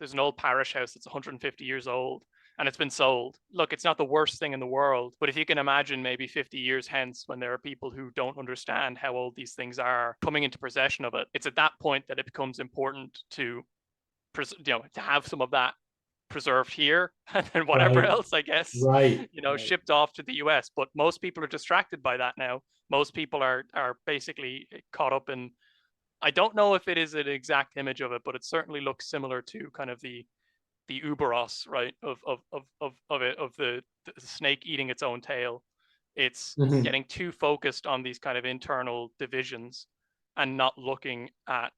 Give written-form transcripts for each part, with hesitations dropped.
There's an old parish house that's 150 years old and it's been sold. Look, it's not the worst thing in the world, but if you can imagine maybe 50 years hence when there are people who don't understand how old these things are coming into possession of it, it's at that point that it becomes important to, to have some of that preserved here and then whatever Right. else, I guess, Right. Right. shipped off to the US. But most people are distracted by that now. Most people are basically caught up in, I don't know if it is an exact image of it, but it certainly looks similar to kind of the Uberos, right? Of the snake eating its own tail. It's Mhm. getting too focused on these kind of internal divisions and not looking at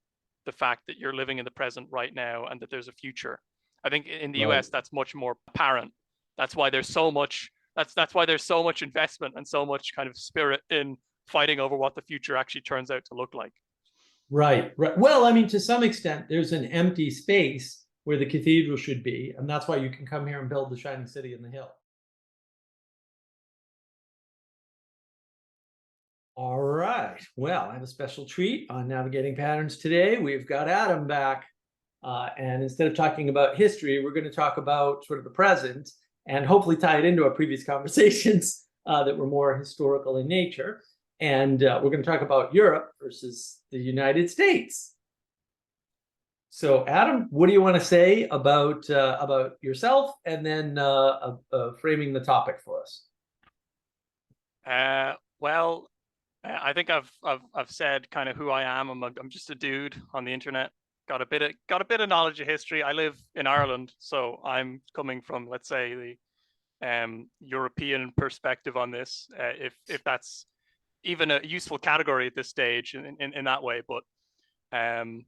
the fact that you're living in the present right now and that there's a future. I think in the Right. US that's much more apparent. That's why there's so much that's why there's so much investment and so much kind of spirit in fighting over what the future actually turns out to look like. Right. Right. Well, I mean, to some extent, there's an empty space where the cathedral should be, and that's why you can come here and build the shining city in the hill. All right. Well, I have a special treat on Navigating Patterns today. We've got Adam back. And instead of talking about history, we're going to talk about sort of the present and hopefully tie it into our previous conversations that were more historical in nature. And we're going to talk about Europe versus the United States. So, Adam, what do you want to say about yourself, and then framing the topic for us? Well, I think I've said kind of who I am. I'm just a dude on the internet. Got a bit of knowledge of history. I live in Ireland, so I'm coming from, let's say, the European perspective on this. If that's even a useful category at this stage in that way, but um,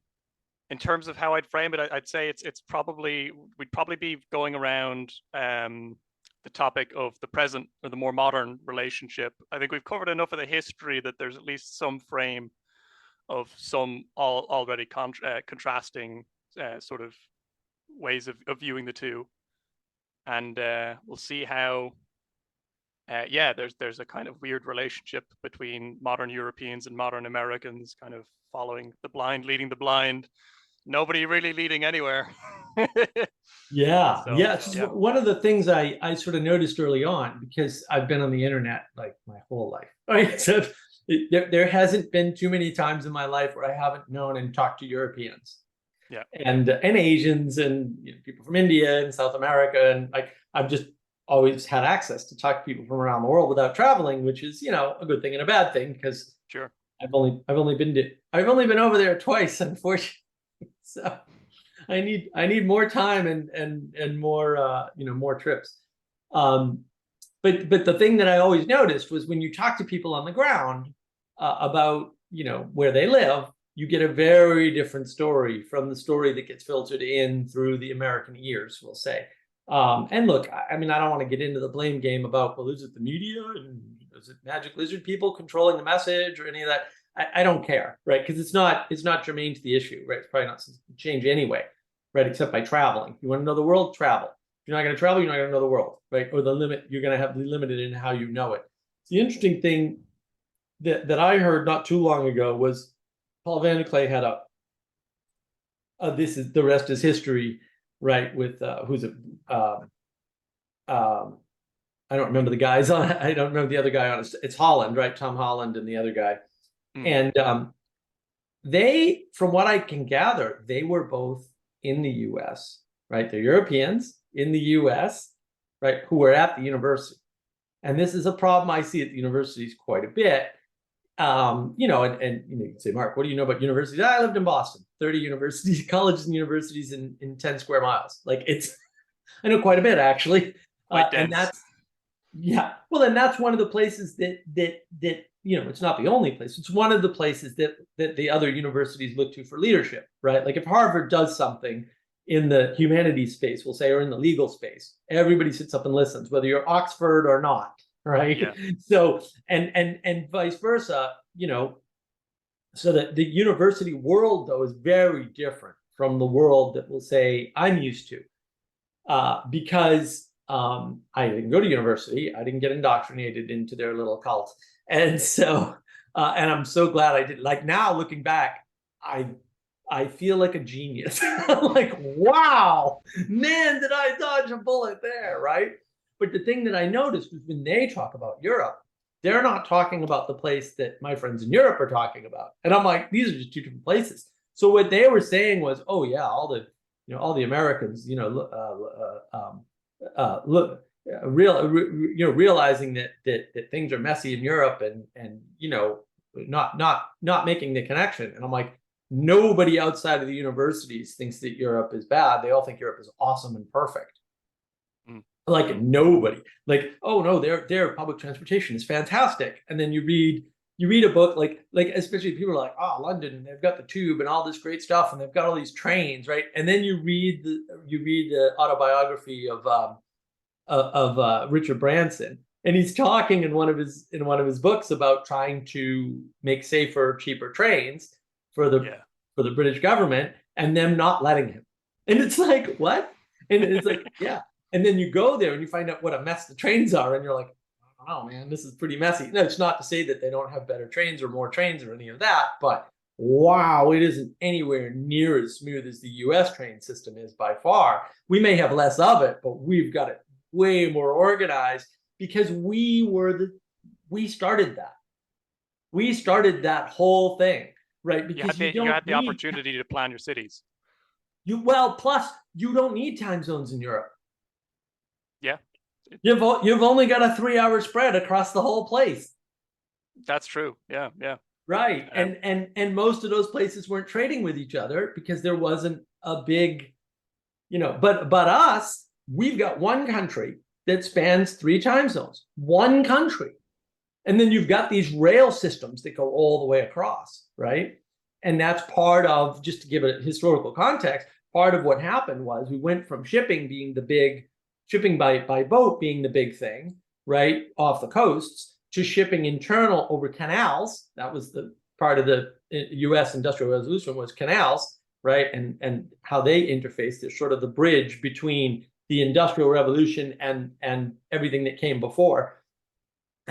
in terms of how I'd frame it, I'd say it's probably we'd probably be going around the topic of the present or the more modern relationship. I think we've covered enough of the history that there's at least some frame of some already contrasting sort of ways of viewing the two, and we'll see how. Yeah, there's a kind of weird relationship between modern Europeans and modern Americans, kind of following the blind, leading the blind. Nobody really leading anywhere. Yeah, So yeah. It's just yeah, one of the things I sort of noticed early on, because I've been on the internet like my whole life. Right. So there hasn't been too many times in my life where I haven't known and talked to Europeans yeah, and Asians and people from India and South America, and like I've just always had access to talk to people from around the world without traveling, which is a good thing and a bad thing, because sure. I've only been over there twice, unfortunately. So I need more time and more more trips. Um, but the thing that I always noticed was when you talk to people on the ground about where they live, you get a very different story from the story that gets filtered in through the American ears, we'll say. And look, I mean, I don't want to get into the blame game about, well, is it the media and is it magic lizard people controlling the message or any of that? I don't care, right? Because it's not germane to the issue, right? It's probably not change anyway, right? Except by traveling. You want to know the world, travel. If you're not going to travel, you're not going to know the world, right? Or the limit, you're going to have be limited in how you know it. The interesting thing that I heard not too long ago was Paul Van der Clay had this is the rest is history, right? With who's it? Um, um, I don't remember the guys on. I don't remember the other guy on it. It's Holland, right? Tom Holland and the other guy, Mm, and they, from what I can gather, they were both in the U.S., right? They're Europeans in the U.S., right? Who were at the university, and this is a problem I see at the universities quite a bit. And you can say, Mark, what do you know about universities? I lived in Boston, 30 universities, colleges and universities in 10 square miles. Like I know quite a bit actually. quite And dense. that's, yeah, well, and that's one of the places that it's not the only place. It's one of the places that the other universities look to for leadership, right? Like if Harvard does something in the humanities space, we'll say, or in the legal space, everybody sits up and listens, whether you're Oxford or not, right? Yeah, So and vice versa, so that the university world though is very different from the world that we'll say I'm used to, because I didn't go to university. I didn't get indoctrinated into their little cult. And so, and I'm so glad I did. Like now, looking back, I I feel like a genius. I'm like, wow, man, did I dodge a bullet there, right? But the thing that I noticed was when they talk about Europe, they're not talking about the place that my friends in Europe are talking about. And I'm like, these are just two different places. So what they were saying was, oh yeah, all the Americans, realizing that things are messy in Europe and not making the connection. And I'm like, nobody outside of the universities thinks that Europe is bad. They all think Europe is awesome and perfect. Like nobody. Like, oh no, their public transportation is fantastic. And then you read a book like especially people are like, oh, London, they've got the tube and all this great stuff, and they've got all these trains, right? And then you read the autobiography of Richard Branson, and he's talking in one of his books about trying to make safer, cheaper trains for the British government, and them not letting him. And it's like, what? And it's like, yeah. And then you go there and you find out what a mess the trains are, and you're like, oh man, this is pretty messy. No, it's not to say that they don't have better trains or more trains or any of that, but wow, it isn't anywhere near as smooth as the US train system is by far. We may have less of it, but we've got it way more organized because we started that. We started that whole thing, right? Because you had the opportunity to plan your cities. Plus you don't need time zones in Europe. Yeah. You've only got a 3-hour spread across the whole place. That's true. Yeah. Right. And most of those places weren't trading with each other because there wasn't a big, but us, we've got one country that spans 3 time zones. One country. And then you've got these rail systems that go all the way across, right? And that's part of, just to give it historical context, part of what happened was we went from shipping by boat being the big thing, right, off the coasts, to shipping internal over canals. That was the part of the U.S. Industrial Revolution, was canals, right, and how they interfaced. They're sort of the bridge between the Industrial Revolution and everything that came before.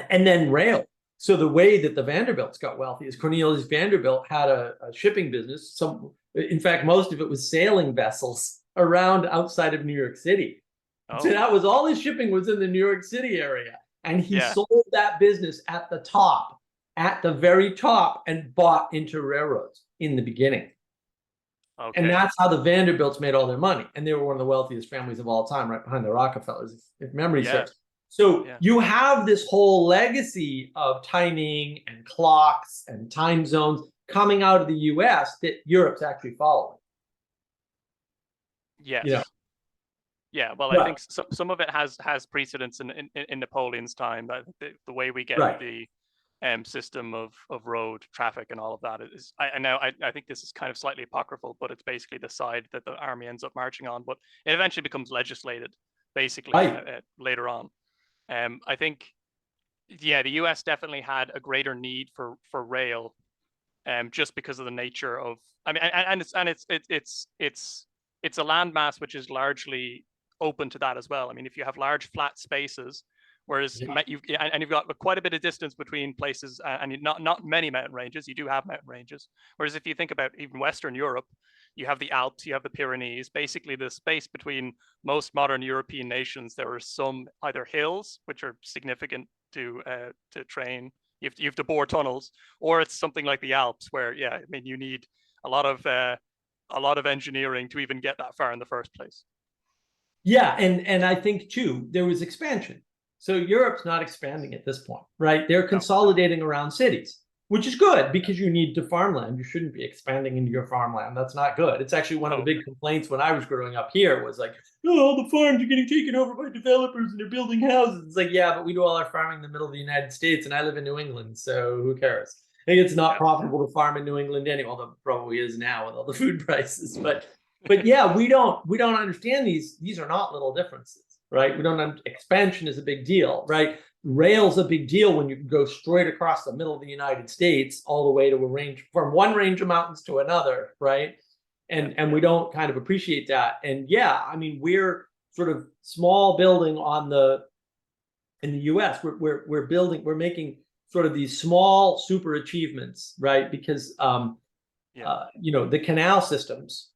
And then rail. So the way that the Vanderbilts got wealthy is Cornelius Vanderbilt had a shipping business. In fact, most of it was sailing vessels around outside of New York City. Oh. So that was all his shipping was in the New York City area. And he sold that business at the very top, and bought into railroads in the beginning. Okay. And that's how the Vanderbilts made all their money. And they were one of the wealthiest families of all time, right behind the Rockefellers, if memory serves. So you have this whole legacy of timing and clocks and time zones coming out of the US that Europe's actually following. Yes. Yeah, well, I think some of it has precedence in Napoleon's time. The way we get the system of road traffic and all of that is, I think this is kind of slightly apocryphal, but it's basically the side that the army ends up marching on. But it eventually becomes legislated, basically, later on. I think, the US definitely had a greater need for rail, just because of the nature of, it's a landmass which is largely open to that as well. I mean, if you have large flat spaces, whereas you've got quite a bit of distance between places, and not many mountain ranges. You do have mountain ranges. Whereas if you think about even Western Europe, you have the Alps, you have the Pyrenees. Basically, the space between most modern European nations, there are some either hills, which are significant to train. You have to bore tunnels, or it's something like the Alps, where you need a lot of engineering to even get that far in the first place. Yeah, and I think too there was expansion. So Europe's not expanding at this point, right? They're consolidating around cities, which is good because you need to farmland. You shouldn't be expanding into your farmland. That's not good. It's actually one of the big complaints when I was growing up here was like, oh, all the farms are getting taken over by developers and they're building houses. It's like, yeah, but we do all our farming in the middle of the United States, and I live in New England, so who cares? I think it's not profitable to farm in New England anyway, although it probably is now with all the food prices. But yeah, we don't understand these. These are not little differences, right? Expansion is a big deal, right? Rail's a big deal when you can go straight across the middle of the United States all the way to a range, from one range of mountains to another, right? And we don't kind of appreciate that. And we're sort of small building in the US. We're making sort of these small super achievements, right? Because Yeah. the canal systems,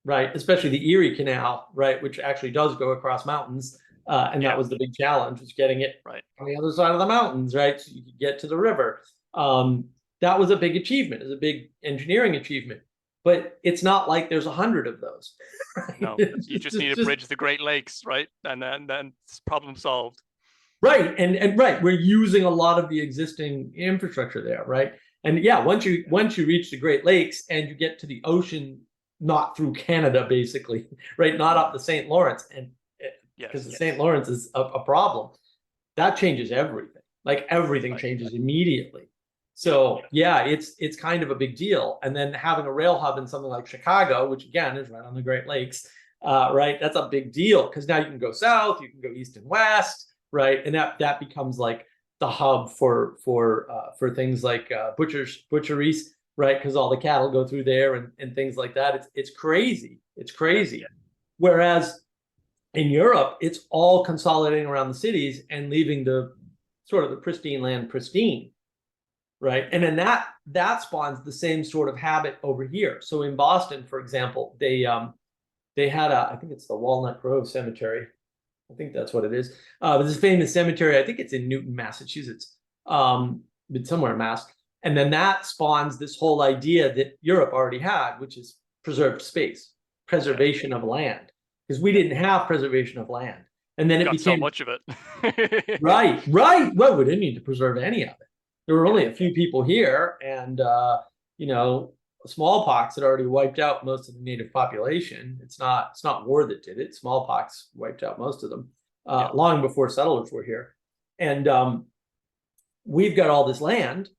right? Especially the Erie Canal, right, which actually does go across mountains, and that Yeah. was the big challenge, was getting it Right. on the other side of the mountains, right, so you could get to the river. That was a big achievement. It was a big engineering achievement, but it's not like there's 100 of those. Right? No, you just need to bridge the Great Lakes, right? And then it's problem solved. Right, and right, we're using a lot of the existing infrastructure there, right? And yeah, once you reach the Great Lakes and you get to the ocean, not through Canada, basically, right? Not up the St. Lawrence, and because the St. Lawrence is a problem, that changes everything. Like everything changes immediately. So yeah, it's kind of a big deal. And then having a rail hub in something like Chicago, which again is right on the Great Lakes, right? That's a big deal because now you can go south, you can go east and west, right? And that becomes like the hub for things like butcheries, right? Because all the cattle go through there and things like that. It's crazy. It's crazy. Whereas in Europe, it's all consolidating around the cities and leaving the sort of the pristine land pristine, right? And then that spawns the same sort of habit over here. So in Boston, for example, they had I think it's the Walnut Grove Cemetery. I think that's what it is. There's a famous cemetery. I think it's in Newton, Massachusetts, but somewhere in Mass. And then that spawns this whole idea that Europe already had, which is preserved space, preservation of land, because we didn't have preservation of land. And then it became so much of it. right. Well, we didn't need to preserve any of it. There were only a few people here, and smallpox had already wiped out most of the native population. It's not war that did it. Smallpox wiped out most of them long before settlers were here. And we've got all this land,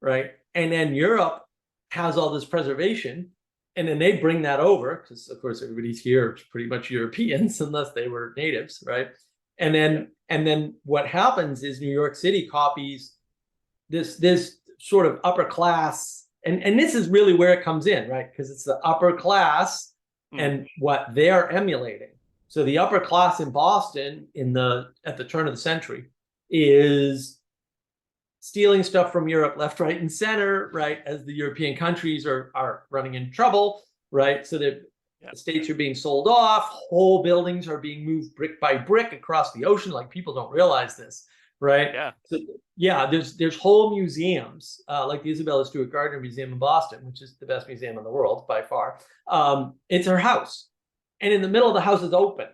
right? And then Europe has all this preservation, and then they bring that over because, of course, everybody's here pretty much Europeans unless they were natives, right? And then what happens is New York City copies this sort of upper class, and this is really where it comes in, right? Because it's the upper class and what they're emulating. So the upper class in Boston at the turn of the century is stealing stuff from Europe left, right, and center, right? As the European countries are running into trouble, right? So the estates are being sold off, whole buildings are being moved brick by brick across the ocean. Like people don't realize this, right? Yeah. So, yeah, there's whole museums, like the Isabella Stewart Gardner Museum in Boston, which is the best museum in the world by far. It's her house, and in the middle of the house is open,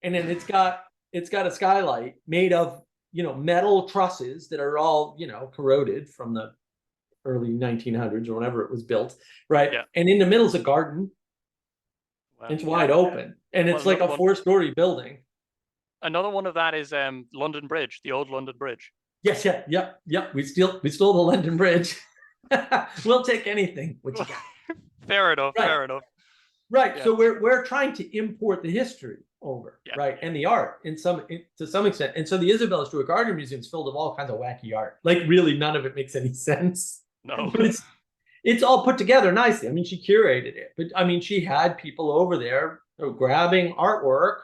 and then it's got a skylight made of metal trusses that are all corroded from the early 1900s or whenever it was built, right? Yeah. And in the middle is a garden. It's wide open, and it's like a 4-story building. Another one of that is London Bridge, the old London Bridge. Yes, yeah. We stole the London Bridge. We'll take anything. What you got? Fair enough. Right. Fair enough. Right. Yeah. So we're trying to import the history over, right, and the art to some extent. And so the Isabella Stewart Gardner Museum is filled with all kinds of wacky art. Like really, none of it makes any sense. No. But it's all put together nicely. I mean, she curated it, but I mean, she had people over there grabbing artwork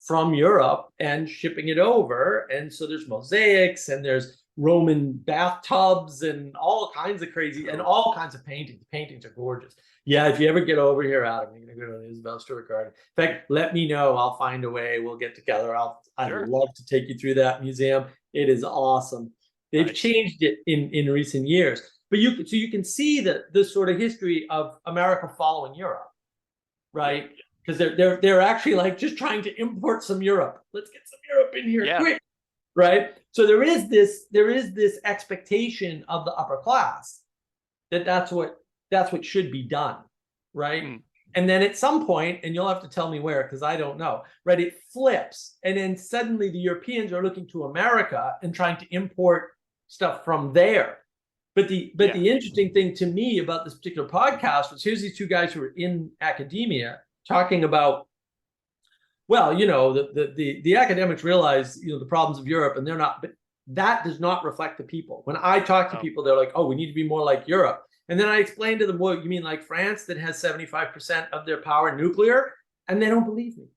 from Europe and shipping it over. And so there's mosaics and there's Roman bathtubs and all kinds of crazy and all kinds of paintings. The paintings are gorgeous. Yeah, if you ever get over here, Adam, you're gonna go to the Isabella Stewart Garden. In fact, let me know. I'll find a way. We'll get together. I'd love to take you through that museum. It is awesome. They've changed it in recent years. But you can see the sort of history of America following Europe, right? Because they're actually like just trying to import some Europe. Let's get some Europe in here quick, right? So there is this expectation of the upper class that's what should be done, right? And then at some point, and you'll have to tell me where because I don't know, right? It flips, and then suddenly the Europeans are looking to America and trying to import stuff from there. But the interesting thing to me about this particular podcast was here's these two guys who are in academia talking about, well, the academics realize the problems of Europe, and they're not, but that does not reflect the people. When I talk to people, they're like, oh, we need to be more like Europe. And then I explain to them, well, you mean like France that has 75% of their power nuclear? And they don't believe me.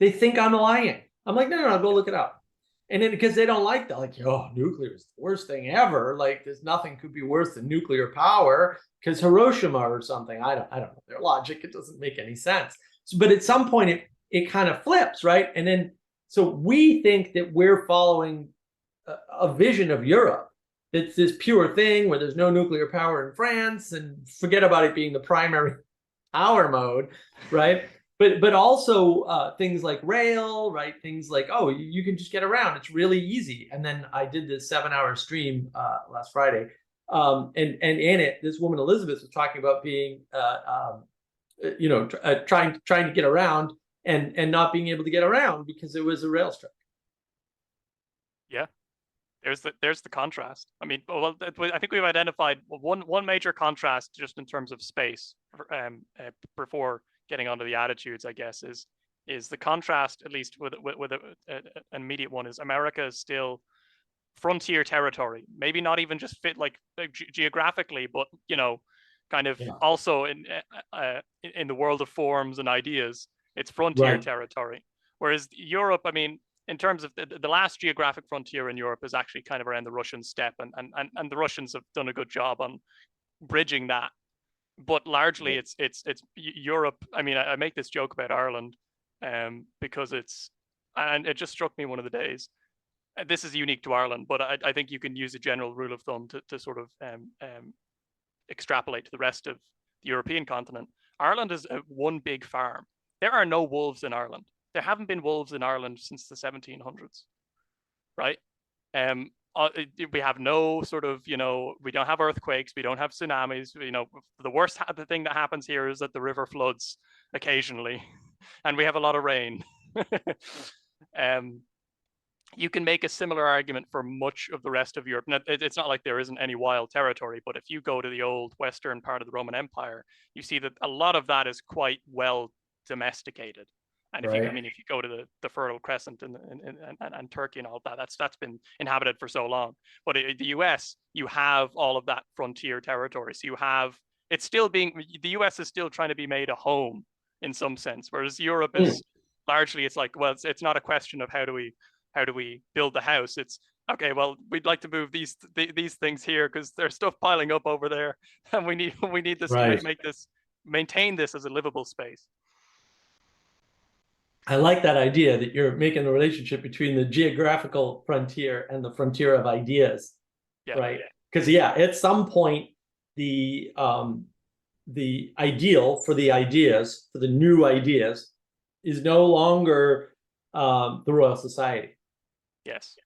They think I'm lying. I'm like, no, go look it up. And then because they don't like that, like, oh, nuclear is the worst thing ever. Like, there's nothing could be worse than nuclear power because Hiroshima or something. I don't know their logic. It doesn't make any sense. So, but at some point, it kind of flips, right? And then so we think that we're following a vision of Europe. It's this pure thing where there's no nuclear power in France, and forget about it being the primary power mode, right? But also things like rail, right? Things like, oh, you can just get around. It's really easy. And then I did this 7-hour stream last Friday, and in it, this woman Elizabeth was talking about being, trying to get around and not being able to get around because it was a rail strike. Yeah. There's the contrast. I mean, well, I think we've identified one major contrast just in terms of space before getting onto the attitudes, I guess, is the contrast, at least with an immediate one, is America is still frontier territory. Maybe not even just fit like geographically, but kind of also in the world of forms and ideas, it's frontier territory. Whereas Europe, I mean, in terms of the last geographic frontier in Europe is actually kind of around the Russian steppe, and the Russians have done a good job on bridging that. But largely, it's Europe. I mean, I make this joke about Ireland, because and it just struck me one of the days. This is unique to Ireland, but I think you can use a general rule of thumb to sort of extrapolate to the rest of the European continent. Ireland is one big farm. There are no wolves in Ireland. There haven't been wolves in Ireland since the 1700s, right? We have no sort of, we don't have earthquakes, we don't have tsunamis. The worst thing that happens here is that the river floods occasionally, and we have a lot of rain. You can make a similar argument for much of the rest of Europe. Now, it's not like there isn't any wild territory, but if you go to the old western part of the Roman Empire, you see that a lot of that is quite well domesticated. And if you go to the Fertile Crescent and Turkey and all of that, that's been inhabited for so long. But in the US, you have all of that frontier territory. So the US is still trying to be made a home in some sense, whereas Europe is largely, it's like, well, it's not a question of how do we build the house. It's okay, well, we'd like to move these things here because there's stuff piling up over there, and we need this to maintain this as a livable space. I like that idea that you're making the relationship between the geographical frontier and the frontier of ideas, right? Because at some point the ideal for the ideas, for the new ideas, is no longer the Royal Society. Yes.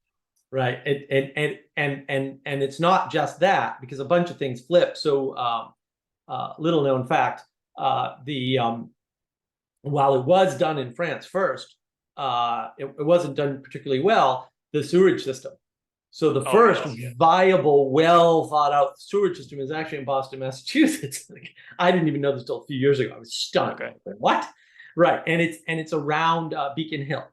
Right. And it's not just that, because a bunch of things flip. So little known fact, while it was done in France first, it wasn't done particularly well, the sewerage system. So the first viable, well thought out sewerage system is actually in Boston, Massachusetts. I didn't even know this until a few years ago. I was stunned. Okay. What? Right. And it's around Beacon Hill.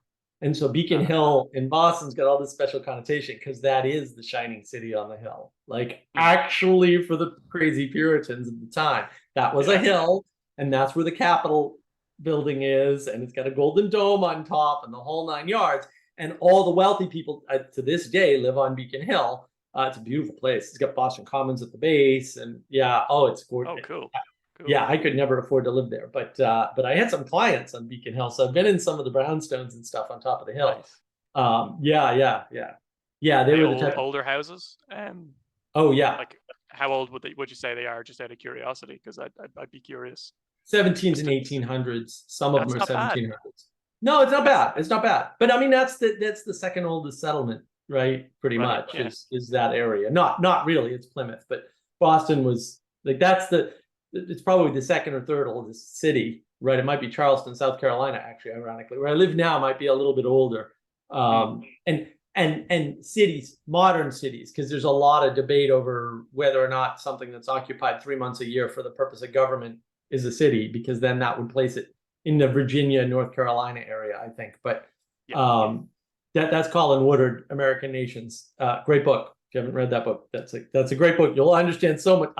And so Beacon Hill in Boston's got all this special connotation because that is the shining city on the hill. Like, actually, for the crazy Puritans at the time, that was a hill, and that's where the Capitol building is, and it's got a golden dome on top and the whole 9 yards. And all the wealthy people to this day live on Beacon Hill. It's a beautiful place. It's got Boston Commons at the base, and it's gorgeous. Oh, cool. Yeah, I could never afford to live there, but I had some clients on Beacon Hill, so I've been in some of the brownstones and stuff on top of the hill. Nice. Yeah. They were the type older houses. Like, how old would you say they are? Just out of curiosity, because I'd be curious. 17s and 1800s. Some of them are 1700s. No, it's not bad. It's not bad. But I mean, that's the second oldest settlement, right? Pretty much is that area. Not really. It's Plymouth, but Boston was like it's probably the second or third oldest city, right? It might be Charleston, South Carolina, actually, ironically. Where I live now might be a little bit older. And cities, modern cities, because there's a lot of debate over whether or not something that's occupied 3 months a year for the purpose of government is a city, because then that would place it in the Virginia, North Carolina area, I think. But that's Colin Woodard, American Nations. Great book. If you haven't read that book, that's a great book. You'll understand so much.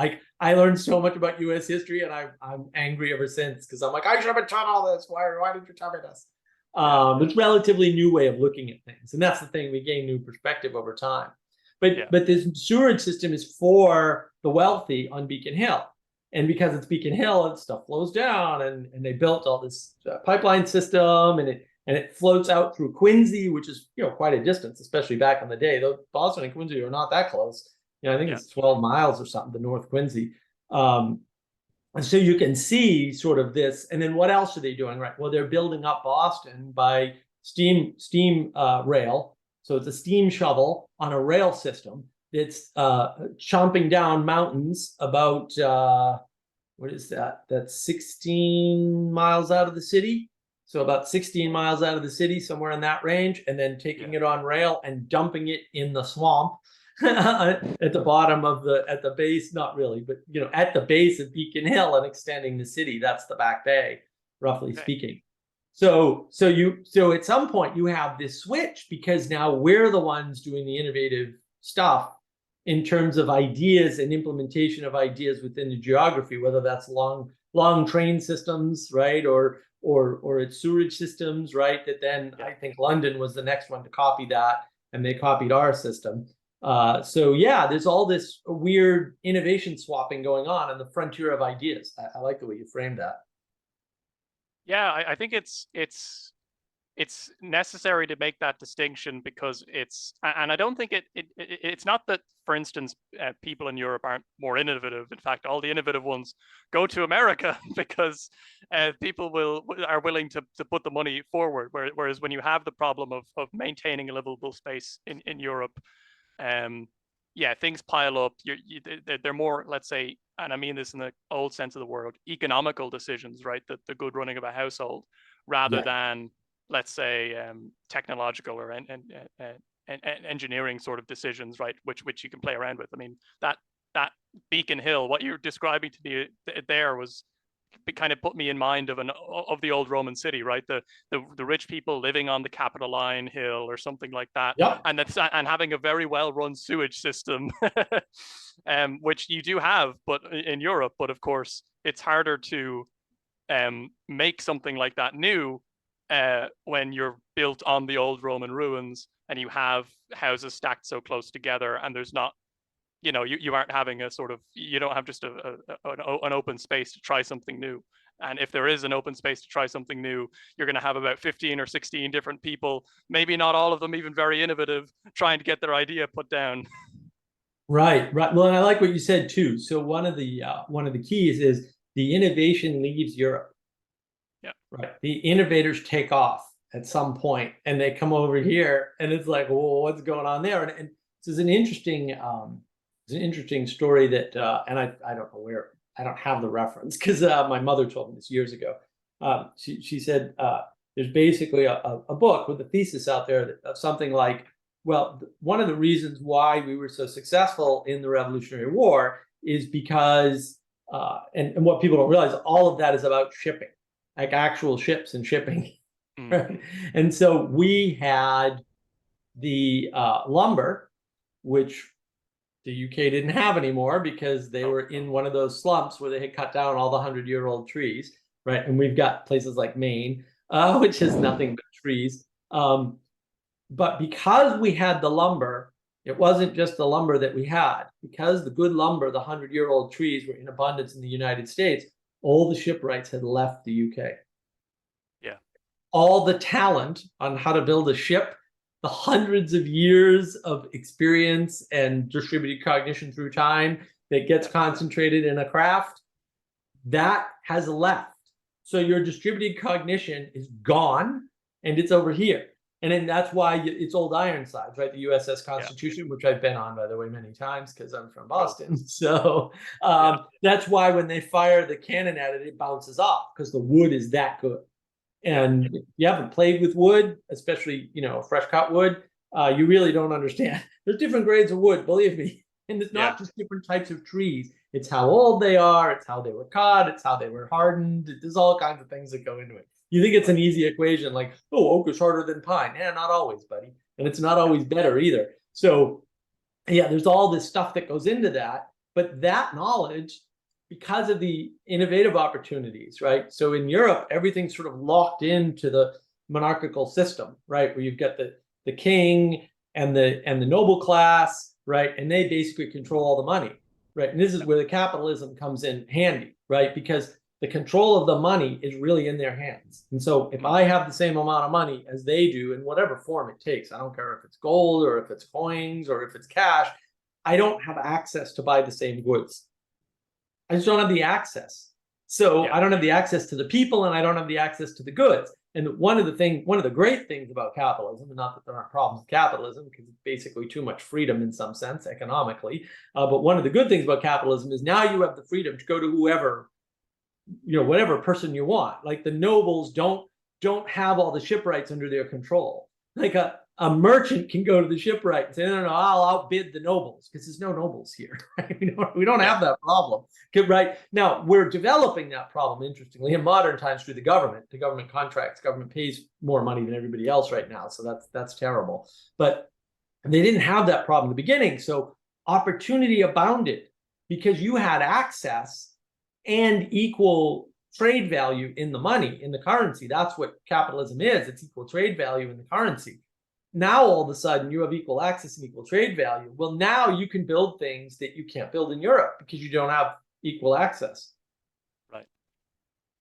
I learned so much about U.S. history, and I'm angry ever since, because I'm like, I should have been taught all this. Why did you tell me this? It's a relatively new way of looking at things, and that's the thing. We gain new perspective over time. But this sewerage system is for the wealthy on Beacon Hill, and because it's Beacon Hill, and stuff flows down, and they built all this pipeline system, and it floats out through Quincy, which is quite a distance, especially back in the day. Though Boston and Quincy are not that close. I think it's 12 miles or something to North Quincy. And so you can see sort of this, and then what else are they doing? Right. Well, they're building up Boston by steam rail. So it's a steam shovel on a rail system that's chomping down mountains about what is that? That's 16 miles out of the city. So about 16 miles out of the city, somewhere in that range, and then taking it on rail and dumping it in the swamp at the bottom of at the base, not really, but at the base of Beacon Hill and extending the city. That's the Back Bay, roughly speaking. So at some point you have this switch, because now we're the ones doing the innovative stuff in terms of ideas and implementation of ideas within the geography, whether that's long train systems, right, or it's sewerage systems, right? That then I think London was the next one to copy that, and they copied our system. So yeah, there's all this weird innovation swapping going on the frontier of ideas. I like the way you framed that. Yeah, I think it's necessary to make that distinction, because and I don't think it's not that, for instance, people in Europe aren't more innovative. In fact, all the innovative ones go to America because people are willing to put the money forward. Whereas when you have the problem of maintaining a livable space in Europe, things pile up. They're more, let's say, and I mean this in the old sense of the word, economical decisions, right? The good running of a household, rather than, let's say, technological or engineering sort of decisions, right? Which you can play around with. I mean, that Beacon Hill, what you're describing to me there was kind of put me in mind of the old Roman city, right? The rich people living on the Capitoline Hill or something like that, and having a very well run sewage system, which you do have, but in Europe. But of course, it's harder to make something like that new when you're built on the old Roman ruins and you have houses stacked so close together, and there's not, you aren't having you don't have just an open space to try something new. And if there is an open space to try something new, you're going to have about 15 or 16 different people, maybe not all of them even very innovative, trying to get their idea put down. Right. Well, and I like what you said too. So one of the keys is the innovation leaves Europe. Yeah. Right. The innovators take off at some point, and they come over here, and it's like, well, what's going on there? And this is an interesting story that, and I don't know where, I don't have the reference, because my mother told me this years ago. She said there's basically a book with a thesis out there of something like, well, one of the reasons why we were so successful in the Revolutionary War is because, and what people don't realize, all of that is about shipping, like actual ships and shipping. Right? And so we had the lumber, which the UK didn't have anymore, because they were in one of those slumps where they had cut down all the 100-year-old trees, right? And we've got places like Maine, which is nothing but trees. But because we had the lumber, it wasn't just the lumber that we had. Because the good lumber, the 100-year-old trees, were in abundance in the United States, all the shipwrights had left the UK. Yeah. All the talent on how to build a ship, the hundreds of years of experience and distributed cognition through time that gets concentrated in a craft, that has left. So your distributed cognition is gone, and it's over here. And then that's why it's old Ironsides, right? The USS Constitution, which I've been on, by the way, many times, because I'm from Boston. So that's why when they fire the cannon at it, it bounces off, because the wood is that good. And if you haven't played with wood, especially, fresh cut wood, you really don't understand. There's different grades of wood, believe me. And it's not just different types of trees. It's how old they are. It's how they were cut. It's how they were hardened. There's all kinds of things that go into it. You think it's an easy equation, like, oh, oak is harder than pine. Yeah, not always, buddy. And it's not always better either. So yeah, there's all this stuff that goes into that. But that knowledge, because of the innovative opportunities, right? So in Europe, everything's sort of locked into the monarchical system, right? Where you've got the king and the noble class, right? And they basically control all the money, right? And this is where the capitalism comes in handy, right? Because the control of the money is really in their hands. And so if I have the same amount of money as they do in whatever form it takes, I don't care if it's gold or if it's coins or if it's cash, I don't have access to buy the same goods. I just don't have the access. So I don't have the access to the people and I don't have the access to the goods. And one of the great things about capitalism, and not that there aren't problems with capitalism, because it's basically too much freedom in some sense economically, but one of the good things about capitalism is now you have the freedom to go to whoever, whatever person you want. Like the nobles don't have all the shipwrights under their control. Like a merchant can go to the shipwright and say, no, I'll outbid the nobles, because there's no nobles here. Right? We don't have that problem. Right now, we're developing that problem, interestingly, in modern times through the government. The government contracts, government pays more money than everybody else right now. So that's terrible. But they didn't have that problem in the beginning. So opportunity abounded because you had access and equal trade value in the money, in the currency. That's what capitalism is. It's equal trade value in the currency. Now, all of a sudden, you have equal access and equal trade value. Well, now you can build things that you can't build in Europe because you don't have equal access. Right.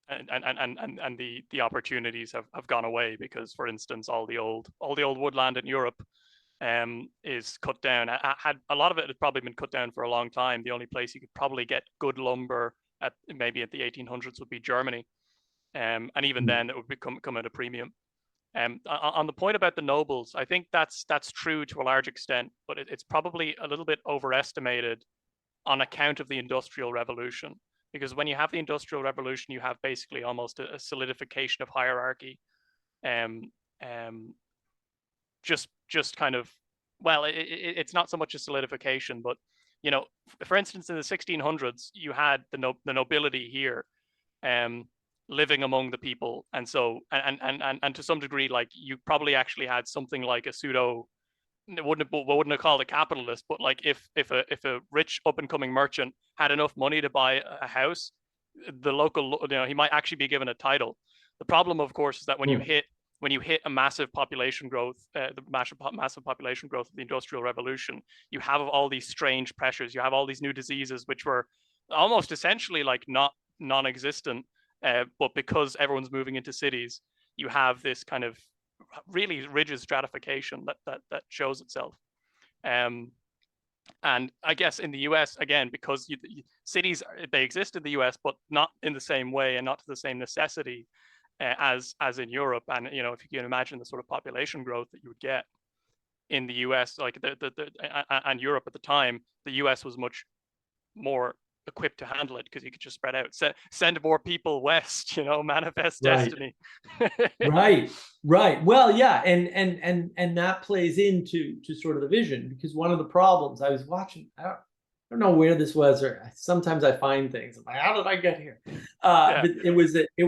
And the opportunities have gone away because, for instance, all the old woodland in Europe is cut down. A lot of it has probably been cut down for a long time. The only place you could probably get good lumber maybe at the 1800s would be Germany, and even then it would come at a premium. On the point about the nobles, I think that's true to a large extent, but it's probably a little bit overestimated on account of the Industrial Revolution. Because when you have the Industrial Revolution, you have basically almost a solidification of hierarchy. Just kind of, well, it's not so much a solidification, but for instance, in the 1600s, you had the nobility here, living among the people, and so and to some degree, like you probably actually had something like a pseudo, wouldn't have called a capitalist, but like if a rich up and coming merchant had enough money to buy a house, the local, he might actually be given a title. The problem, of course, is that when you hit a massive population growth, the massive population growth of the Industrial Revolution, you have all these strange pressures. You have all these new diseases, which were almost essentially like not non-existent. But because everyone's moving into cities, you have this kind of really rigid stratification that shows itself. And I guess in the US, again, because cities, they exist in the US, but not in the same way and not to the same necessity as in Europe. And if you can imagine the sort of population growth that you would get in the US, like and Europe at the time, the US was much more equipped to handle it because you could just spread out, send more people west, manifest destiny. Right. Well, yeah, and that plays into sort of the vision, because one of the problems I was watching, I don't know where this was, or sometimes I find things, I'm like, how did I get here? But it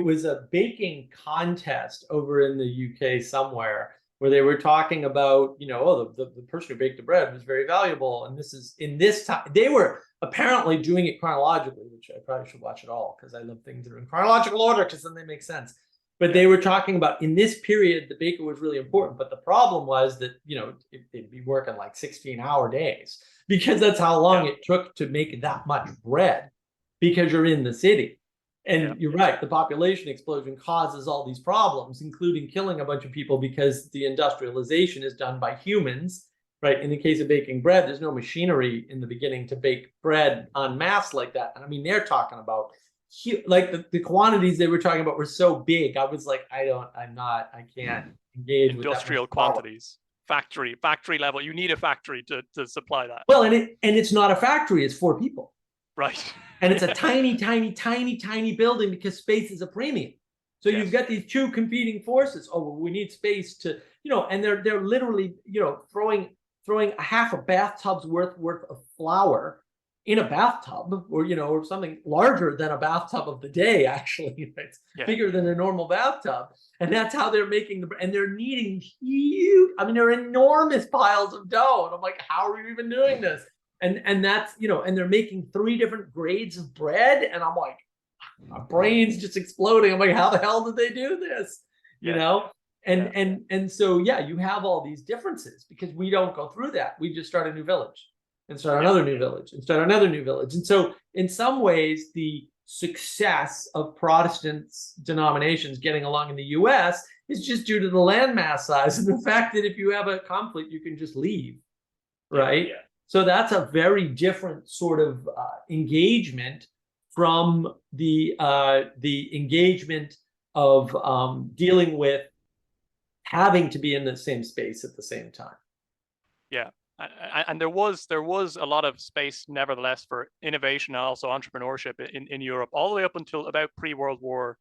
was a baking contest over in the UK somewhere, where they were talking about, the person who baked the bread was very valuable. And this is in this time, they were apparently doing it chronologically, which I probably should watch it all because I love things that are in chronological order because then they make sense. But they were talking about in this period, the baker was really important. But the problem was that, they'd be working like 16-hour days because that's how long it took to make that much bread, because you're in the city. And you're right, the population explosion causes all these problems, including killing a bunch of people because the industrialization is done by humans, right? In the case of baking bread, there's no machinery in the beginning to bake bread en masse like that. And I mean, they're talking about, like the quantities they were talking about were so big. I was like, I can't engage industrial with quantities. Factory level. You need a factory to supply that. Well, and it's not a factory, it's 4 people. Right. And it's a tiny building because space is a premium. So you've got these two competing forces. Oh, well, we need space to, and they're literally, throwing a half a bathtub's worth of flour in a bathtub, or something larger than a bathtub of the day, actually. It's bigger than a normal bathtub. And that's how they're making and they're kneading huge, they're enormous piles of dough. And I'm like, how are you even doing this? And that's, and they're making 3 different grades of bread. And I'm like, my brain's just exploding. I'm like, how the hell did they do this? And so yeah, you have all these differences because we don't go through that. We just start a new village and start another new village and start another new village. And so in some ways, the success of Protestant denominations getting along in the US is just due to the landmass size and the fact that if you have a conflict, you can just leave, right? Yeah. So that's a very different sort of engagement from the engagement of dealing with having to be in the same space at the same time. Yeah. And there was a lot of space, nevertheless, for innovation and also entrepreneurship in Europe, all the way up until about pre-World War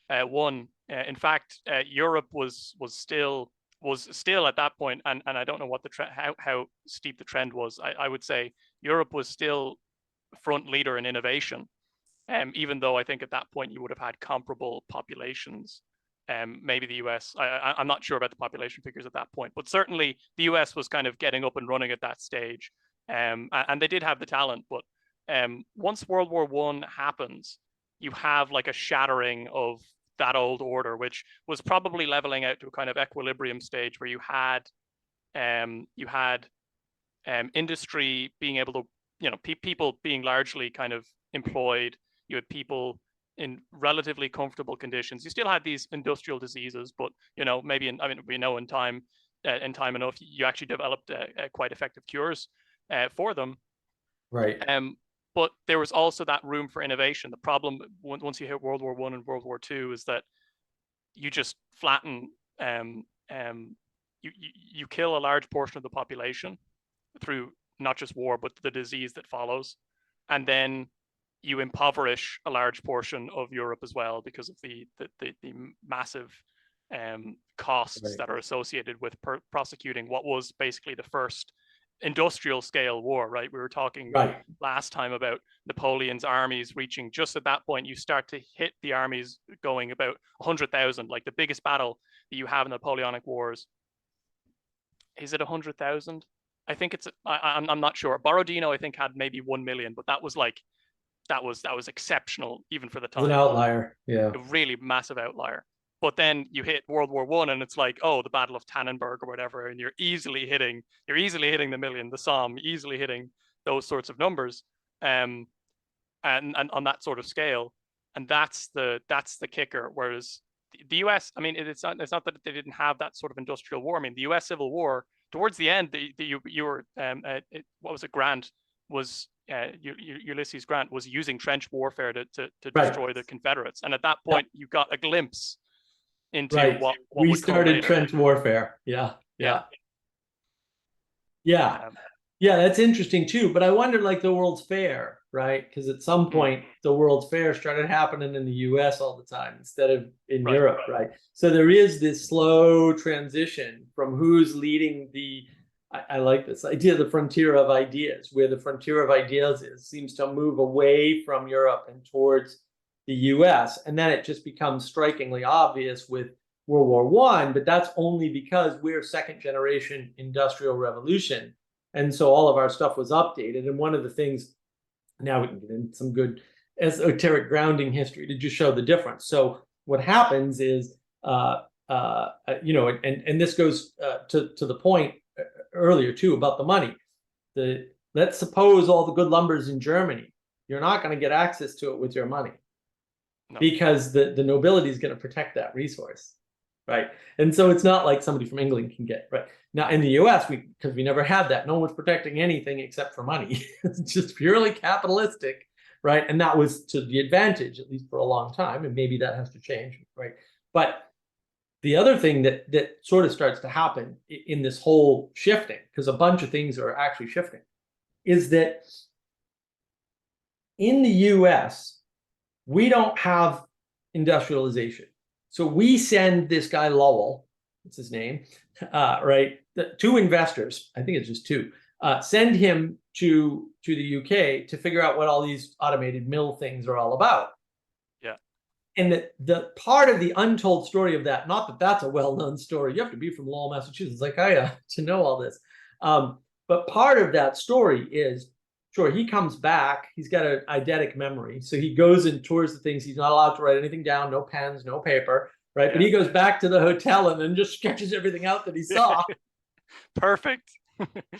One. In fact, Europe was still at that point, and I don't know what the how steep the trend was. I would say Europe was still front leader in innovation, even though I think at that point you would have had comparable populations. Maybe the US, I'm not sure about the population figures at that point, but certainly the US was kind of getting up and running at that stage. And they did have the talent, but once World War One happens, you have like a shattering of that old order, which was probably leveling out to a kind of equilibrium stage where you had industry being able to, people being largely kind of employed. You had people in relatively comfortable conditions. You still had these industrial diseases, but maybe we know in time enough, you actually developed quite effective cures for them. Right. But there was also that room for innovation. The problem once you hit World War One and World War Two is that you just flatten. You kill a large portion of the population through not just war, but the disease that follows, and then you impoverish a large portion of Europe as well because of the massive costs that are associated with prosecuting what was basically the first industrial scale war, right? We were talking last time about Napoleon's armies reaching, just at that point, you start to hit the armies going about 100,000, like the biggest battle that you have in the Napoleonic Wars. Is it 100,000? I think it's, I'm not sure. Borodino, I think, had maybe 1 million, but that was exceptional even for the time. It was an outlier, yeah. A really massive outlier. But then you hit World War One, and it's like, oh, the Battle of Tannenberg or whatever, and you're easily hitting the million, the Somme, easily hitting those sorts of numbers, and on that sort of scale, and that's the kicker. Whereas the U.S., I mean, it's not that they didn't have that sort of industrial war. I mean, the U.S. Civil War towards the end, you were what was it? Grant was. Ulysses Grant was using trench warfare to destroy the Confederates, and at that point, you got a glimpse into what we started trench warfare. Yeah. That's interesting too. But I wonder, like the World's Fair, right? Because at some point, the World's Fair started happening in the U.S. all the time instead of in Europe, right? So there is this slow transition from who's leading the. I like this idea, the frontier of ideas, where the frontier of ideas seems to move away from Europe and towards the US. And then it just becomes strikingly obvious with World War I, but that's only because we're second generation industrial revolution. And so all of our stuff was updated. And one of the things, now we can get into some good esoteric grounding history to just show the difference. So what happens is, and this goes to the point earlier too about the money. Let's suppose all the good lumber's in Germany. You're not going to get access to it with your money. No. Because the nobility is going to protect that resource, right? And so it's not like somebody from England can get, right? Now in the US, because we never had that, no one's protecting anything except for money. It's just purely capitalistic, right? And that was to the advantage, at least for a long time, and maybe that has to change, right? But the other thing that sort of starts to happen in this whole shifting, because a bunch of things are actually shifting, is that in the US, we don't have industrialization. So we send this guy Lowell, what's his name, right? Two investors, I think it's just two, send him to the UK to figure out what all these automated mill things are all about. Yeah. And the part of the untold story of that, not that that's a well-known story, you have to be from Lowell, Massachusetts, like I to know all this. But part of that story is, sure, he comes back, he's got an eidetic memory. So he goes and tours the things, he's not allowed to write anything down, no pens, no paper. right? But he goes back to the hotel and then just sketches everything out that he saw. Perfect.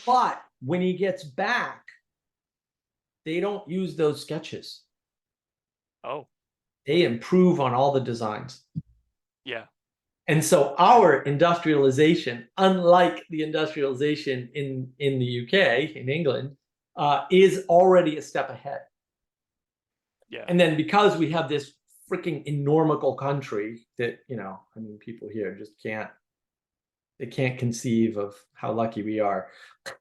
But when he gets back, they don't use those sketches. Oh, They improve on all the designs. yeah. And so our industrialization, unlike the industrialization in the UK, in England, is already a step ahead. Yeah. And then because we have this freaking enormical country that, you know, I mean, people here just they can't conceive of how lucky we are.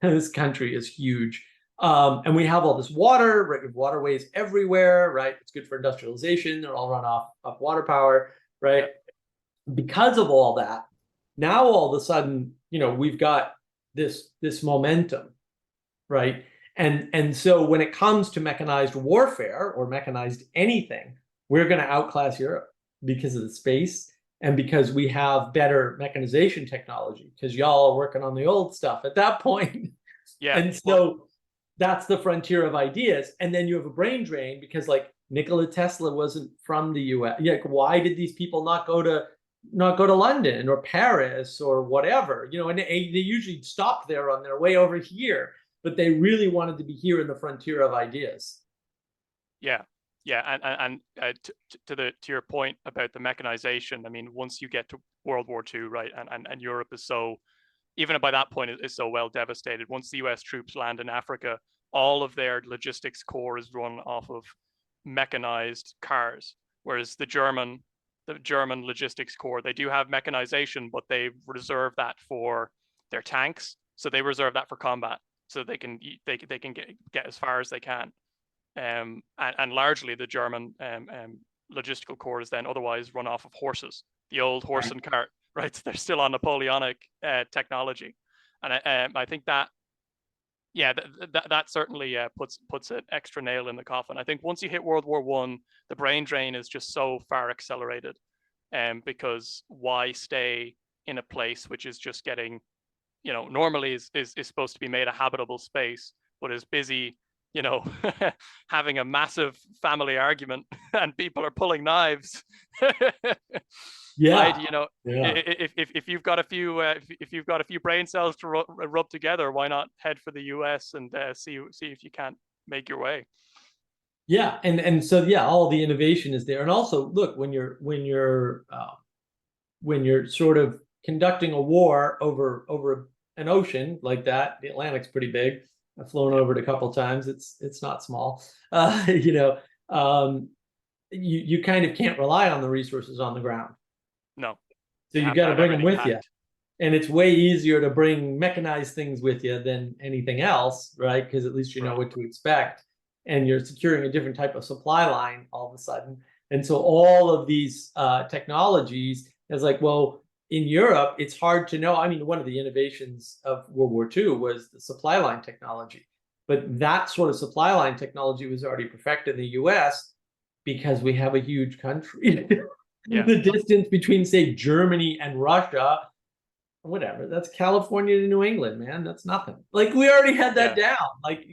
This country is huge. And we have all this water, right? We have waterways everywhere, right? It's good for industrialization. They're all run off water power, right? Because of all that, now all of a sudden, you know, we've got this momentum, right? And so when it comes to mechanized warfare or mechanized anything, we're going to outclass Europe because of the space and because we have better mechanization technology, because y'all are working on the old stuff at that point. Yeah. And so that's the frontier of ideas. And then you have a brain drain because, like, Nikola Tesla wasn't from the US. Yeah, why did these people not go to London or Paris or whatever? You know, and they usually stopped there on their way over here, but they really wanted to be here in the frontier of ideas. Yeah. Yeah, and to your point about the mechanization, I mean, once you get to World War II, right, and Europe is so, even by that point, is so well devastated. Once the US troops land in Africa, all of their logistics core is run off of mechanized cars, whereas the German logistics core, they do have mechanization, but they reserve that for their tanks. So they reserve that for combat, so they can get as far as they can. And largely the German logistical core is then otherwise run off of horses, the old horse and cart, right? So they're still on Napoleonic technology, and I think that, yeah, that certainly puts an extra nail in the coffin. I think once you hit World War I, the brain drain is just so far accelerated, because why stay in a place which is just getting, you know, normally is supposed to be made a habitable space, but is busy, you know, having a massive family argument and people are pulling knives. Yeah. Right? You know, yeah. if you've got a few brain cells to rub together, why not head for the US and see if you can't make your way? Yeah, and so yeah, all the innovation is there, and also look, when you're sort of conducting a war over an ocean like that, the Atlantic's pretty big. I've flown over it a couple times. It's not small. You know, you kind of can't rely on the resources on the ground. No. So you got to bring them with you. And it's way easier to bring mechanized things with you than anything else, right? Because at least you know what to expect. And you're securing a different type of supply line all of a sudden. And so all of these technologies is like, well, in Europe, it's hard to know. I mean, one of the innovations of World War II was the supply line technology. But that sort of supply line technology was already perfected in the US because we have a huge country. Yeah. The distance between, say, Germany and Russia, whatever, that's California to New England, man. That's nothing. Like, we already had that down. Like,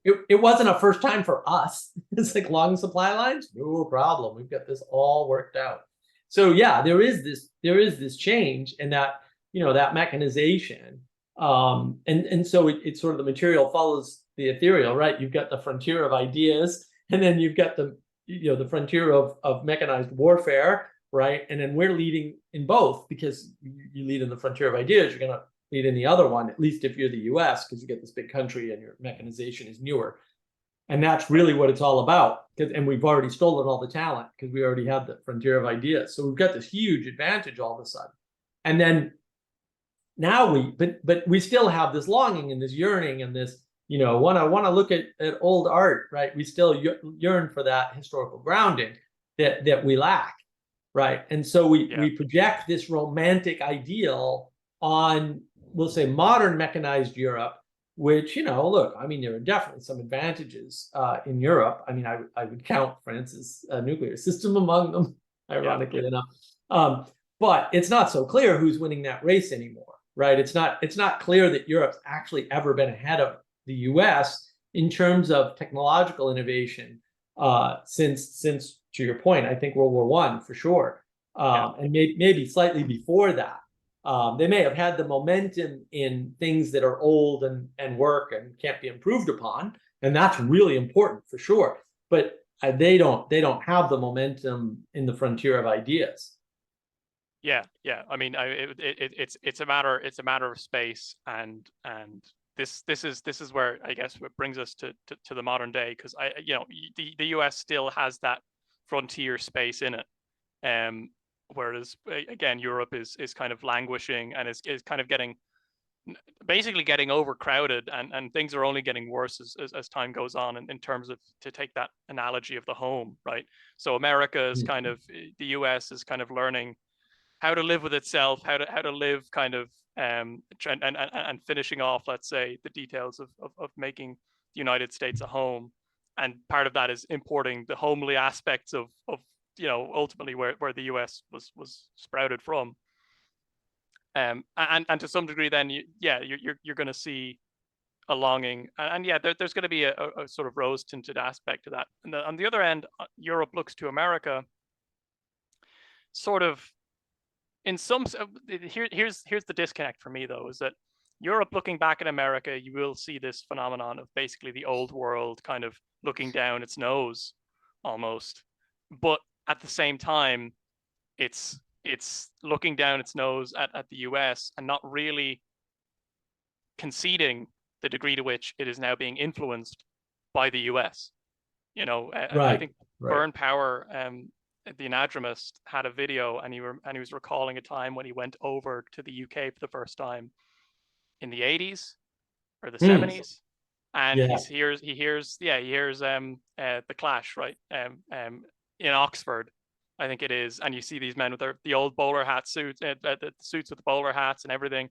it wasn't a first time for us. It's like long supply lines, no problem. We've got this all worked out. So yeah, there is this change, and that, you know, that mechanization. And so it's sort of the material follows the ethereal, right? You've got the frontier of ideas, and then you've got the frontier of mechanized warfare, right? And then we're leading in both, because you lead in the frontier of ideas, you're going to lead in the other one, at least if you're the US, because you get this big country and your mechanization is newer. And that's really what it's all about. And we've already stolen all the talent because we already have the frontier of ideas. So we've got this huge advantage all of a sudden. And then now but we still have this longing and this yearning and this, you know, want to look at old art, right? We still yearn for that historical grounding that we lack, right? And so we project this romantic ideal on, we'll say, modern mechanized Europe, which, you know, look, I mean, there are definitely some advantages in Europe. I mean, I would count France's nuclear system among them, ironically enough. But it's not so clear who's winning that race anymore, right? It's not clear that Europe's actually ever been ahead of the US in terms of technological innovation since, to your point, I think World War I for sure. and maybe slightly before that. They may have had the momentum in things that are old and work and can't be improved upon, and that's really important for sure. But they don't have the momentum in the frontier of ideas. Yeah, yeah. I mean, it's a matter of space, and this is where I guess what brings us to the modern day, because the US still has that frontier space in it, whereas again Europe is kind of languishing and is kind of basically getting overcrowded, and things are only getting worse as time goes on in terms of, to take that analogy of the home, right? So America is kind of, the US is kind of learning how to live with itself, how to live kind of, and finishing off, let's say, the details of making the United States a home. And part of that is importing the homely aspects of ultimately where the US was sprouted from. And to some degree, then you're going to see a longing, and yeah, there's going to be a sort of rose tinted aspect to that. And on the other end, Europe looks to America, sort of, in some. Here's the disconnect for me, though, is that Europe looking back at America, you will see this phenomenon of basically the old world kind of looking down its nose, almost, but at the same time, it's looking down its nose at the US and not really conceding the degree to which it is now being influenced by the US. I think Burn Power, the anadromist, had a video, and he was recalling a time when he went over to the UK for the first time in the 80s or the 70s, and he hears the Clash, right, in Oxford, I think it is, and you see these men with the old bowler hat suits, the suits with the bowler hats and everything,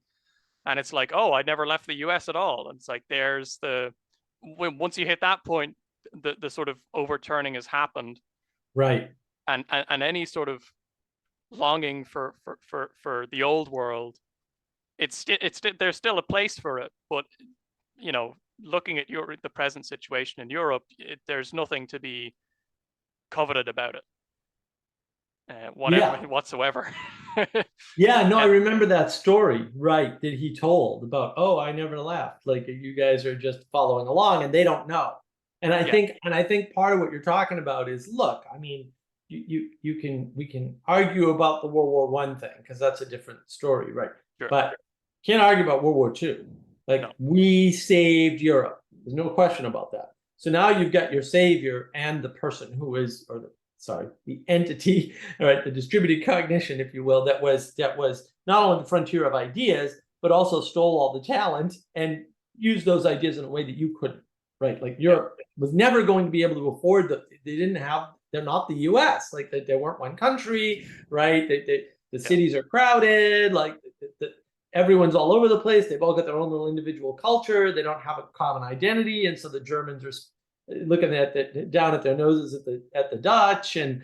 and it's like, oh, I never left the US at all. And it's like, there's once you hit that point, the sort of overturning has happened, right? And any sort of longing for the old world, there's still a place for it, but looking at the present situation in Europe, there's nothing to be coveted about it, whatsoever. Yeah, no, I remember that story, right, that he told about, oh, I never left. Like, you guys are just following along and they don't know. And I think part of what you're talking about is, look, I mean, we can argue about the World War I thing, because that's a different story, right? Sure. But can't argue about World War II. Like, no. We saved Europe. There's no question about that. So now you've got your savior and the person who is, or the entity, right, the distributed cognition, if you will, that was not only the frontier of ideas, but also stole all the talent and used those ideas in a way that you couldn't, right? Like, Europe was never going to be able to afford they're not the US, like they weren't one country, right? The cities are crowded, like everyone's all over the place. They've all got their own little individual culture. They don't have a common identity. And so the Germans are looking down at their noses at the Dutch, and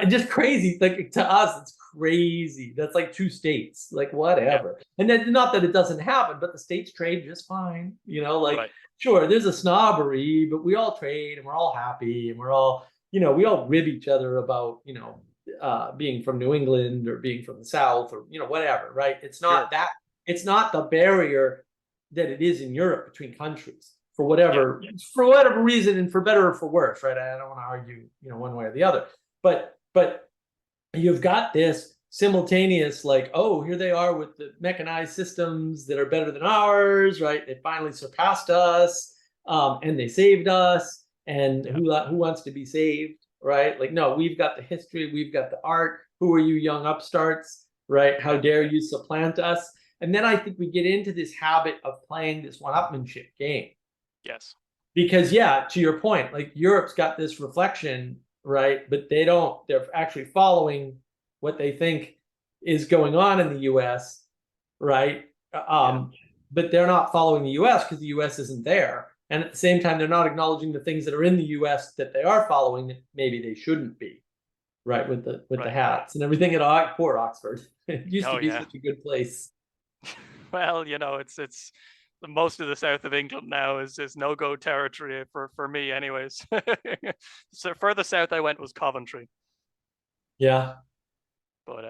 just crazy. Like, to us, it's crazy. That's like two states, like whatever. And then, not that it doesn't happen, but the states trade just fine. Sure, there's a snobbery, but we all trade and we're all happy, and we're all, we all rib each other about, being from New England or being from the South, or, whatever, right? It's not it's not the barrier that it is in Europe between countries, for whatever reason, and for better or for worse, right? I don't want to argue, one way or the other, but you've got this simultaneous, like, oh, here they are with the mechanized systems that are better than ours, right? They finally surpassed us, and they saved us, and who wants to be saved, right? Like, no, we've got the history, we've got the art. Who are you young upstarts, right? How dare you supplant us? And then I think we get into this habit of playing this one-upmanship game. Yes. Because, to your point, like, Europe's got this reflection, right? But they're actually following what they think is going on in the US, right? But they're not following the US because the US isn't there. And at the same time, they're not acknowledging the things that are in the US that they are following that maybe they shouldn't be, right? With the hats and everything at poor Oxford. It used to be such a good place. Well, it's most of the south of England now is no-go territory for me, anyways. So further south I went was Coventry. Yeah. But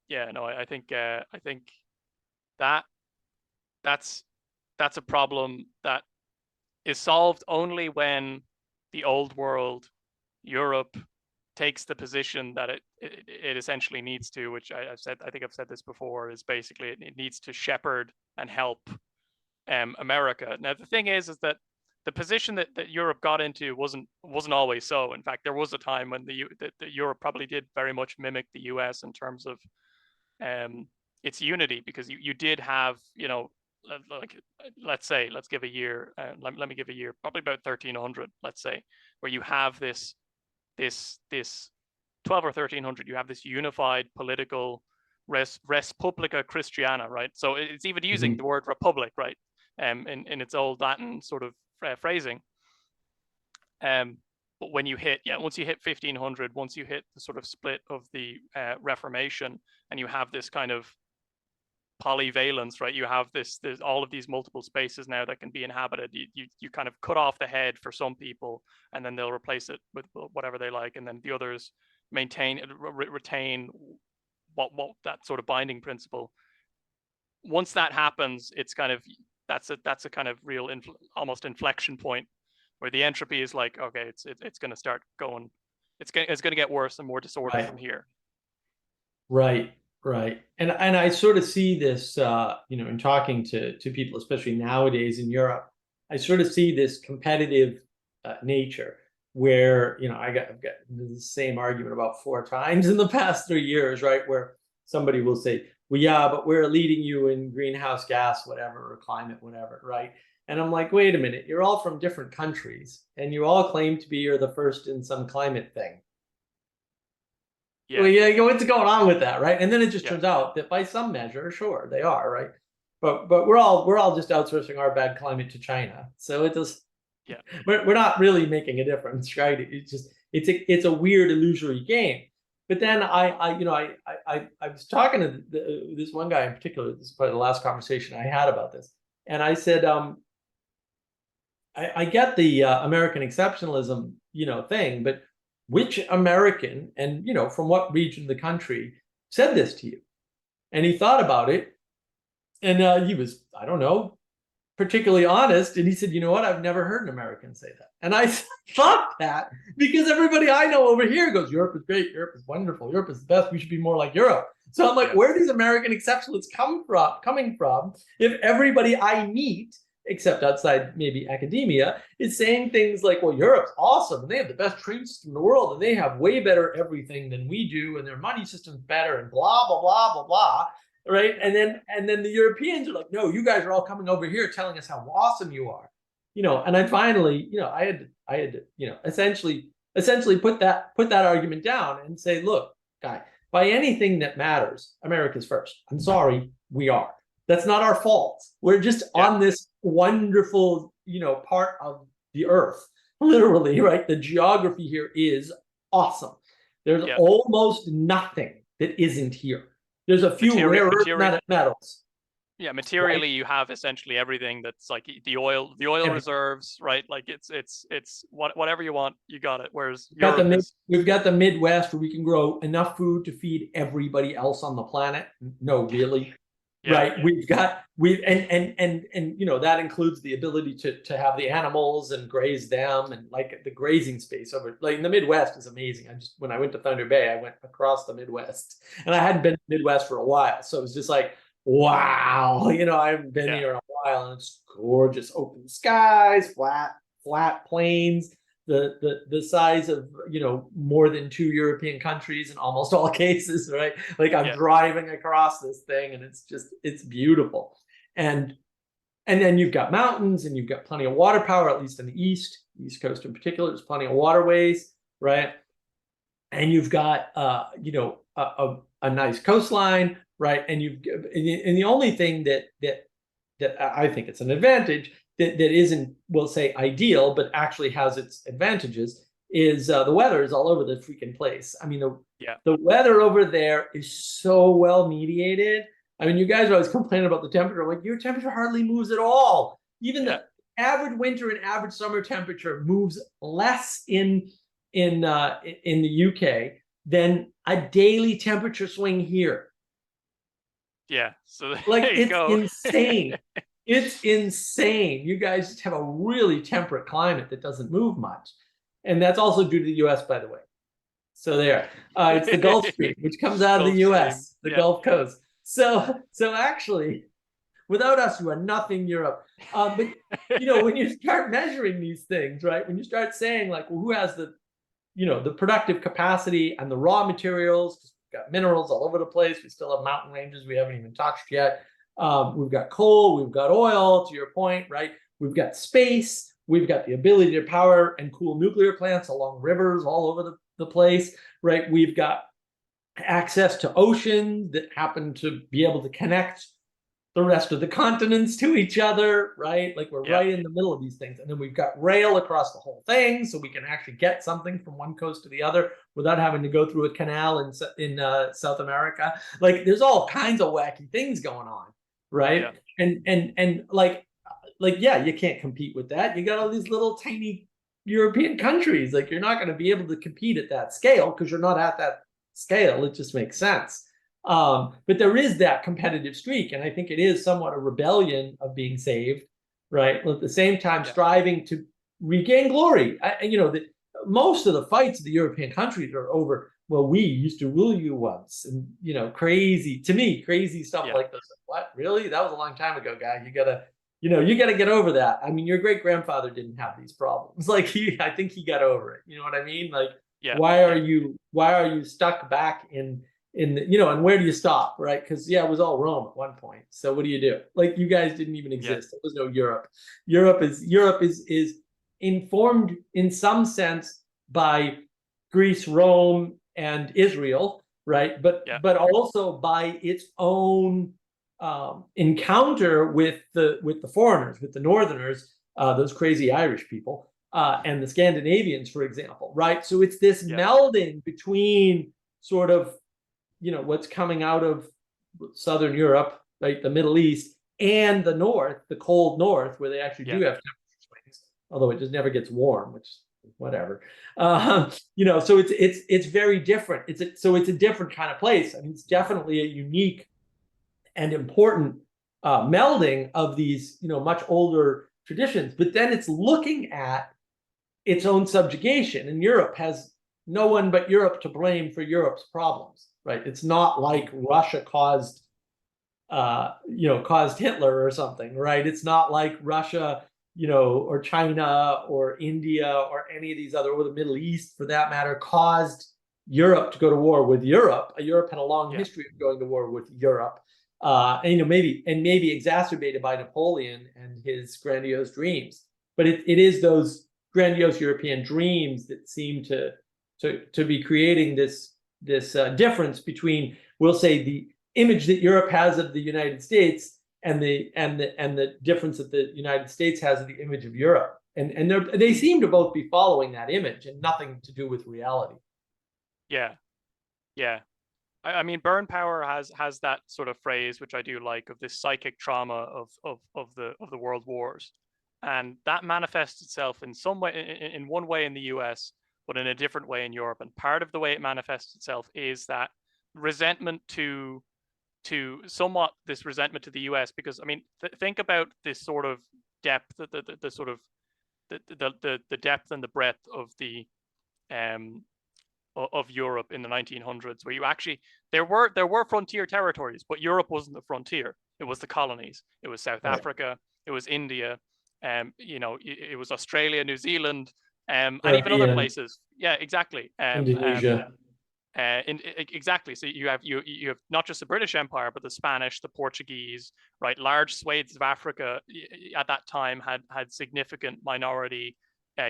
yeah, no, I think that that's that's a problem that is solved only when the old world, Europe, takes the position that it essentially needs to, which I've said, I think I've said this before, is basically it needs to shepherd and help America. Now the thing is that the position that Europe got into wasn't always so. In fact, there was a time when the Europe probably did very much mimic the US in terms of its unity, because you did have, like, let's give a year, let me give a year, probably about 1300, let's say, where you have this 12 or 1300, you have this unified political Respublica Christiana, right? So it's even using the word republic, right? In its old Latin sort of phrasing. But when you hit, once you hit 1500, once you hit the sort of split of the Reformation, and you have this kind of polyvalence, right? You have there's all of these multiple spaces now that can be inhabited. You kind of cut off the head for some people, and then they'll replace it with whatever they like, and then the others retain what that sort of binding principle. Once that happens, it's kind of that's a kind of real almost inflection point where the entropy is like, okay, it's going to start going, it's going to get worse and more disordered from here. Right. And I sort of see this, in talking to people, especially nowadays in Europe, I sort of see this competitive nature where, I've got the same argument about 4 times in the past 3 years, right? Where somebody will say, well, yeah, but we're leading you in greenhouse gas, whatever, or climate, whatever, right? And I'm like, wait a minute, you're all from different countries and you all claim to be you're the first in some climate thing. Yeah. Well, what's going on with that, right? And then it just turns out that by some measure, sure, they are, right? But we're all just outsourcing our bad climate to China. So it does, we're not really making a difference, right? It's just it's a weird illusory game. But then I was talking to this one guy in particular. This is probably the last conversation I had about this, and I said, I get the American exceptionalism, thing, but which American and, from what region of the country said this to you? And he thought about it, and he was, I don't know, particularly honest. And he said, you know what? I've never heard an American say that. And I thought that because everybody I know over here goes, Europe is great. Europe is wonderful. Europe is the best. We should be more like Europe. So I'm like, where are these American exceptionalists coming from if everybody I meet, except outside maybe academia, is saying things like, well, Europe's awesome, and they have the best train system in the world, and they have way better everything than we do, and their money system's better, and blah, blah, blah, blah, blah, right? And then the Europeans are like, no, you guys are all coming over here telling us how awesome you are. And I finally, I had to, essentially put that argument down and say, look, guy, by anything that matters, America's first. I'm sorry, we are. That's not our fault. We're just on this wonderful, part of the earth, literally, right? The geography here is awesome. There's almost nothing that isn't here. There's a few rare earth metals. Yeah, materially, you have essentially everything that's like the oil reserves, right? Like it's whatever you want, you got it. Whereas we've got the Midwest where we can grow enough food to feed everybody else on the planet. No, really. Right. That includes the ability to have the animals and graze them, and like the grazing space over like in the Midwest is amazing. When I went to Thunder Bay, I went across the Midwest, and I hadn't been to the Midwest for a while. So it was just like, wow, I haven't been here in a while, and it's gorgeous, open skies, flat plains, the size of more than 2 European countries in almost all cases, right? Like I'm driving across this thing, and it's beautiful. And then you've got mountains, and you've got plenty of water power, at least in the East Coast in particular. There's plenty of waterways, right? And you've got a nice coastline, right? And the only thing that I think it's an advantage that isn't, we'll say, ideal, but actually has its advantages, is the weather is all over the freaking place. I mean, the weather over there is so well mediated. I mean, you guys are always complaining about the temperature. I'm like, your temperature hardly moves at all. Even the average winter and average summer temperature moves less in the UK than a daily temperature swing here. Yeah. So Like, there you it's go. insane. It's insane. You guys just have a really temperate climate that doesn't move much. And that's also due to the US, by the way. So there. It's the Gulf Stream, which comes out of the Gulf Stream. US, the Yeah. Gulf Coast. So actually, without us, you are nothing Europe. But when you start measuring these things, right? When you start saying like, well, who has the productive capacity and the raw materials? We've got minerals all over the place. We still have mountain ranges we haven't even touched yet. We've got coal, we've got oil, to your point, right? We've got space, we've got the ability to power and cool nuclear plants along rivers all over the place, right? We've got access to oceans that happen to be able to connect the rest of the continents to each other, right? Like, we're Yeah. right in the middle of these things. And then we've got rail across the whole thing, so we can actually get something from one coast to the other without having to go through a canal in South America. Like, there's all kinds of wacky things going on, right? Yeah. And like yeah, you can't compete with that. You got all these little tiny European countries. Like, you're not going to be able to compete at that scale because you're not at that scale. It just makes sense. But there is that competitive streak, and I think it is somewhat a rebellion of being saved, right? Well, at the same time, Yeah. striving to regain glory. Most of the fights of the European countries are over, well, we used to rule you once, and crazy stuff Yeah. like this. What, really? That was a long time ago, guy. You gotta get over that. I mean, your great grandfather didn't have these problems. Like, I think he got over it. You know what I mean? Like, Yeah. why are you stuck back in and where do you stop, right? Because it was all Rome at one point. So what do you do? Like, you guys didn't even exist. There was no Europe. Europe is informed in some sense by Greece, Rome, and Israel, right? But also by its own encounter with the foreigners, with the Northerners, those crazy Irish people, and the Scandinavians, for example, right? So it's this melding between sort of what's coming out of Southern Europe, right, the Middle East, and the North, the cold North, where they actually do have temperature swings, although it just never gets warm, which whatever. So it's very different. It's a different kind of place. I mean, it's definitely a unique and important melding of these much older traditions. But then it's looking at its own subjugation, and Europe has no one but Europe to blame for Europe's problems, right? It's not like Russia caused Hitler or something, right? It's not like Russia, or China or India or any of these other, or the Middle East for that matter, caused Europe to go to war with Europe. Europe had a long history of going to war with Europe. And maybe exacerbated by Napoleon and his grandiose dreams. But it is those grandiose European dreams that seem to be creating this difference between, we'll say, the image that Europe has of the United States and the difference that the United States has of the image of Europe. And they seem to both be following that image and nothing to do with reality. Yeah. Yeah. I mean, Burn Power has that sort of phrase, which I do like, of this psychic trauma of the world wars, and that manifests itself in some way, in one way in the US, but in a different way in Europe. And part of the way it manifests itself is that resentment to somewhat this resentment to the US, because I mean, think about this sort of depth, the sort of the depth and the breadth of Europe in the 1900s, where you actually there were frontier territories, but Europe wasn't the frontier. It was the colonies. It was South Africa. It was India. It was Australia, New Zealand, and even other places. Yeah, exactly. Indonesia. Exactly. So you have not just the British Empire, but the Spanish, the Portuguese, right? Large swathes of Africa at that time had significant minority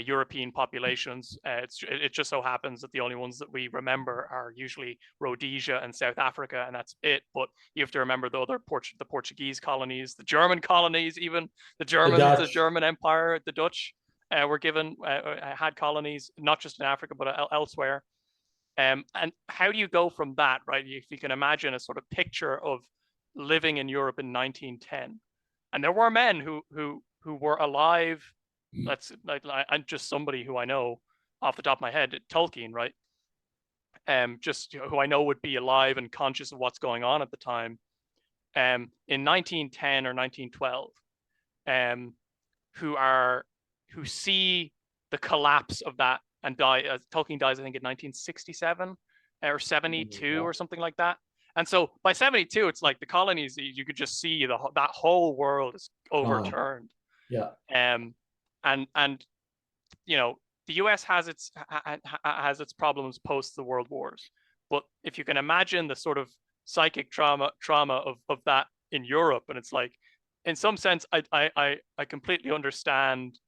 European populations. It just so happens that the only ones that we remember are usually Rhodesia and South Africa, and that's it. But you have to remember the other the Portuguese colonies, the German colonies, even the German Empire, the Dutch were given had colonies not just in Africa but elsewhere. And how do you go from that, right? If you can imagine a sort of picture of living in Europe in 1910, and there were men who were alive. I'm just somebody who I know off the top of my head, Tolkien, right? just who I know would be alive and conscious of what's going on at the time, in 1910 or 1912, who see the collapse of that and die. Tolkien dies, I think, in 1967 or 72 or something like that. And so by 72, it's like the colonies, you could just see that whole world is overturned. Yeah. And the US has its problems post the world wars. But if you can imagine the sort of psychic trauma of that in Europe, and it's like, in some sense, I completely understand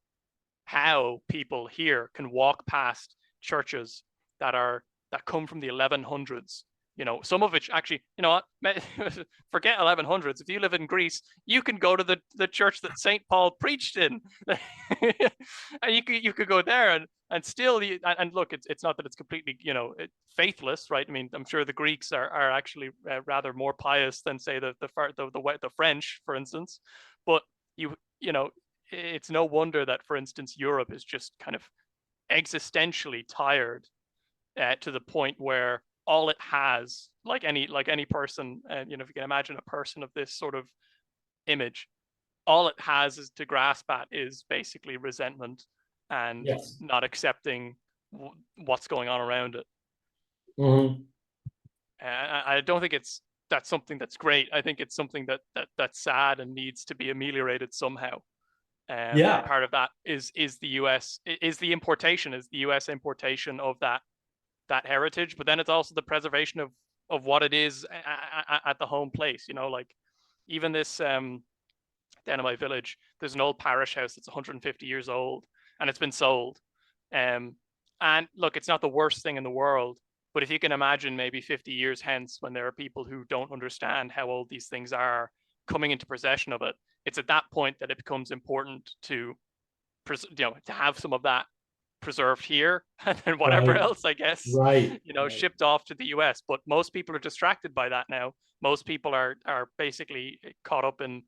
how people here can walk past churches that come from the 1100s. Some of which actually, forget 1100s. If you live in Greece, you can go to the church that St. Paul preached in, and you could go there and still, and look, it's not that it's completely faithless, right? I mean, I'm sure the Greeks are actually rather more pious than, say, the French, for instance. But it's no wonder that, for instance, Europe is just kind of existentially tired to the point where all it has, like any person, if you can imagine a person of this sort of image, all it has is to grasp at is basically resentment and not accepting what's going on around it. Mm-hmm. I don't think that's something that's great. I think it's something that's sad and needs to be ameliorated somehow. And part of that is the US importation of that heritage, but then it's also the preservation of what it is at the home place. Like even this down in my village, there's an old parish house that's 150 years old, and it's been sold. And look, it's not the worst thing in the world, but if you can imagine maybe 50 years hence, when there are people who don't understand how old these things are coming into possession of it, it's at that point that it becomes important to have some of that preserved here, and then whatever else, I guess, shipped off to the US. But most people are distracted by that now. Most people are basically caught up in,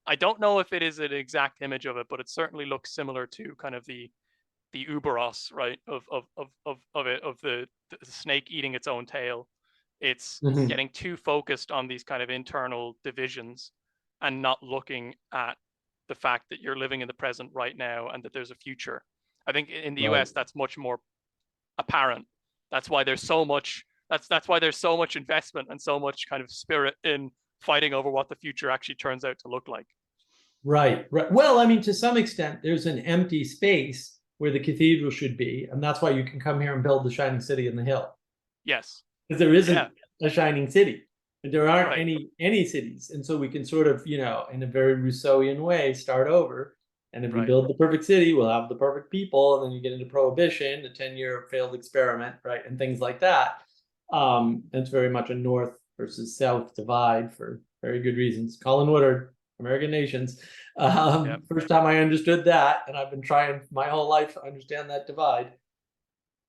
I don't know if it is an exact image of it, but it certainly looks similar to kind of the Uberos, right, of the snake eating its own tail. It's getting too focused on these kind of internal divisions and not looking at the fact that you're living in the present right now and that there's a future. I think in the US that's much more apparent. That's why there's so much investment and so much kind of spirit in fighting over what the future actually turns out to look like. Right. Well, I mean, to some extent, there's an empty space where the cathedral should be, and that's why you can come here and build the Shining City in the Hill. Yes. Because there isn't a Shining City. There aren't any cities. And so we can sort of, in a very Rousseauian way, start over. And if we build the perfect city, we'll have the perfect people. And then you get into prohibition, a 10-year failed experiment, right? And things like that. It's very much a North versus South divide for very good reasons. Colin Woodard, American Nations. First time I understood that. And I've been trying my whole life to understand that divide.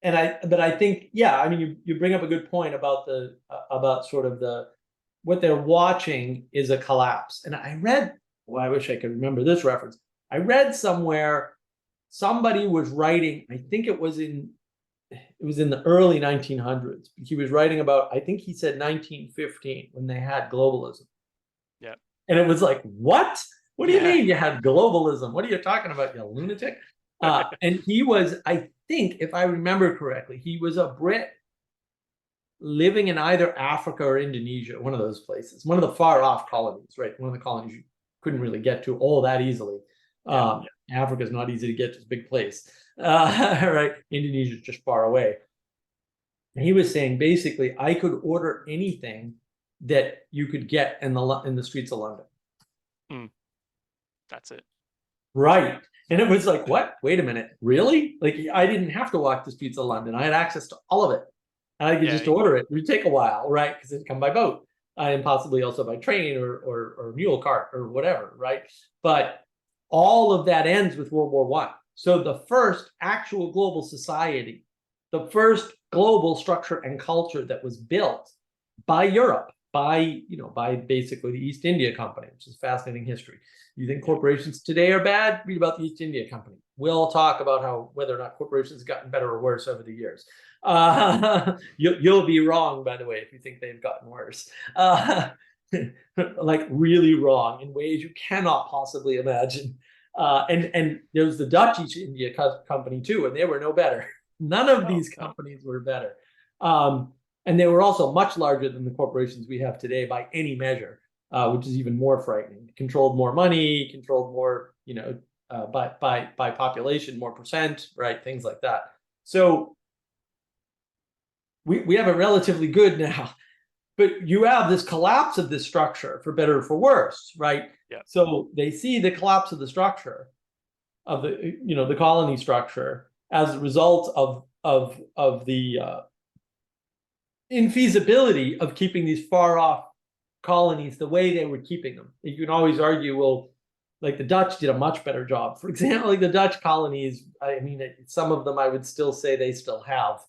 But I think, I mean, you bring up a good point about what they're watching is a collapse. And I read, I wish I could remember this reference. I read somewhere somebody was writing, I think it was in the early 1900s. He was writing about, I think he said 1915, when they had globalism. Yeah. And it was like, what? What do you mean you had globalism? What are you talking about, you lunatic? And he was, I think, if I remember correctly, he was a Brit living in either Africa or Indonesia, one of those places, one of the far off colonies, right? One of the colonies you couldn't really get to all that easily. Africa is not easy to get to, it's a big place, right? Indonesia is just far away. And he was saying, basically, I could order anything that you could get in the streets of London. That's it. Right. And it was like, what? Wait a minute. Really? Like, I didn't have to walk the streets of London. I had access to all of it. And I could just order it. It would take a while, right? Because it'd come by boat. And possibly also by train or mule cart or whatever, right? But all of that ends with World War I. So the first actual global society, the first global structure and culture that was built by Europe, by basically the East India Company, which is fascinating history. You think corporations today are bad? Read about the East India Company. We'll talk about whether or not corporations have gotten better or worse over the years. You'll be wrong, by the way, if you think they've gotten worse. Like really wrong in ways you cannot possibly imagine. And there was the Dutch East India Company too, and they were no better. None of No, these no. companies were better. And they were also much larger than the corporations we have today by any measure, which is even more frightening. Controlled more money, controlled more, by population, more percent, right? Things like that. So we have it relatively good now, but you have this collapse of this structure for better or for worse, right? Yeah. So they see the collapse of the structure of the colony structure as a result of the infeasibility of keeping these far off colonies the way they were keeping them. You can always argue, well, like the Dutch did a much better job. For example, like the Dutch colonies, I mean, some of them I would still say they still have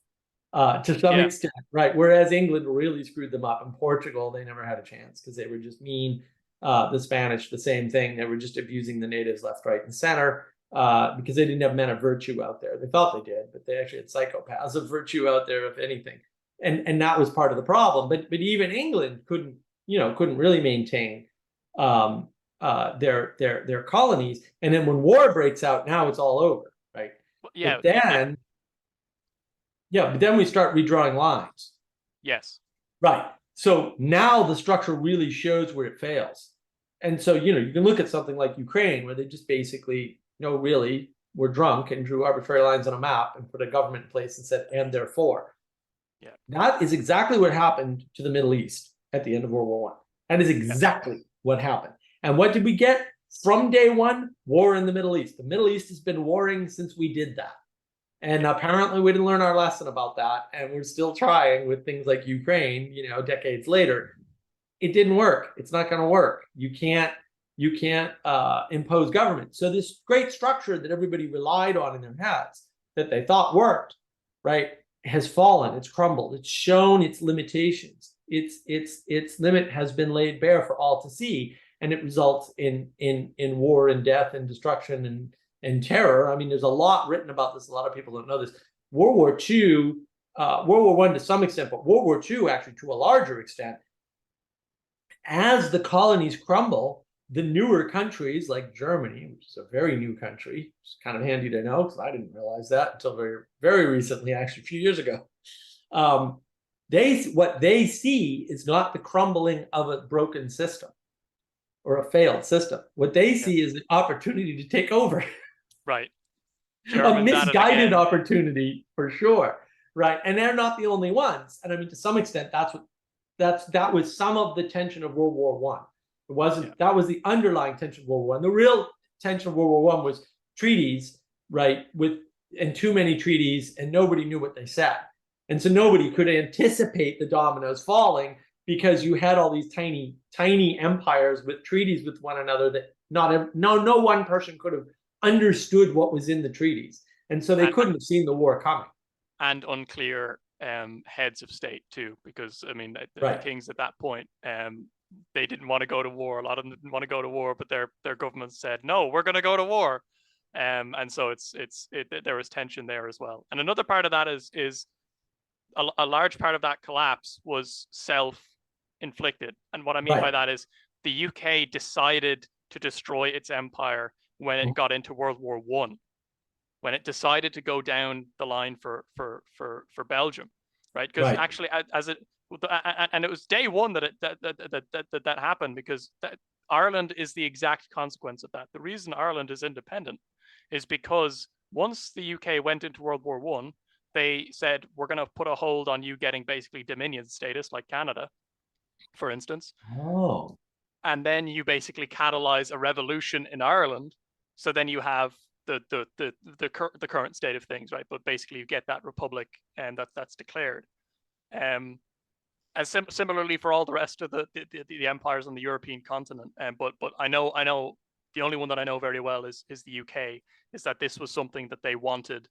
to some Yeah. extent, right? Whereas England really screwed them up, and Portugal, they never had a chance because they were just mean. The Spanish, the same thing. They were just abusing the natives left, right, and center because they didn't have men of virtue out there. They thought they did, but they actually had psychopaths of virtue out there, if anything. And that was part of the problem. But even England couldn't really maintain their colonies. And then when war breaks out, now it's all over, right? Yeah. But then but then we start redrawing lines. Yes. Right. So now the structure really shows where it fails. And so, you can look at something like Ukraine, where they just basically, really were drunk and drew arbitrary lines on a map and put a government in place and said, and therefore. Yeah. That is exactly what happened to the Middle East at the end of World War One. That is exactly what happened. And what did we get from day one? War in the Middle East. The Middle East has been warring since we did that. And apparently we didn't learn our lesson about that. And we're still trying with things like Ukraine, decades later. It didn't work. It's not going to work. You can't impose government. So this great structure that everybody relied on in their heads that they thought worked, right, has fallen. It's crumbled. It's shown its limitations. Its limit has been laid bare for all to see, and it results in war and death and destruction and terror. I mean, there's a lot written about this. A lot of people don't know this. World War II, World War One to some extent, but World War II actually to a larger extent. As the colonies crumble, the newer countries like Germany, which is a very new country, it's kind of handy to know because I didn't realize that until very, very recently, actually a few years ago. What they see is not the crumbling of a broken system or a failed system. What they see is the opportunity to take over. Right. A misguided opportunity for sure, right? And they're not the only ones. And I mean, to some extent, that was some of the tension of World War One. It wasn't that was the underlying tension of World War One. The real tension of World War One was treaties, right? And too many treaties, and nobody knew what they said, and so nobody could anticipate the dominoes falling because you had all these tiny empires with treaties with one another that no one person could have understood what was in the treaties, and so they couldn't have seen the war coming. And unclear heads of state too, because I mean the kings at that point, they didn't want to go to war. A lot of them didn't want to go to war, but their government said, no, we're going to go to war. And so there was tension there as well. And another part of that is a large part of that collapse was self-inflicted. And what I mean by that is the UK decided to destroy its empire when it got into World War One, when it decided to go down the line for Belgium, right? Because actually, and it was day one that happened, because Ireland is the exact consequence of that. The reason Ireland is independent is because once the UK went into World War One, they said, we're going to put a hold on you getting basically Dominion status, like Canada, for instance. Oh. And then you basically catalyze a revolution in Ireland. So then you have the current state of things, right? But basically you get that republic, and that's declared. As similarly for all the rest of the empires on the European continent. But I know the only one that I know very well is the UK. Is that this was something that they wanted,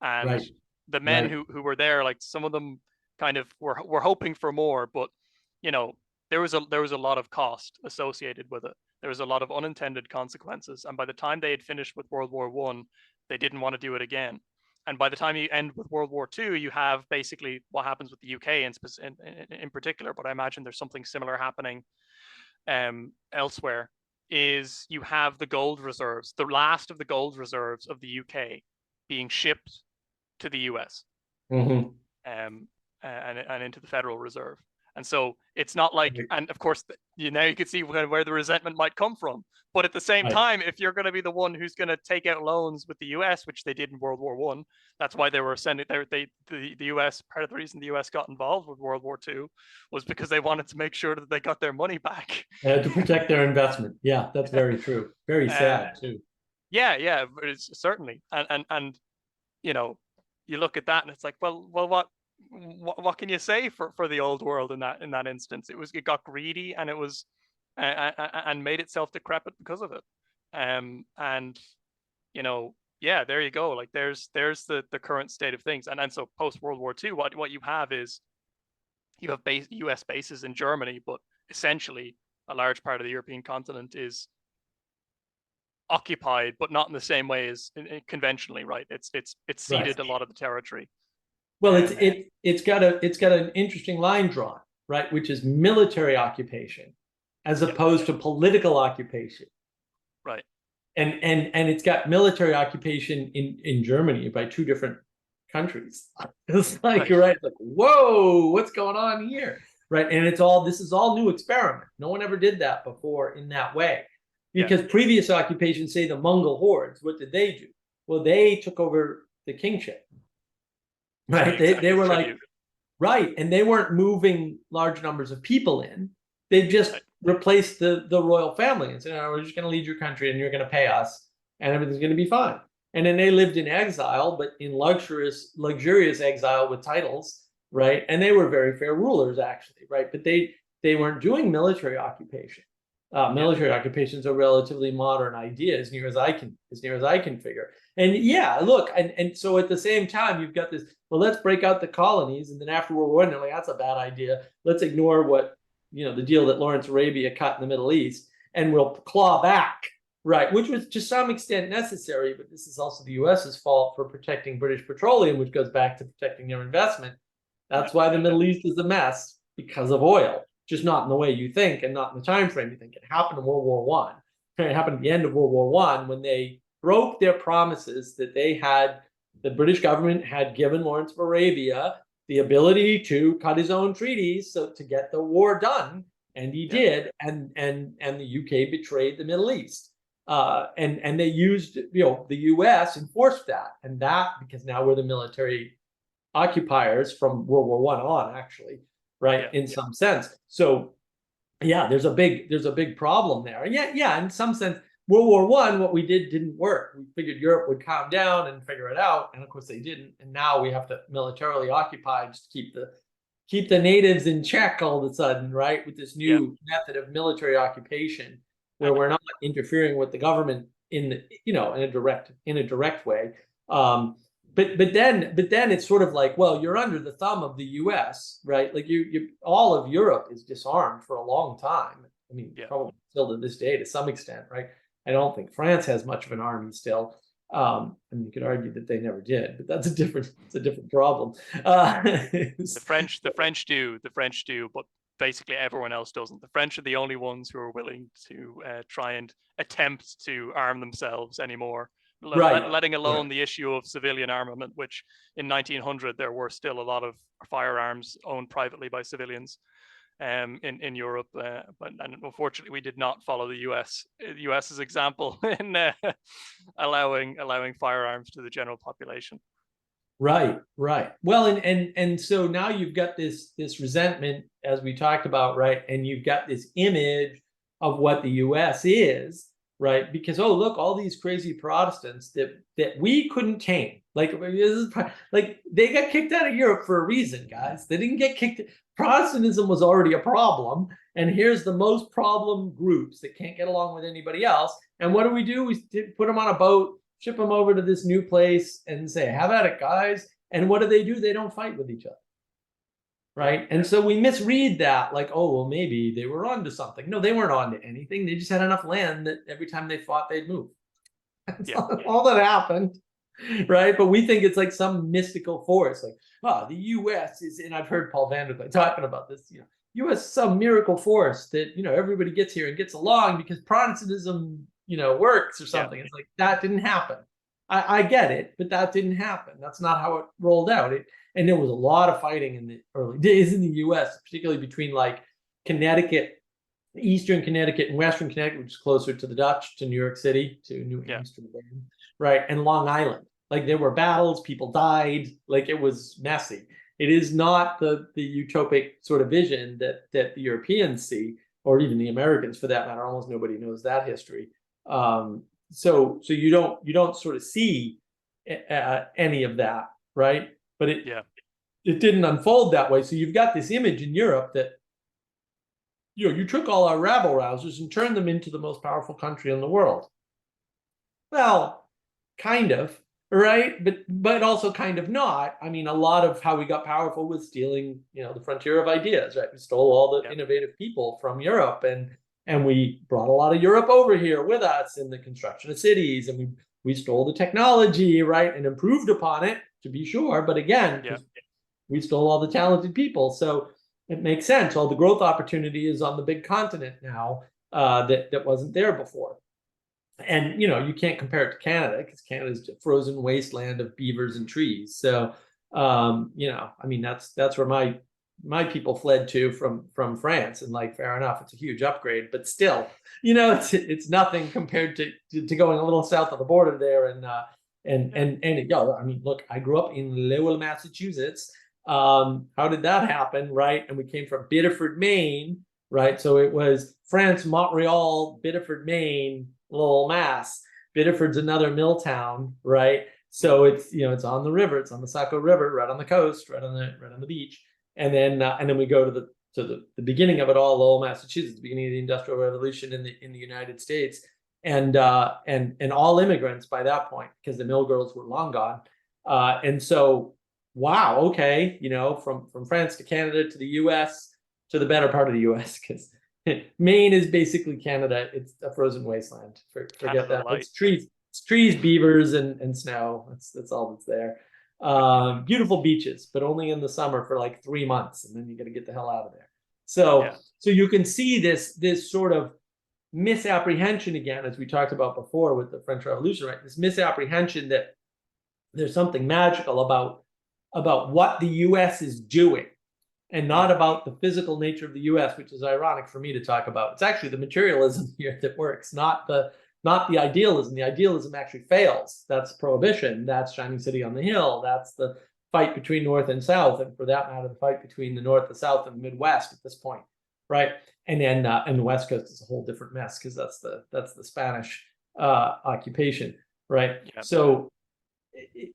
and the men who were there, like some of them kind of were hoping for more, but there was a lot of cost associated with it. There was a lot of unintended consequences, and by the time they had finished with World War One, they didn't want to do it again. and by the time you end with World War II, you have basically what happens with the UK in particular, but I imagine there's something similar happening elsewhere, is you have the gold reserves, the last of the gold reserves of the UK being shipped to the US Mm-hmm. and into the Federal Reserve. And so it's not like, and of course, you can see where the resentment might come from. But at the same time, if you're going to be the one who's going to take out loans with the US, which they did in World War One, that's why they were sending the US. Part of the reason the US got involved with World War II was because they wanted to make sure that they got their money back. To protect their investment. Yeah, that's very true. Very sad too. Yeah, it's certainly. And you know, you look at that and it's like, well, what can you say for the old world in that instance? It got greedy, and it was and made itself decrepit because of it. And you know, yeah, there you go. Like there's the current state of things. And so post World War II, what you have is you have US bases in Germany, but essentially a large part of the European continent is occupied, but not in the same way as conventionally, right? It's ceded a lot of the territory. Well, it's got an interesting line drawn, right, which is military occupation as opposed to political occupation. Right. And it's got military occupation in Germany by two different countries. It's like, you're right, like, whoa, what's going on here? Right. And this is all new experiment. No one ever did that before in that way. Because previous occupations, say the Mongol hordes, what did they do? Well, they took over the kingship. Right. They were like, right. And they weren't moving large numbers of people in. They just replaced the royal family and said, no, we're just going to lead your country and you're going to pay us and everything's going to be fine. And then they lived in exile, but in luxurious exile with titles. Right. And they were very fair rulers, actually. Right. But they weren't doing military occupation. Military occupation is a relatively modern idea, as near as I can figure. And yeah, look, and so at the same time, you've got this. Well, let's break out the colonies, and then after World War I, they're like, that's a bad idea. Let's ignore what the deal that Lawrence Arabia cut in the Middle East, and we'll claw back, right? Which was to some extent necessary, but this is also the U.S.'s fault for protecting British petroleum, which goes back to protecting their investment. That's why the Middle East is a mess, because of oil. Just not in the way you think and not in the time frame you think. It happened in World War One. It happened at the end of World War One when they broke their promises that the British government had given Lawrence of Arabia the ability to cut his own treaties so to get the war done, and he did. And the UK betrayed the Middle East, and they used the US enforced that, and that because now we're the military occupiers from World War One on, actually. Right. In some sense. So yeah, there's a big problem there. And yeah, in some sense, World War One, what we did didn't work. We figured Europe would calm down and figure it out. And of course they didn't. And now we have to militarily occupy just to keep the natives in check all of a sudden, right? With this new method of military occupation where we're not interfering with the government in a direct way. But then it's sort of like, well, you're under the thumb of the U.S., right? Like you all of Europe is disarmed for a long time. I mean, probably still to this day to some extent, right? I don't think France has much of an army still. And you could argue that they never did, but that's a different problem. The French do, but basically everyone else doesn't. The French are the only ones who are willing to try and attempt to arm themselves anymore. Letting alone the issue of civilian armament, which in 1900 there were still a lot of firearms owned privately by civilians in Europe, but unfortunately we did not follow the US's example in allowing firearms to the general population. Right. Well, and so now you've got this resentment, as we talked about, right? And you've got this image of what the US is. Right, because look, all these crazy Protestants that we couldn't tame. Like they got kicked out of Europe for a reason, guys. They didn't get kicked. Protestantism was already a problem, and here's the most problem groups that can't get along with anybody else. And what do? We put them on a boat, ship them over to this new place, and say, "Have at it, guys." And what do? They don't fight with each other. Right. And so we misread that like, oh, well, maybe they were onto something. No, they weren't onto anything. They just had enough land that every time they fought, they'd move. That's all that happened. right? But we think it's like some mystical force, like, oh, the U.S. is, and I've heard Paul Vanderbilt talking about this, U.S. is some miracle force that, everybody gets here and gets along because Protestantism, works or something. It's like, that didn't happen. I get it, but that didn't happen. That's not how it rolled out. And there was a lot of fighting in the early days in the U.S., particularly between like Connecticut, Eastern Connecticut and Western Connecticut, which is closer to the Dutch, to New York City, to New Amsterdam, right? And Long Island. Like there were battles, people died, like it was messy. It is not the utopic sort of vision that the Europeans see, or even the Americans for that matter. Almost nobody knows that history. So you don't sort of see any of that, right? But it didn't unfold that way. So you've got this image in Europe that you took all our rabble rousers and turned them into the most powerful country in the world. Well, kind of, right? But also kind of not. I mean, a lot of how we got powerful was stealing, the frontier of ideas, right? We stole all the innovative people from Europe, and we brought a lot of Europe over here with us in the construction of cities, and we stole the technology, right, and improved upon it, to be sure. But again, we stole all the talented people. So it makes sense. All the growth opportunity is on the big continent now that wasn't there before. And, you can't compare it to Canada because Canada's a frozen wasteland of beavers and trees. So, I mean, that's where my people fled to from France, and like, fair enough, it's a huge upgrade, but still, it's nothing compared to going a little south of the border there. I mean, look, I grew up in Lowell, Massachusetts. How did that happen, right? And we came from Biddeford, Maine, right? So it was France, Montreal, Biddeford, Maine, Lowell, Mass. Biddeford's another mill town, right? So it's it's on the river, it's on the Saco River, right on the coast, right on the beach. And then we go to the beginning of it all, Lowell, Massachusetts, the beginning of the Industrial Revolution in the United States, and all immigrants by that point because the mill girls were long gone, and so. Wow, okay, from France to Canada to the US to the better part of the US, because Maine is basically Canada. It's a frozen wasteland. Forget that. It's trees, beavers, and snow. That's all that's there. Beautiful beaches, but only in the summer for like 3 months, and then you got to get the hell out of there. So you can see this sort of misapprehension again, as we talked about before with the French Revolution, right? This misapprehension that there's something magical about what the US is doing, and not about the physical nature of the US, which is ironic for me to talk about. It's actually the materialism here that works, not the idealism. The idealism actually fails. That's Prohibition. That's Shining City on the Hill. That's the fight between North and South, and for that matter, the fight between the North, the South, and the Midwest at this point, right? And then and the West Coast is a whole different mess because that's the Spanish occupation, right? So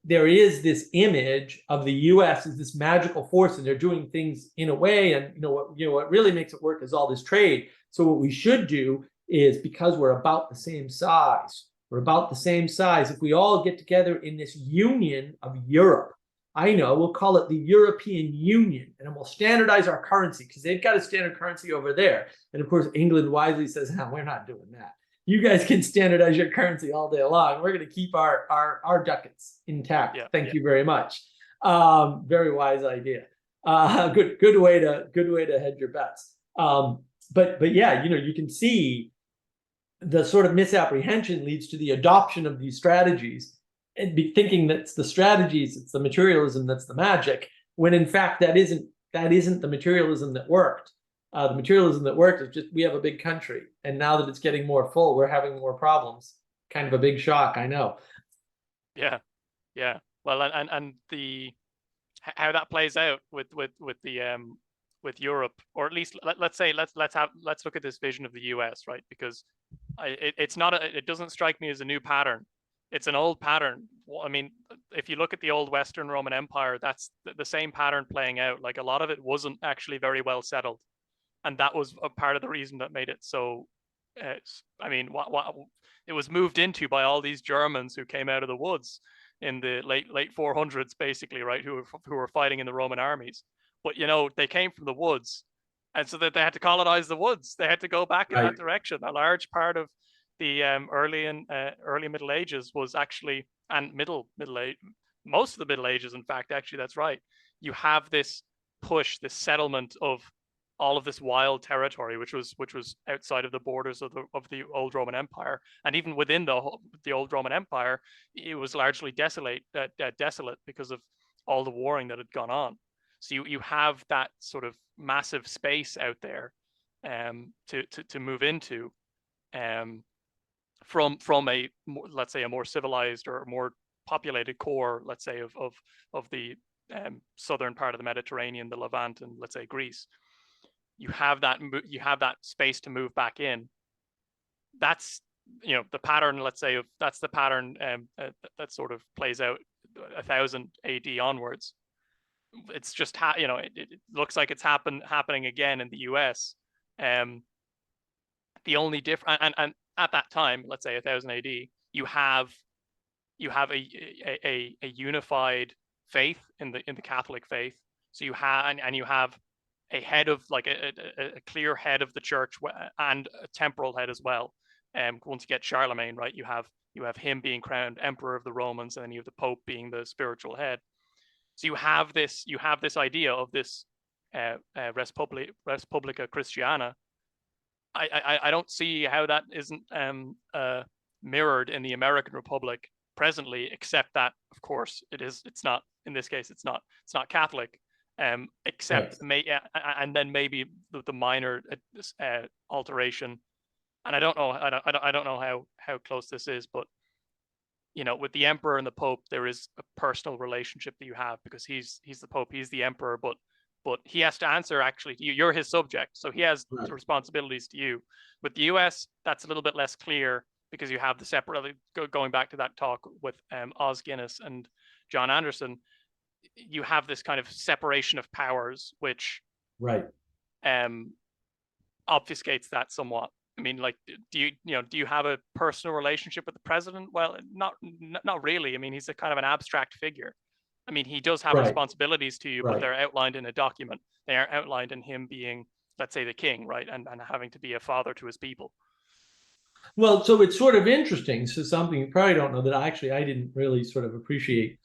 there is this image of the U.S. as this magical force, and they're doing things in a way. And what really makes it work is all this trade. So what we should do is, because we're about the same size, if we all get together in this union of Europe, we'll call it the European Union, and then we'll standardize our currency because they've got a standard currency over there. And of course, England wisely says, we're not doing that. You guys can standardize your currency all day long. We're going to keep our ducats intact. Thank you very much. Very wise idea. Good way to hedge your bets. But yeah, you can see the sort of misapprehension leads to the adoption of these strategies, and be thinking that's the strategies, it's the materialism that's the magic, when in fact that isn't the materialism that worked. The materialism that worked is just, we have a big country, and now that it's getting more full, we're having more problems. Kind of a big shock, I know. Yeah. Well, and the how that plays out with Europe, or at least let's look at this vision of the US, right? Because it doesn't strike me as a new pattern. It's an old pattern. I mean, if you look at the old Western Roman Empire, that's the same pattern playing out. Like, a lot of it wasn't actually very well settled. And that was a part of the reason that made it so. I mean, it was moved into by all these Germans who came out of the woods in the late 400s, basically, right? Who were fighting in the Roman armies. But they came from the woods, and so that they had to colonize the woods. They had to go back in that direction. A large part of the early Middle Ages was actually and middle age, most of the Middle Ages, in fact, actually, that's right. You have this push, this settlement of all of this wild territory, which was outside of the borders of the old Roman Empire, and even within the old Roman Empire, it was largely desolate because of all the warring that had gone on. So you have that sort of massive space out there to move into, from a, let's say, a more civilized or more populated core, let's say, of the southern part of the Mediterranean, the Levant, and let's say Greece. You have that space to move back in. That's, the pattern, let's say, that's the pattern that sort of plays out 1000 AD onwards. It's just it looks like it's happening again in the US. The only difference, and at that time, let's say 1000 AD, you have a unified faith in the Catholic faith. So you have a head of, like, a clear head of the church, and a temporal head as well. Once you get Charlemagne, right, you have him being crowned emperor of the Romans, and then you have the Pope being the spiritual head. So you have this idea of this Res Publica Christiana. I don't see how that isn't mirrored in the American Republic presently, except that, of course, it's not, in this case, it's not Catholic, except and then maybe the minor alteration. And I don't know how close this is, but with the emperor and the Pope, there is a personal relationship that you have, because he's the Pope, he's the emperor, but he has to answer actually to you. You're his subject, so he has responsibilities to you. With the US, that's a little bit less clear, because you have the separate, going back to that talk with Os Guinness and John Anderson, you have this kind of separation of powers, which obfuscates that somewhat. I mean, like, do you have a personal relationship with the president? Well, not really. I mean, he's a kind of an abstract figure. I mean, he does have responsibilities to you, but they're outlined in a document. They aren't outlined in him being, let's say, the king, right, and having to be a father to his people. Well, so it's sort of interesting. So something you probably don't know that I didn't really sort of appreciate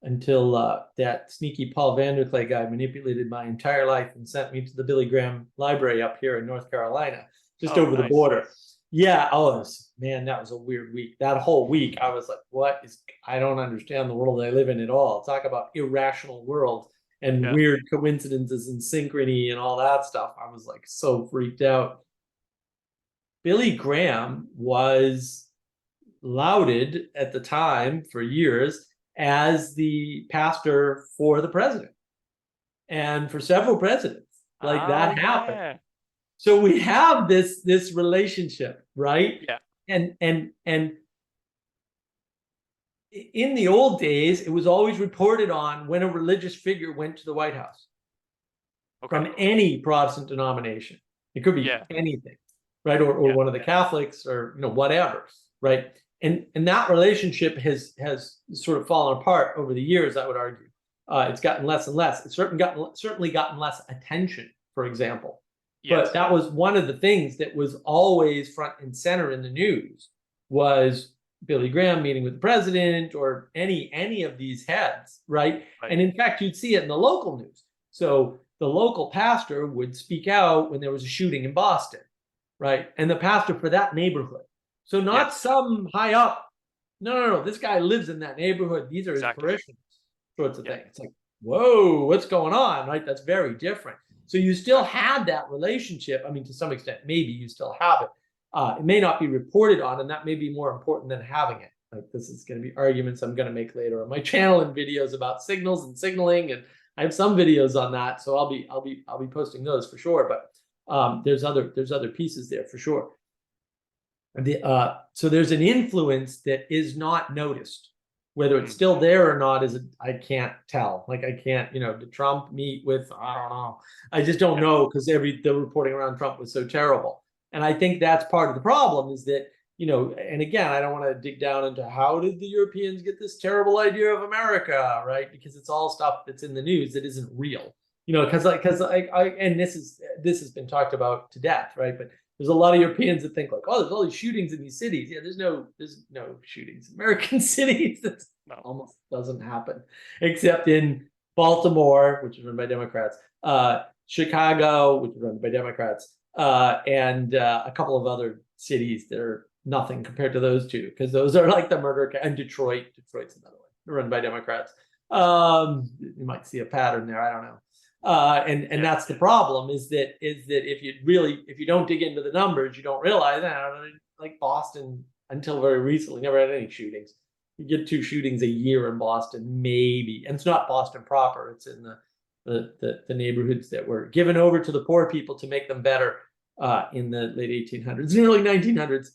until that sneaky Paul Vanderklay guy manipulated my entire life and sent me to the Billy Graham Library up here in North Carolina, just over the border. Yeah. Oh, man, that was a weird week. That whole week, I was like, I don't understand the world I live in at all. Talk about irrational world and weird coincidences and synchrony and all that stuff. I was like so freaked out. Billy Graham was lauded at the time for years as the pastor for the president, and for several presidents, like that happened. Yeah. So we have this relationship, right? Yeah. And in the old days, it was always reported on when a religious figure went to the White House from any Protestant denomination. It could be anything, right? Or one of the Catholics, or whatever, right? And that relationship has sort of fallen apart over the years, I would argue. It's gotten less and less. It's certainly gotten less attention, for example. Yes. But that was one of the things that was always front and center in the news, was Billy Graham meeting with the president, or any of these heads, right? And in fact, you'd see it in the local news. So the local pastor would speak out when there was a shooting in Boston, right? And the pastor for that neighborhood. So not some high up. No. This guy lives in that neighborhood. These are his parishioners, sorts of thing. It's like, whoa, what's going on, right? That's very different. So you still had that relationship. I mean, to some extent, maybe you still have it. It may not be reported on, and that may be more important than having it. Like, this is going to be arguments I'm going to make later on my channel, and videos about signals and signaling, and I have some videos on that, so I'll be posting those for sure. But there's other pieces there for sure. So there's an influence that is not noticed. Whether it's still there or not I can't tell. Like, I can't, did Trump meet with, I don't know. I just don't know, because the reporting around Trump was so terrible. And I think that's part of the problem, is that, and again, I don't want to dig down into how did the Europeans get this terrible idea of America, right? Because it's all stuff that's in the news that isn't real, because and this has been talked about to death, right? But there's a lot of Europeans that think like, oh, there's all these shootings in these cities. Yeah, there's no shootings in American cities. That No. almost doesn't happen, except in Baltimore, which is run by Democrats, Chicago, which is run by Democrats, and a couple of other cities that are nothing compared to those two, because those are like the murder. And Detroit's another one run by Democrats. You might see a pattern there. I don't know. And that's the problem is that if you don't dig into the numbers, you don't realize like Boston until very recently never had any shootings. You get 2 shootings a year in Boston, maybe, and it's not Boston proper. It's in the neighborhoods that were given over to the poor people to make them better in the late 1800s and early 1900s.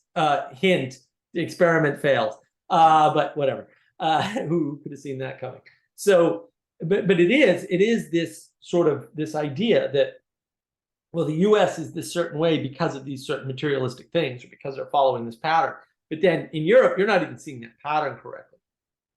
Hint: the experiment failed, but whatever. Who could have seen that coming? So, but it is this sort of this idea that, well, the U.S. is this certain way because of these certain materialistic things, or because they're following this pattern. But then in Europe, you're not even seeing that pattern correctly,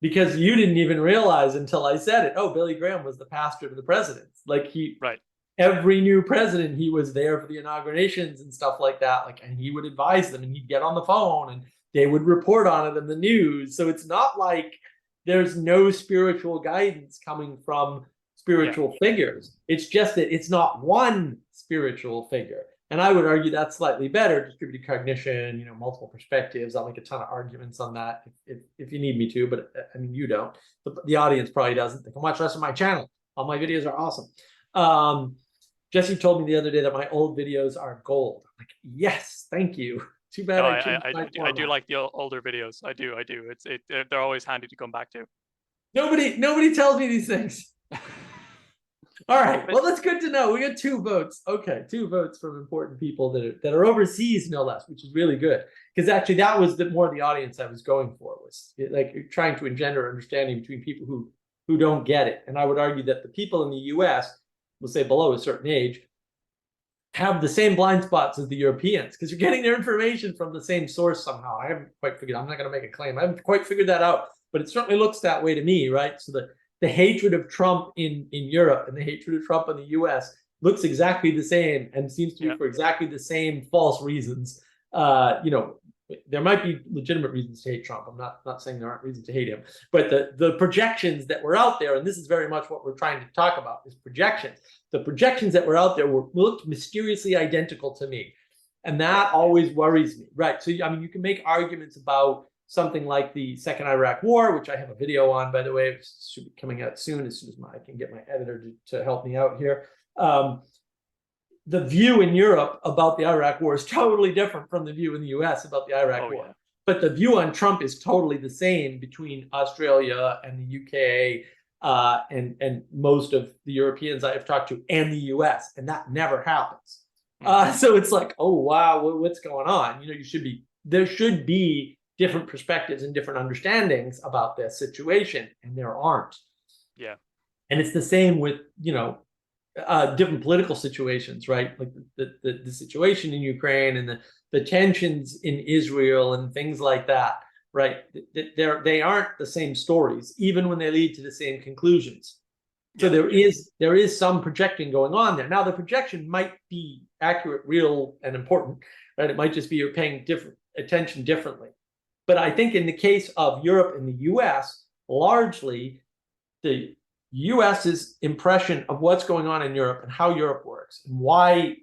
because you didn't even realize until I said it. Oh, Billy Graham was the pastor to the presidents. Like Right. every new president, he was there for the inaugurations and stuff like that. Like, and he would advise them, and he'd get on the phone, and they would report on it in the news. So it's not like there's no spiritual guidance coming from spiritual figures. It's just that it's not one spiritual figure. And I would argue that's slightly better: distributed cognition, multiple perspectives. I'll make a ton of arguments on that if you need me to, but I mean, you don't. The audience probably doesn't. They can watch the rest of my channel. All my videos are awesome. Jesse told me the other day that my old videos are gold. I'm like, yes, thank you. Too bad No, I changed my I format. do like the older videos. I do. They're always handy to come back to. Nobody tells me these things. All right. Well, that's good to know. We got 2 votes. Okay, 2 votes from important people that are overseas, no less, which is really good. Because actually, that was more the audience I was going for, was like trying to engender understanding between people who don't get it. And I would argue that the people in the U.S., we'll say below a certain age, have the same blind spots as the Europeans, because you're getting their information from the same source somehow. I haven't quite figured. I'm not going to make a claim. I haven't quite figured that out, but it certainly looks that way to me, right? So the hatred of Trump in Europe and the hatred of Trump in the U.S. looks exactly the same, and seems to be for exactly the same false reasons. There might be legitimate reasons to hate Trump. I'm not saying there aren't reasons to hate him, but the projections that were out there, and this is very much what we're trying to talk about, is projections. The projections that were out there looked mysteriously identical to me, and that always worries me, right? So I mean, you can make arguments about something like the Second Iraq War, which I have a video on, by the way, which should be coming out soon as I can get my editor to help me out here. The view in Europe about the Iraq War is totally different from the view in the US about the Iraq War. But the view on Trump is totally the same between Australia and the UK and most of the Europeans I have talked to, and the US, and that never happens. So it's like, oh wow, what's going on? There should be different perspectives and different understandings about this situation, and there aren't. Yeah. And it's the same with different political situations, right? Like the situation in Ukraine and the tensions in Israel and things like that, right? They aren't the same stories, even when they lead to the same conclusions. So there is some projecting going on there. Now, the projection might be accurate, real, and important, right? It might just be you're paying attention differently. But I think in the case of Europe and the US, largely the US's impression of what's going on in Europe and how Europe works and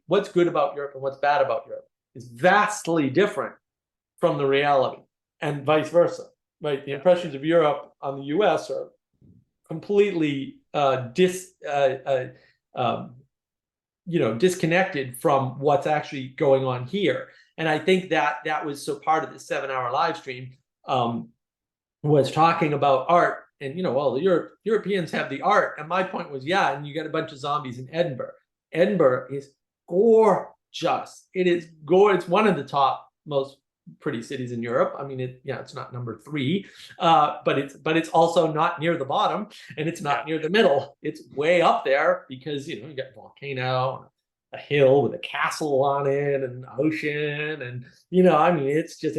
what's good about Europe and what's bad about Europe is vastly different from the reality, and vice versa, right? The impressions of Europe on the US are completely disconnected from what's actually going on here. And I think that was so part of the 7-hour live stream was talking about art. And, the Europeans have the art. And my point was, and you got a bunch of zombies in Edinburgh. Edinburgh is gorgeous. It is gorgeous. It's one of the top most pretty cities in Europe. I mean, it's not number 3, but it's also not near the bottom, and it's not near the middle. It's way up there because, you got a volcano, a hill with a castle on it, and an ocean, and, it's just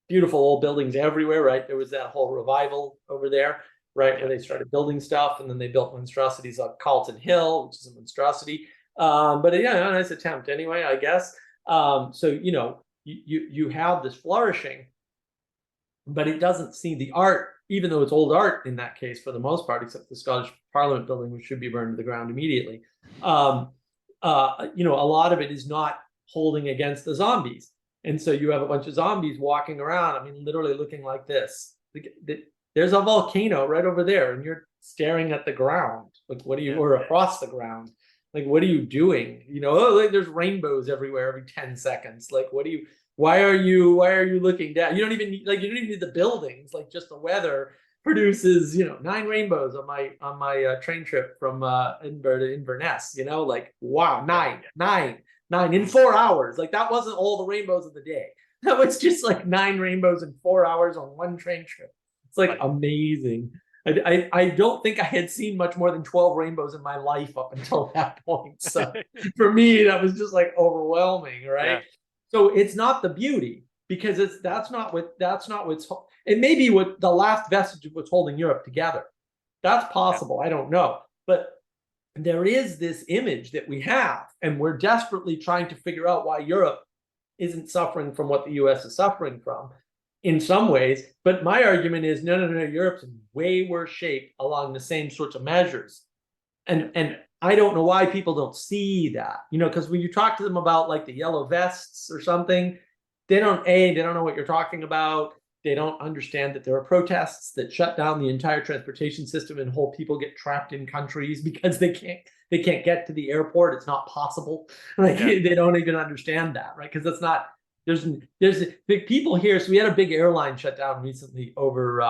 beautiful old buildings everywhere, right? There was that whole revival over there, right, where they started building stuff, and then they built monstrosities on Calton Hill, which is a monstrosity. But a nice attempt anyway, I guess. So, you know, you have this flourishing, but it doesn't see the art, even though it's old art in that case for the most part, except the Scottish Parliament building, which should be burned to the ground immediately. You know, a lot of it is not holding against the zombies. And so you have a bunch of zombies walking around, I mean, literally looking like this. There's a volcano right over there, and you're staring at the ground. Like, what are you, or across the ground? Like, what are you doing? You know, oh, like there's rainbows everywhere every 10 seconds. Like, what do you, why are you looking down? You don't even need, like, you don't even need the buildings, like just the weather produces, you know, 9 rainbows on my train trip from Edinburgh to Inverness, you know, like, wow, nine in 4 hours. Like, that wasn't all the rainbows of the day. That was just like 9 rainbows in 4 hours on one train trip. It's like amazing. I don't think I had seen much more than 12 rainbows in my life up until that point. So for me, that was just like overwhelming, right? Yeah. So it's not the beauty, because that's not what's, it may be what the last vestige of what's holding Europe together. That's possible. I don't know. But there is this image that we have, and we're desperately trying to figure out why Europe isn't suffering from what the US is suffering from in some ways. But my argument is, no, Europe's in way worse shape along the same sorts of measures. And I don't know why people don't see that, you know, because when you talk to them about like the yellow vests or something, they don't know what you're talking about. They don't understand that there are protests that shut down the entire transportation system, and whole people get trapped in countries because they can't get to the airport. It's not possible. Like, they don't even understand that, right? Because that's not, there's big people here. So we had a big airline shut down recently over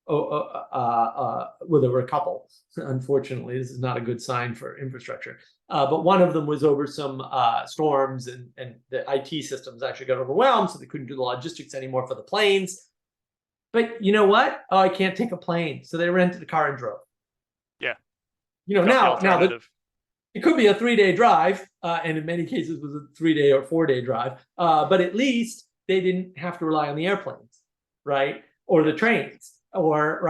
well, there were a couple. Unfortunately, this is not a good sign for infrastructure. But one of them was over some storms, and the IT systems actually got overwhelmed, so they couldn't do the logistics anymore for the planes. But you know what? Oh, I can't take a plane, so they rented a car and drove. Yeah. You know, now it could be a 3-day drive, and in many cases was a 3-day or 4-day drive. But at least they didn't have to rely on the airplanes, right, or the trains. Or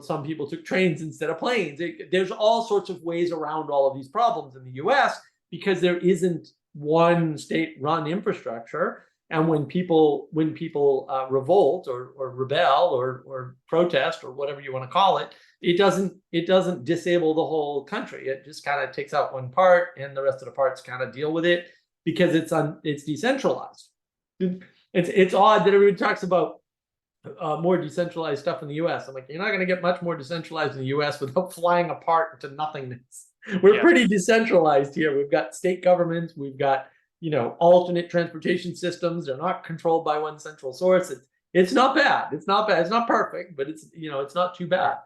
some people took trains instead of planes. There's all sorts of ways around all of these problems in the US, because there isn't one state-run infrastructure. And when people revolt or rebel or protest or whatever you want to call it, it doesn't disable the whole country. It just kind of takes out one part, and the rest of the parts kind of deal with it, because it's decentralized. It's odd that everybody talks about more decentralized stuff in the US. I'm like, you're not going to get much more decentralized in the US without flying apart into nothingness. We're pretty decentralized here. We've got state governments. We've got, you know, alternate transportation systems. They're not controlled by one central source. It's not bad. It's not bad. It's not perfect, but it's, you know, it's not too bad.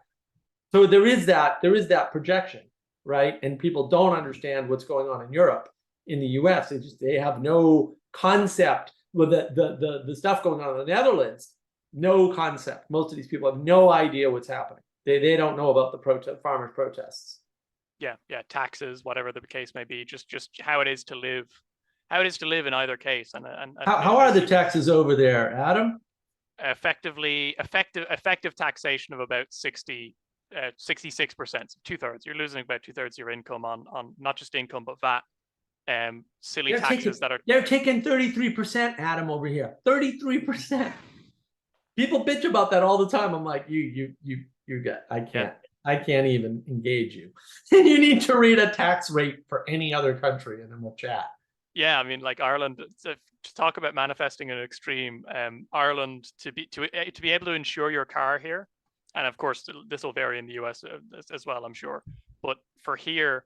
So there is that projection, right? And people don't understand what's going on in Europe, in the US. They have no concept with the stuff going on in the Netherlands. No concept. Most of these people have no idea what's happening. They don't know about the farmers' protests. Yeah, taxes, whatever the case may be, just how it is to live in either case. And how are the taxes over there, Adam? Effective taxation of about 66%, 2/3. You're losing about 2/3 of your income on not just income but VAT. Silly taxes they're taking 33%, Adam, over here. 33%. People bitch about that all the time. I'm like, you got, I can't even engage you. You need to read a tax rate for any other country, and then we'll chat. Yeah, I mean, like Ireland, to talk about manifesting an extreme, Ireland, to be able to insure your car here, and of course this will vary in the US as well, I'm sure. But for here,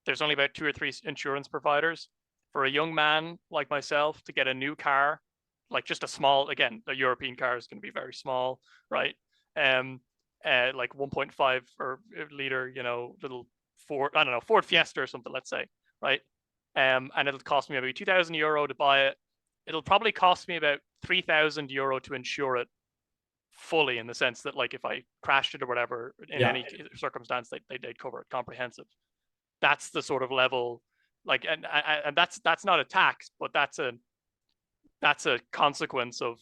there's only about 2 or 3 insurance providers. For a young man like myself to get a new car, like just a small, again, a European car is going to be very small, right? Like 1.5 or liter, you know, little Ford Fiesta or something, let's say, right? And it'll cost me maybe €2,000 to buy it. It'll probably cost me about €3,000 to insure it fully, in the sense that, like, if I crashed it or whatever in any circumstance, they'd cover it comprehensive. That's the sort of level, like, and that's not a tax, but that's a consequence of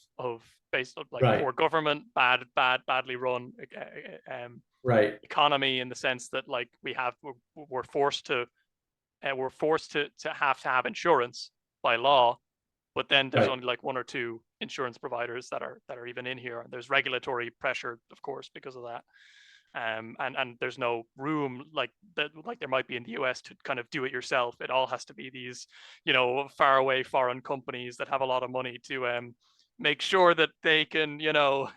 based on, like, poor government, badly run economy, in the sense that, like, we're forced to have insurance by law, but then there's Right. only like one or two insurance providers that are even in here. There's regulatory pressure, of course, because of that. And there's no room like that, like there might be in the US, to kind of do it yourself. It all has to be these, faraway foreign companies that have a lot of money to make sure that they can, and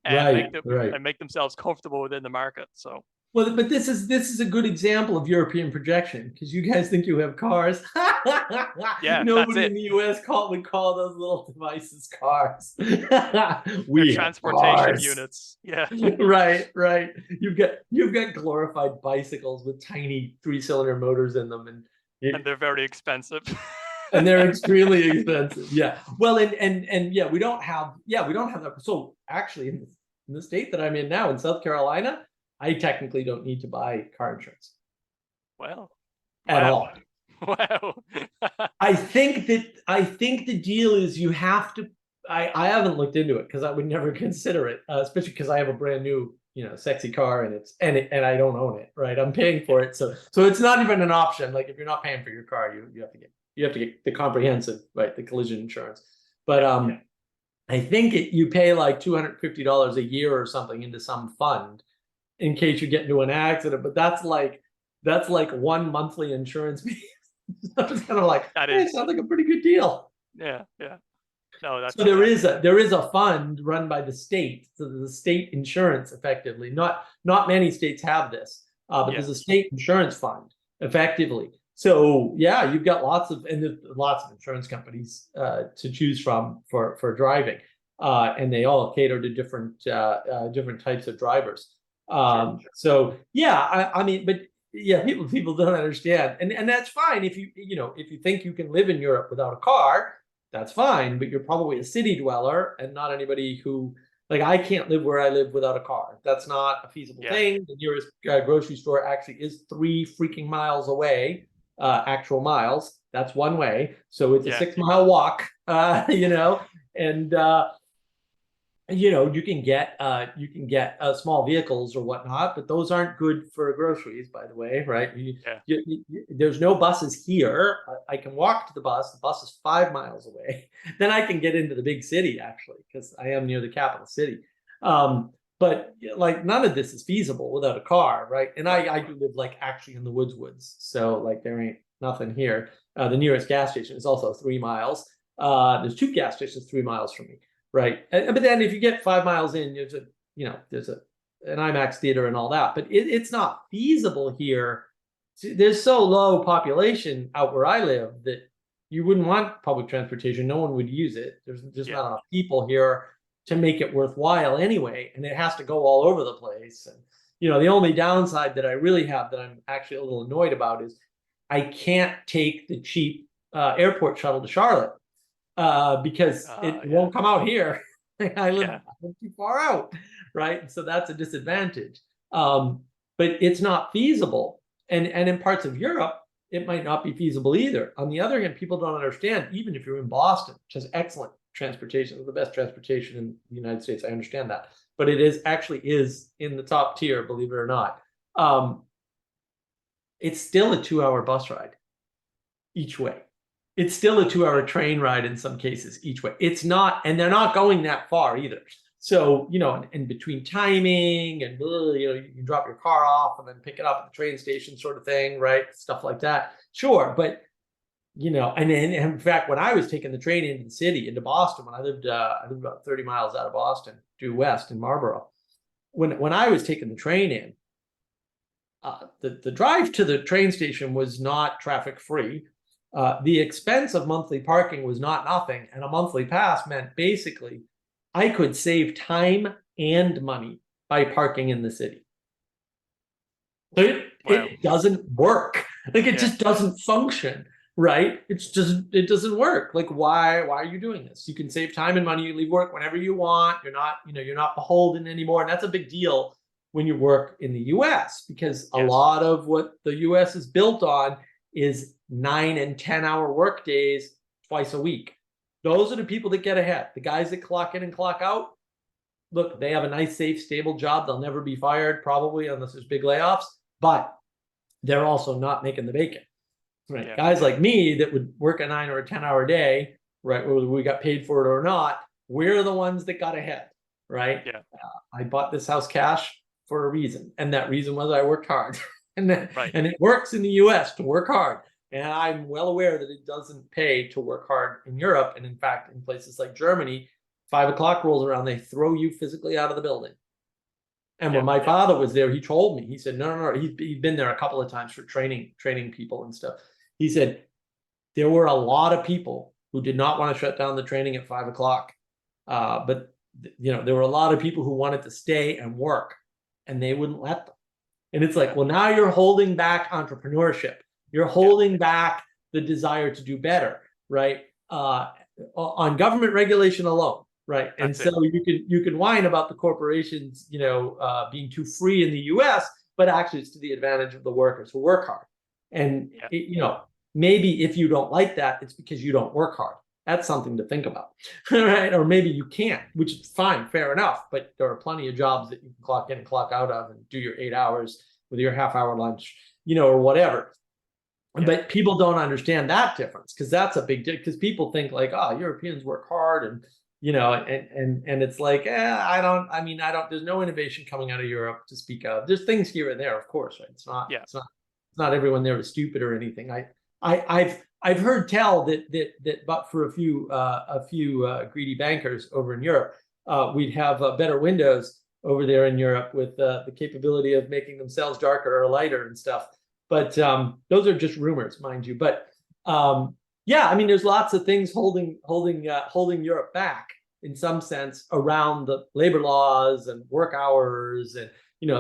Right. Right. make themselves comfortable within the market. So Well, but this is a good example of European projection, because you guys think you have cars. yeah, that's Nobody it. in the US would call those little devices cars. They're We have transportation cars. units. Yeah. Right, right. You've got glorified bicycles with tiny 3-cylinder motors in them, And they're very expensive. and they're extremely expensive. Yeah. Well, and yeah, we don't have that. So actually, in the state that I'm in now, in South Carolina, I technically don't need to buy car insurance Well, at wow. all. Wow. I think the deal is you have to. I haven't looked into it because I would never consider it, especially because I have a brand new, sexy car, and I don't own it. Right, I'm paying for it, so it's not even an option. Like, if you're not paying for your car, you have to get the comprehensive, right, the collision insurance. But I think you pay like $250 a year or something into some fund in case you get into an accident. But that's like one monthly insurance. So it's kind of like, That hey, is. sounds like a pretty good deal. Yeah. No, that's So there is a fund run by the state, so the state insurance, effectively. Not many states have this, but there's a state insurance fund, effectively. So yeah, you've got lots of insurance companies to choose from for driving, and they all cater to different types of drivers. So yeah, I mean, but yeah, people don't understand, and that's fine if you think you can live in Europe without a car. That's fine, but you're probably a city dweller and not anybody who, like, I can't live where I live without a car. That's not a feasible thing. The nearest grocery store actually is 3 freaking miles away, actual miles. That's one way. So it's a 6-mile walk, and you can get small vehicles or whatnot, but those aren't good for groceries, by the way, right? There's no buses here. I can walk to the bus. The bus is 5 miles away. Then I can get into the big city, actually, because I am near the capital city. But like, none of this is feasible without a car, right? And I do live like actually in the woods. So like, there ain't nothing here. The nearest gas station is also 3 miles. There's 2 gas stations 3 miles from me. Right. But then if you get 5 miles in, there's an IMAX theater and all that, but it's not feasible here. There's so low population out where I live that you wouldn't want public transportation. No one would use it. There's just not enough people here to make it worthwhile anyway. And it has to go all over the place. And, the only downside that I really have that I'm actually a little annoyed about is I can't take the cheap airport shuttle to Charlotte. Because it won't come out here. I live too far out, right? So that's a disadvantage. But it's not feasible. And in parts of Europe, it might not be feasible either. On the other hand, people don't understand, even if you're in Boston, which has excellent transportation, it's the best transportation in the United States, I understand that. But it is in the top tier, believe it or not. It's still a 2-hour bus ride each way. It's still a 2-hour train ride in some cases each way. It's not, and they're not going that far either. So, in between timing and, you can drop your car off and then pick it up at the train station, sort of thing, right? Stuff like that. Sure. But, and in fact, when I was taking the train into the city, into Boston, when I lived about 30 miles out of Boston, due west in Marlborough, when I was taking the train in, the drive to the train station was not traffic free. The expense of monthly parking was not nothing, and a monthly pass meant basically I could save time and money by parking in the city. So it doesn't work. Like, it just doesn't function, right? It doesn't work. Like, why are you doing this? You can save time and money. You leave work whenever you want. You're not beholden anymore, and that's a big deal when you work in the US, because a lot of what the US is built on is 9 and 10-hour work days twice a week. Those are the people that get ahead. The guys that clock in and clock out, look, they have a nice, safe, stable job. They'll never be fired, probably, unless there's big layoffs, but they're also not making the bacon. right? Yeah. Guys like me that would work a 9 or a 10-hour day, right? Whether we got paid for it or not, we're the ones that got ahead, right? Yeah. I bought this house cash for a reason, and that reason was I worked hard, and Right. and it works in the U.S. to work hard, and I'm well aware that it doesn't pay to work hard in Europe, and in fact, in places like Germany, 5 o'clock rolls around, they throw you physically out of the building. And when Yeah. my Yeah. father was there, he told me, he said, no, no, no, he'd been there a couple of times for training people and stuff. He said, there were a lot of people who did not want to shut down the training at 5 o'clock. But there were a lot of people who wanted to stay and work, and they wouldn't let them. And it's like, Yeah. well, now you're holding back entrepreneurship. You're holding back the desire to do better, right? On government regulation alone, right? And That's it. so you can whine about the corporations, being too free in the U.S., but actually it's to the advantage of the workers who work hard. And Yeah. maybe if you don't like that, it's because you don't work hard. That's something to think about, right? Or maybe you can't, which is fine, fair enough. But there are plenty of jobs that you can clock in and clock out of and do your 8 hours with your half-hour lunch, or whatever. Yeah. But people don't understand that difference, because that's a big difference. Because people think like, oh, Europeans work hard, and and it's like, I don't. There's no innovation coming out of Europe to speak of. There's things here and there, of course, right? Yeah. It's not everyone there is stupid or anything. I've heard tell that but for a few greedy bankers over in Europe, we'd have better windows over there in Europe with the capability of making themselves darker or lighter and stuff. But those are just rumors, mind you. But yeah, there's lots of things holding Europe back in some sense around the labor laws and work hours. And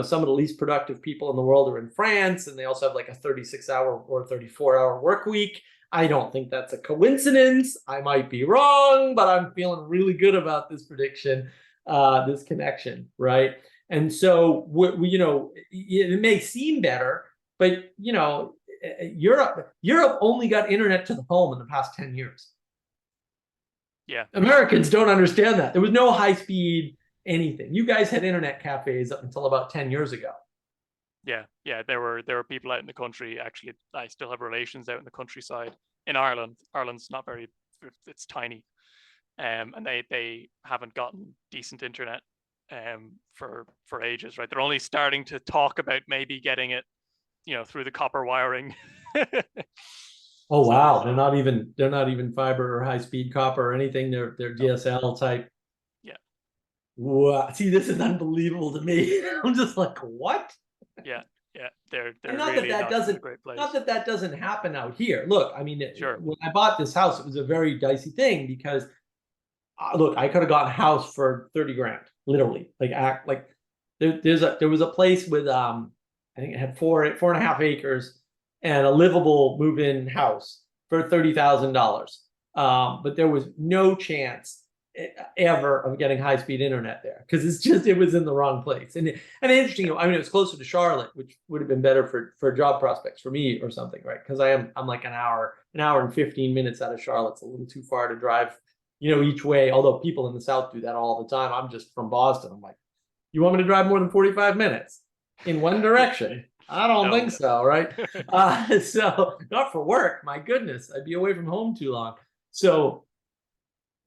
some of the least productive people in the world are in France, and they also have like a 36-hour or 34-hour work week. I don't think that's a coincidence. I might be wrong, but I'm feeling really good about this prediction, this connection, right? And so it may seem better, but Europe only got internet to the home in the past 10 years. Yeah. Americans don't understand that. There was no high speed anything. You guys had internet cafes up until about 10 years ago. Yeah. There were people out in the country. Actually, I still have relations out in the countryside in Ireland. Ireland's not very, it's tiny, and they haven't gotten decent internet for ages, right? They're only starting to talk about maybe getting it, through the copper wiring. Oh wow, they're not even fiber or high speed copper or anything. They're DSL type. Yeah. Wow. See, this is unbelievable to me. I'm just like, what? Yeah. They're not really that not doesn't in a great place. Not that doesn't happen out here. Look, Sure. when I bought this house, it was a very dicey thing because look, I could have gotten a house for 30 grand, literally. There was a place with I think it had 4.5 acres and a livable move-in house for $30,000. But there was no chance ever of getting high-speed internet there because it was in the wrong place. And interesting, it was closer to Charlotte, which would have been better for job prospects for me or something, right? Because I'm like an hour and 15 minutes out of Charlotte. It's a little too far to drive, each way. Although people in the South do that all the time. I'm just from Boston. I'm like, you want me to drive more than 45 minutes in one direction? I don't think so, right? So not for work. My goodness, I'd be away from home too long. So,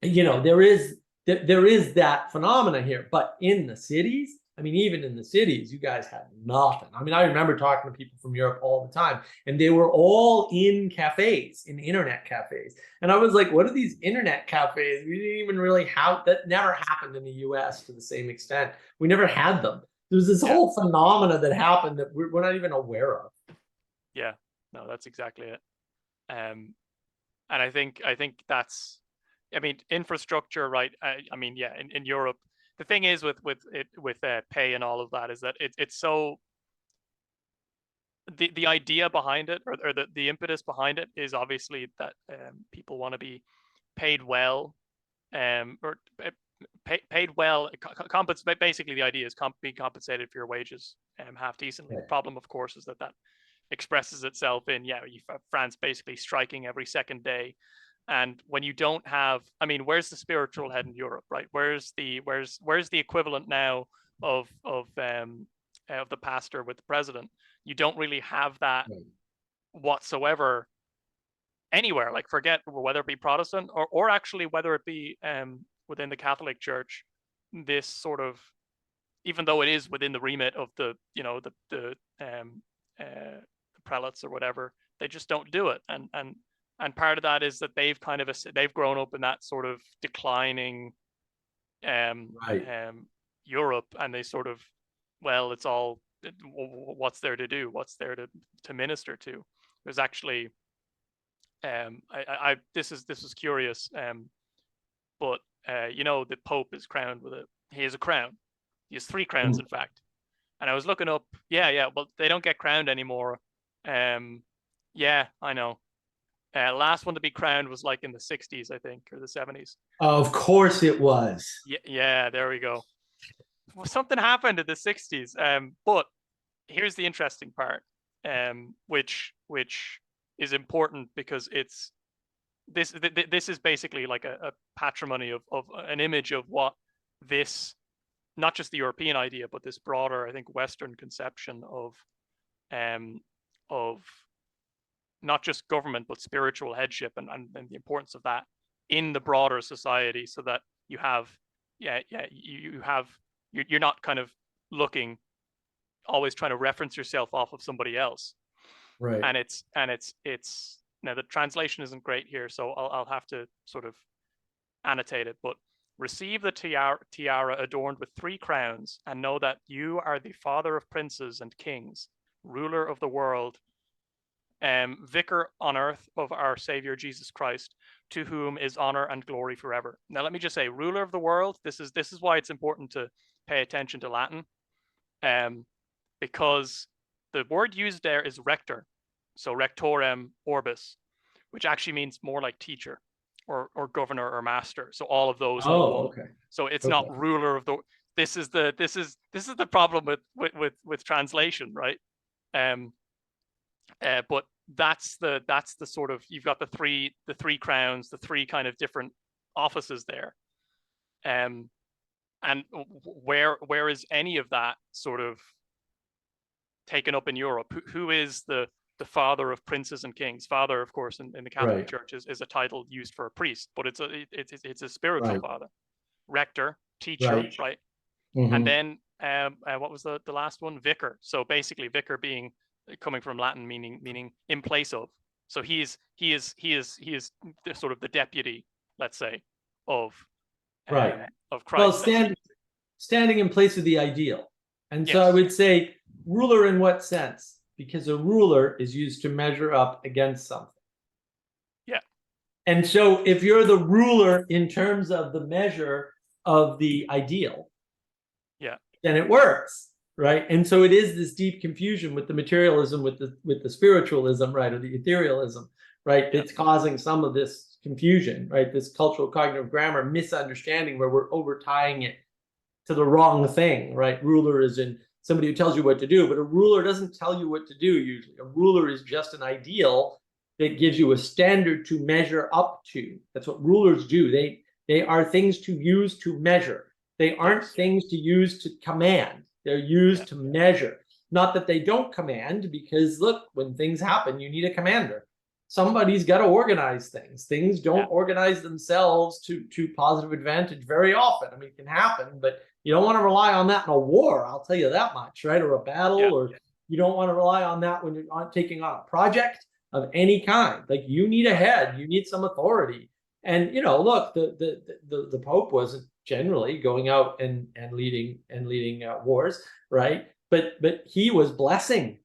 there is that phenomena here. But in the cities, even in the cities, you guys had nothing. I remember talking to people from Europe all the time, and they were all in cafes, in internet cafes. And I was like, what are these internet cafes? We didn't even really have that. Never happened in the US to the same extent. We never had them. There's this whole phenomena that happened that we're not even aware of. Yeah, no, that's exactly it. And I think that's, infrastructure, right? In Europe, the thing is with pay and all of that is that it's so, the idea behind it, or the impetus behind it is obviously that people want to be paid well, or paid well. Basically, the idea is being compensated for your wages half decently. The problem, of course, is that expresses itself in France basically striking every second day. And when you don't have, where's the spiritual head in Europe, right? Where's the equivalent now of the pastor with the president? You don't really have that whatsoever anywhere, like forget whether it be Protestant or actually whether it be within the Catholic Church, this sort of, even though it is within the remit of the, you know, the prelates or whatever, they just don't do it. And part of that is that they've kind of they've grown up in that sort of declining Europe, and they sort of, well, it's all, what's there to do? What's there to minister to? There's actually this is curious, but you know, the Pope is crowned with he has a crown. He has 3 crowns, in fact. And I was looking up, well, they don't get crowned anymore. Yeah, I know. Last one to be crowned was like in the 60s, I think, or the 70s. Of course it was. Yeah, there we go. Well, something happened in the 60s. But here's the interesting part, which is important, because it's this is basically like a patrimony of an image of what this, not just the European idea, but this broader, I think, Western conception of not just government, but spiritual headship, and the importance of that in the broader society, so that you have, you're not kind of looking, always trying to reference yourself off of somebody else. Right. And it's now, the translation isn't great here, so I'll have to sort of annotate it, but receive the tiara adorned with 3 crowns, and know that you are the father of princes and kings, ruler of the world, vicar on earth of our Savior Jesus Christ, to whom is honor and glory forever. Now, let me just say, ruler of the world, this is why it's important to pay attention to Latin, because the word used there is rector, so rectorem orbis, which actually means more like teacher or governor or master. So all of those. Oh, okay. So it's not ruler of the. This is the problem with translation, right? But that's the sort of, you've got the three crowns, the 3 kind of different offices there. And where is any of that sort of taken up in Europe? Who is the father of princes and kings? Father, of course, in the Catholic Church is a title used for a priest, but it's a spiritual father. Rector, teacher, right? Mm-hmm. And then what was the last one? Vicar. So basically, vicar being, coming from Latin, meaning in place of. So he is the sort of the deputy, let's say, of Christ. Well, standing in place of the ideal. And so Yes. I would say, ruler in what sense? Because a ruler is used to measure up against something. Yeah. And so if you're the ruler in terms of the measure of the ideal, then it works, right? And so it is this deep confusion with the materialism, with the spiritualism, right, or the etherealism, right? It's causing some of this confusion, right? This cultural cognitive grammar misunderstanding, where we're overtying it to the wrong thing, right? Ruler is in somebody who tells you what to do, but a ruler doesn't tell you what to do usually. A ruler is just an ideal that gives you a standard to measure up to. That's what rulers do. They are things to use to measure. They aren't things to use to command. They're used to measure. Not that they don't command, because look, when things happen, you need a commander. Somebody's got to organize things. Things don't organize themselves to positive advantage very often. I mean, it can happen, but you don't want to rely on that in a war, I'll tell you that much, right? Or a battle, or you don't want to rely on that when you're not taking on a project of any kind. Like, you need a head, you need some authority. And, you know, look, the Pope wasn't generally going out and leading wars, right? But he was blessing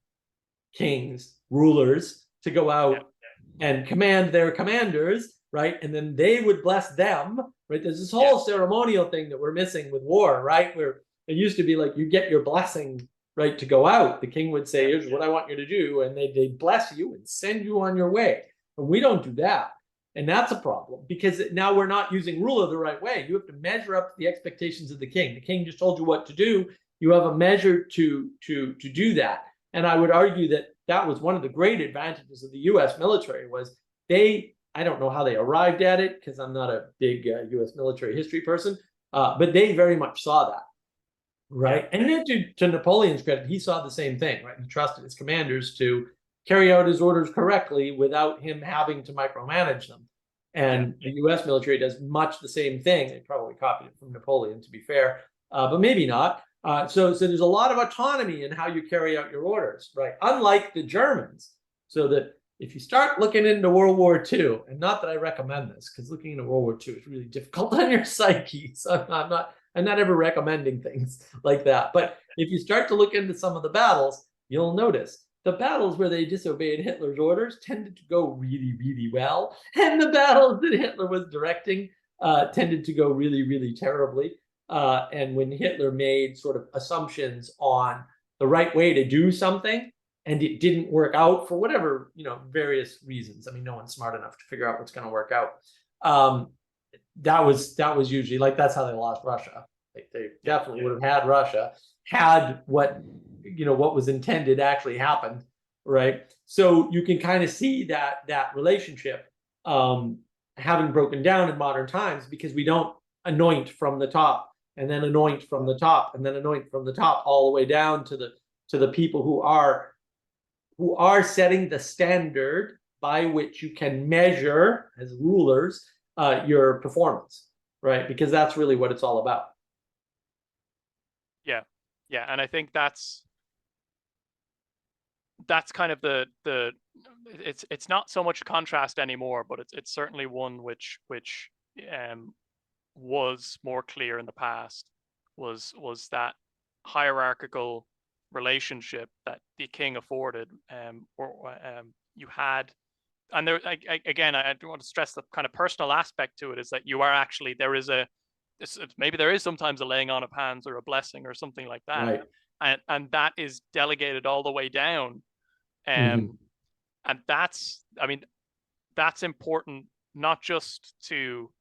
kings, rulers, to go out and command their commanders, right? And then they would bless them, right? There's this whole ceremonial thing that we're missing with war, right? Where it used to be like, you get your blessing, right, to go out. The king would say, here's what I want you to do. And they'd bless you and send you on your way. But we don't do that. And that's a problem, because now we're not using ruler the right way. You have to measure up to the expectations of the king. The king just told you what to do. You have a measure to do that. And I would argue that that was one of the great advantages of the U.S. military, was I don't know how they arrived at it, because I'm not a big U.S. military history person, but they very much saw that, right? And then to Napoleon's credit, he saw the same thing, right? He trusted his commanders to carry out his orders correctly without him having to micromanage them. And the US military does much the same thing. They probably copied it from Napoleon, to be fair, but maybe not. So there's a lot of autonomy in how you carry out your orders, right? Unlike the Germans. So that if you start looking into World War II, and not that I recommend this, because looking into World War II is really difficult on your psyche. So I'm not ever recommending things like that. But if you start to look into some of the battles, you'll notice the battles where they disobeyed Hitler's orders tended to go really, really well. And the battles that Hitler was directing tended to go really, really terribly. And when Hitler made sort of assumptions on the right way to do something, and it didn't work out for whatever, various reasons. I mean, no one's smart enough to figure out what's going to work out. That was usually like, that's how they lost Russia. They definitely would have had Russia had what was intended actually happened, right? So you can kind of see that relationship having broken down in modern times, because we don't anoint from the top and then anoint from the top and then anoint from the top all the way down to the people who are setting the standard by which you can measure as rulers your performance, right? Because that's really what it's all about. Yeah, and I think that's kind of the it's not so much a contrast anymore, but it's certainly one which was more clear in the past, was that hierarchical relationship that the king afforded, you had. And there, again, I want to stress the kind of personal aspect to it, is that you are actually, maybe there is sometimes a laying on of hands or a blessing or something like that, right. And that is delegated all the way down, and that's important, not just to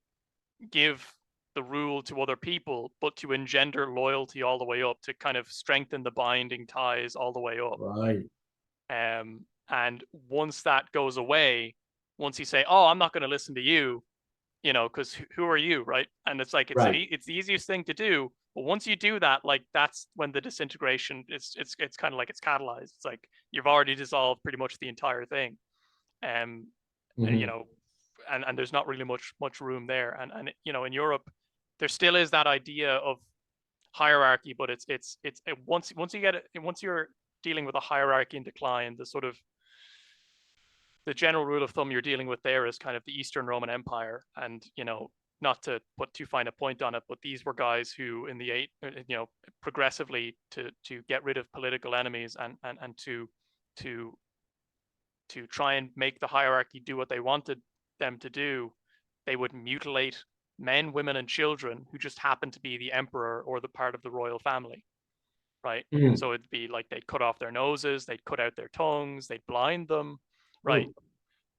give the rule to other people, but to engender loyalty all the way up, to kind of strengthen the binding ties all the way up. Right. And once that goes away, once you say, "Oh, I'm not going to listen to you," because who are you, right? And it's like, it's the easiest thing to do. But once you do that, like, that's when the disintegration, it's kind of like it's catalyzed. It's like you've already dissolved pretty much the entire thing, and there's not really much room there. And in Europe, there still is that idea of hierarchy, but it's once you're dealing with a hierarchy in decline, the general rule of thumb you're dealing with there is kind of the Eastern Roman Empire. And not to put too fine a point on it, but these were guys who in the progressively to get rid of political enemies and to try and make the hierarchy do what they wanted them to do, they would mutilate men, women, and children who just happened to be the emperor or the part of the royal family, right? So it'd be like they'd cut off their noses, they'd cut out their tongues, they'd blind them, right?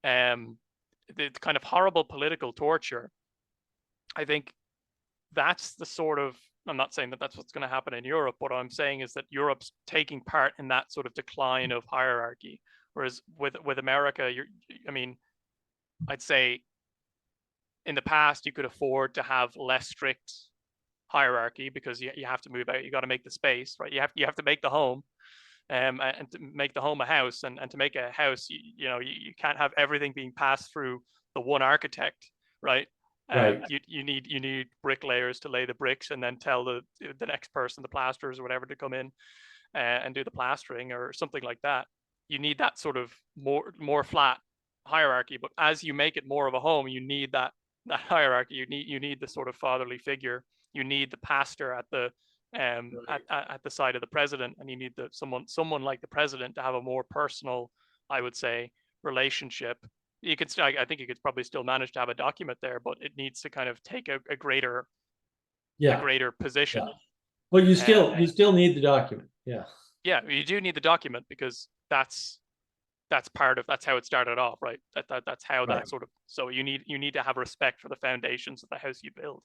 The kind of horrible political torture. I think that's the sort of, I'm not saying that that's what's going to happen in Europe. What I'm saying is that Europe's taking part in that sort of decline of hierarchy, whereas with America, I'd say in the past you could afford to have less strict hierarchy, because you have to move out, you got to make the space, right? You have to make the home, and to make the home a house, and to make a house, you can't have everything being passed through the one architect, right? Right. You need bricklayers to lay the bricks, and then tell the next person, the plasterers or whatever, to come in and do the plastering or something like that. You need that sort of more flat hierarchy. But as you make it more of a home, you need that hierarchy. You need the sort of fatherly figure. You need the pastor at the at the side of the president, and you need someone like the president to have a more personal, I would say, relationship. You could still, I think you could probably still manage to have a document there, but it needs to kind of take a greater position. Yeah. Well, you still need the document. Yeah, you do need the document, because that's how it started off, right? That's how that sort of, so you need to have respect for the foundations of the house you build.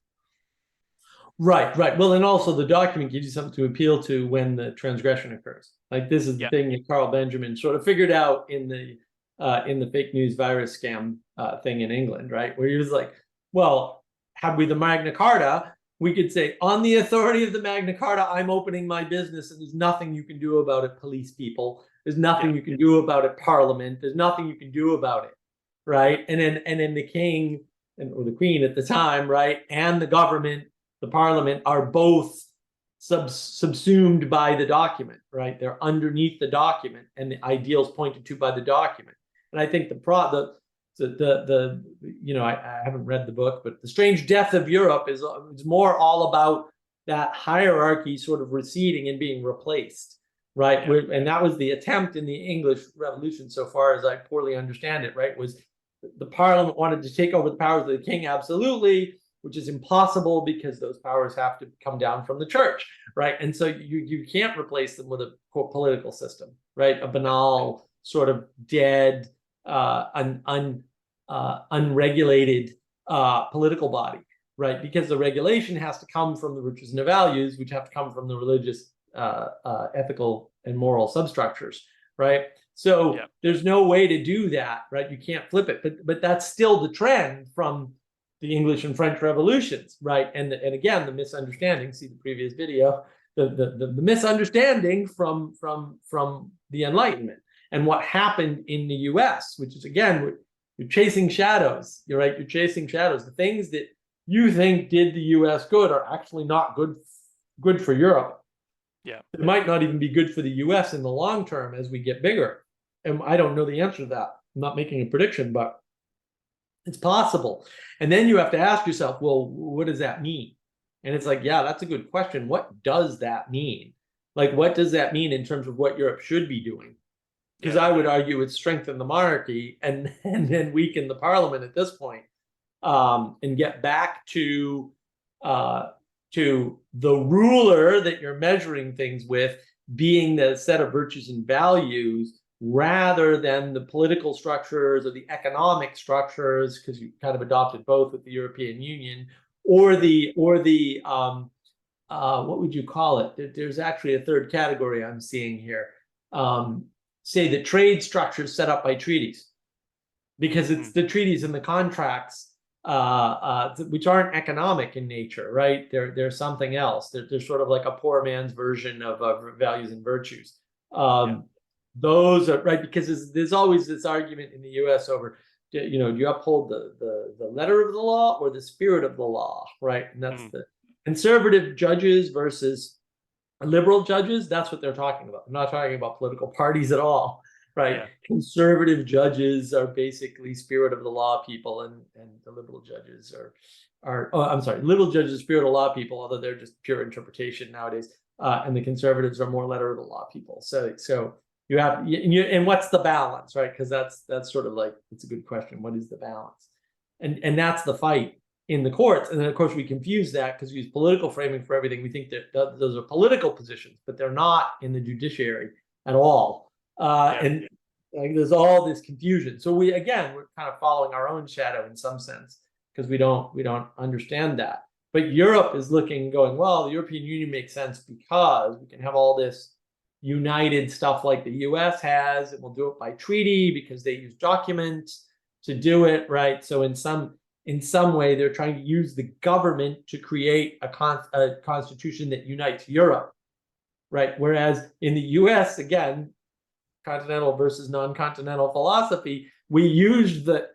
Right. Well, and also the document gives you something to appeal to when the transgression occurs. Like, this is the thing that Carl Benjamin sort of figured out in the fake news virus scam thing in England, right? Where he was like, well, had we the Magna Carta, we could say, on the authority of the Magna Carta, I'm opening my business, and there's nothing you can do about it, police people. There's nothing you can do about it, Parliament. There's nothing you can do about it, right? And then the king or the queen at the time, right, and the government, the Parliament, are both subsumed by the document, right? They're underneath the document, and the ideals pointed to by the document. And I think I haven't read the book, but The Strange Death of Europe is more all about that hierarchy sort of receding and being replaced, right? And that was the attempt in the English Revolution, so far as I poorly understand it, right? Was the Parliament wanted to take over the powers of the king, absolutely, which is impossible because those powers have to come down from the church, right? And so you can't replace them with a political system, right? A banal sort of dead, unregulated political body, right? Because the regulation has to come from the virtues and the values, which have to come from the religious, ethical, and moral substructures, right? So there's no way to do that, right? You can't flip it, but that's still the trend from the English and French revolutions, right? And again, the misunderstanding. See the previous video. The misunderstanding from the Enlightenment. And what happened in the US, which is, again, you're chasing shadows. You're right. You're chasing shadows. The things that you think did the US good are actually not good for Europe. Yeah. It might not even be good for the US in the long term as we get bigger. And I don't know the answer to that. I'm not making a prediction, but it's possible. And then you have to ask yourself, well, what does that mean? And it's like, yeah, that's a good question. What does that mean? Like, what does that mean in terms of what Europe should be doing? Because I would argue it strengthen the monarchy and then weaken the Parliament at this point, and get back to the ruler that you're measuring things with being the set of virtues and values, rather than the political structures or the economic structures, because you kind of adopted both with the European Union, or the what would you call it? There's actually a third category I'm seeing here. Say the trade structures set up by treaties, because it's the treaties and the contracts, which aren't economic in nature, right? They're something else. They're sort of like a poor man's version of values and virtues. Those are right, because there's always this argument in the US over, do you uphold the letter of the law or the spirit of the law, right? And that's the conservative judges versus liberal judges. That's what they're talking about. I'm not talking about political parties at all, right? Conservative judges are basically spirit of the law people, and the liberal judges liberal judges are spirit of the law people, although they're just pure interpretation nowadays. And the conservatives are more letter of the law people. So you have, and what's the balance, right? Because that's sort of like, it's a good question. What is the balance? And that's the fight in the courts. And then, of course, we confuse that because we use political framing for everything. We think that those are political positions, but they're not in the judiciary at all. And like, there's all this confusion. So we're kind of following our own shadow in some sense, because we don't understand that. But Europe is looking, going, well, the European Union makes sense because we can have all this united stuff like the US has, and we'll do it by treaty because they use documents to do it, right? So in some way, they're trying to use the government to create a constitution that unites Europe, right? Whereas in the US, again, continental versus non-continental philosophy, we used the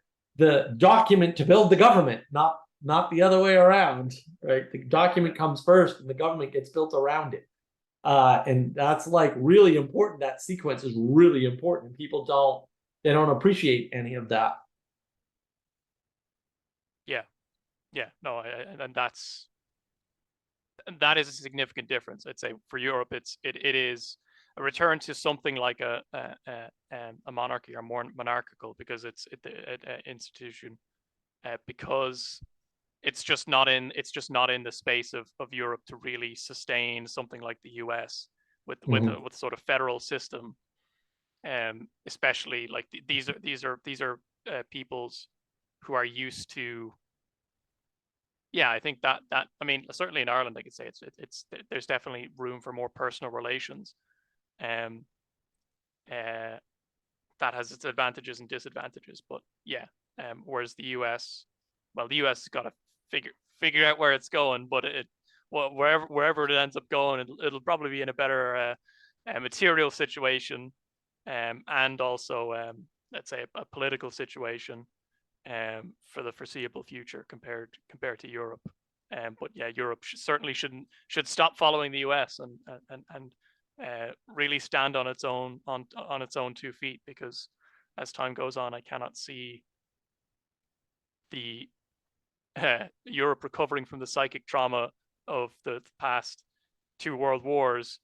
document to build the government, not the other way around, right? The document comes first and the government gets built around it. And that's like really important. That sequence is really important. People don't appreciate any of that. No, and that is a significant difference. I'd say for Europe, it is a return to something like a monarchy, or more monarchical, because it's an institution, because it's just not in the space of Europe to really sustain something like the US with sort of federal system, especially like these are peoples who are used to. I think that I mean, certainly in Ireland, I could say it's there's definitely room for more personal relations, that has its advantages and disadvantages. But whereas the US, well, the US has got to figure out where it's going, but wherever it ends up going, it'll probably be in a better material situation, and also let's say a political situation for the foreseeable future compared to Europe. But yeah, Europe certainly should stop following the US and really stand on its own 2 feet, because as time goes on, I cannot see the Europe recovering from the psychic trauma of the past 2 world wars,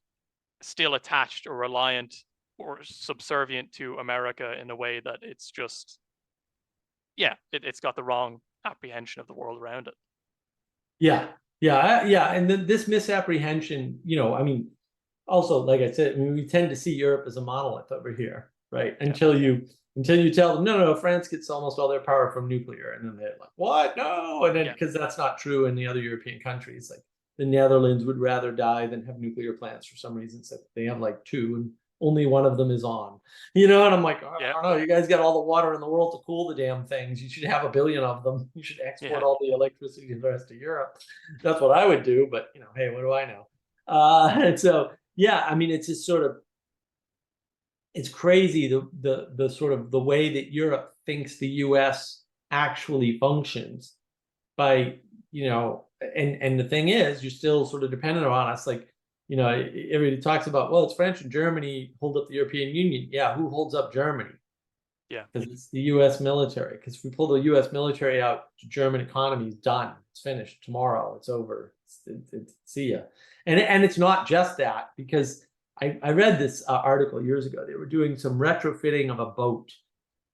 still attached or reliant or subservient to America in a way that it's just, yeah, it's got the wrong apprehension of the world around it. Yeah, yeah. And then this misapprehension, I mean, also, like I said, I mean, we tend to see Europe as a monolith over here, right? Until you tell them, no, France gets almost all their power from nuclear, and then they're like, what? No, and then because that's not true in the other European countries, like the Netherlands would rather die than have nuclear plants for some reason. So they have like 2, and only one of them is on, and I'm like, I don't know, you guys got all the water in the world to cool the damn things. You should have a billion of them. You should export all the electricity to the rest of Europe. That's what I would do, but hey, what do I know? And so, yeah, I mean, it's just sort of, it's crazy the sort of the way that Europe thinks the US actually functions by, and the thing is, you're still sort of dependent on us. Like, everybody talks about, well, it's France and Germany hold up the European Union. Yeah, who holds up Germany? Yeah, because it's the US military. Because if we pull the US military out, the German economy is done. It's finished tomorrow. It's over. It's see ya. And it's not just that, because I read this article years ago. They were doing some retrofitting of a boat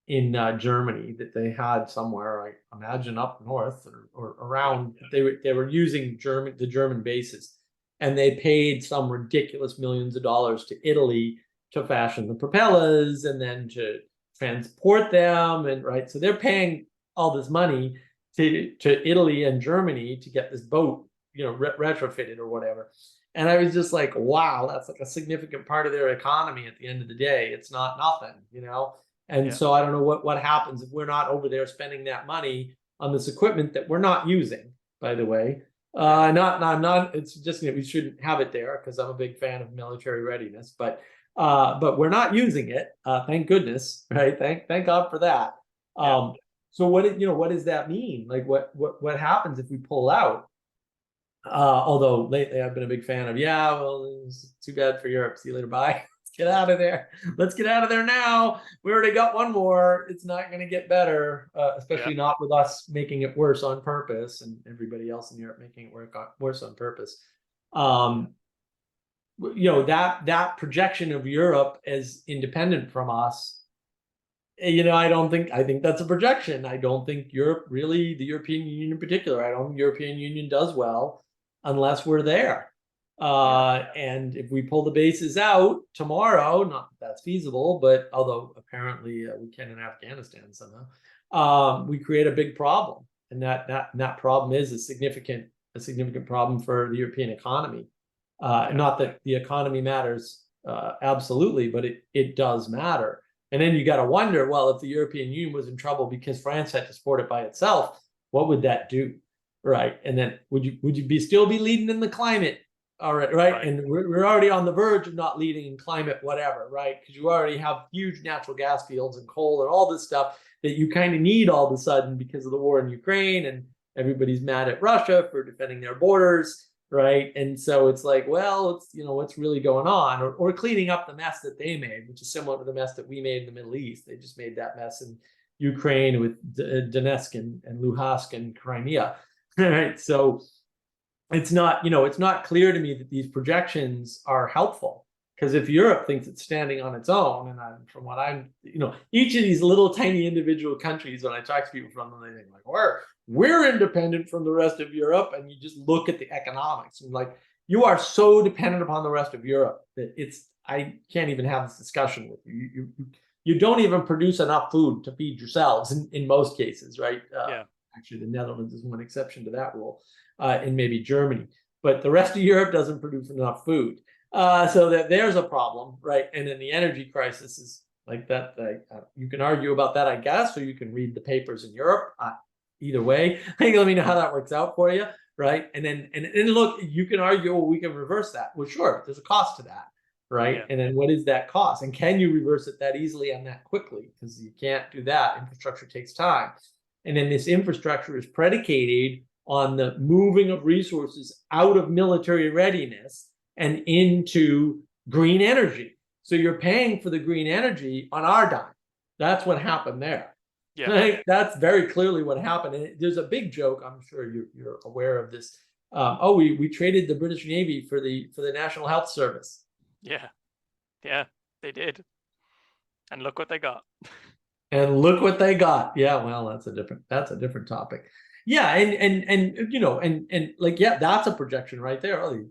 in Germany that they had somewhere, I imagine up north or around. They were using the German bases, and they paid some ridiculous millions of dollars to Italy to fashion the propellers and then to transport them, and so they're paying all this money to Italy and Germany to get this boat, retrofitted or whatever. And I was just like, wow, that's like a significant part of their economy at the end of the day. It's not nothing, And so I don't know what happens if we're not over there spending that money on this equipment that we're not using, by the way. Not. It's just we shouldn't have it there, because I'm a big fan of military readiness, but we're not using it. Thank goodness, right? Thank God for that. So what does that mean? Like, what happens if we pull out? Although lately I've been a big fan of, well, it's too bad for Europe. See you later. Bye. Let's get out of there. Let's get out of there now. We already got one more. It's not going to get better, especially not with us making it worse on purpose, and everybody else in Europe making it worse on purpose. That projection of Europe as independent from us, I think that's a projection. I don't think Europe really, the European Union in particular, I don't think the European Union does well unless we're there. And if we pull the bases out tomorrow, not that that's feasible, but although apparently we can in Afghanistan somehow, we create a big problem. And that problem is a significant problem for the European economy. Not that the economy matters absolutely, but it does matter. And then you got to wonder, well, if the European Union was in trouble because France had to support it by itself, what would that do, right? And then would you still be leading in the climate, all right? And we're already on the verge of not leading in climate, whatever, right? Because you already have huge natural gas fields and coal and all this stuff that you kind of need all of a sudden because of the war in Ukraine, and everybody's mad at Russia for defending their borders. Right. And so it's like, well, it's, what's really going on, or cleaning up the mess that they made, which is similar to the mess that we made in the Middle East. They just made that mess in Ukraine with Donetsk and Luhansk and Crimea. Right. So it's not clear to me that these projections are helpful, because if Europe thinks it's standing on its own, and from what I'm, each of these little tiny individual countries, when I talk to people from them, they think like, we're independent from the rest of Europe, and you just look at the economics and like, you are so dependent upon the rest of Europe that I can't even have this discussion with you. You don't even produce enough food to feed yourselves in most cases, right? Actually, the Netherlands is one exception to that rule, and maybe Germany, but the rest of Europe doesn't produce enough food. So that there's a problem, right? And then the energy crisis is like that. You can argue about that, I guess, or you can read the papers in Europe. either way. Like, let me know how that works out for you, right? And then and look, you can argue, well, we can reverse that. Well, sure, there's a cost to that, right? Yeah. And then what is that cost? And can you reverse it that easily and that quickly? Because you can't do that. Infrastructure takes time. And then this infrastructure is predicated on the moving of resources out of military readiness and into green energy. So you're paying for the green energy on our dime. That's what happened there. Yeah. I think that's very clearly what happened. And there's a big joke. I'm sure you're aware of this. We traded the British Navy for the National Health Service. Yeah. Yeah, they did. And look what they got. And look what they got. Yeah, well, that's a different topic. Yeah, and you know, and like, yeah, that's a projection right there. Oh,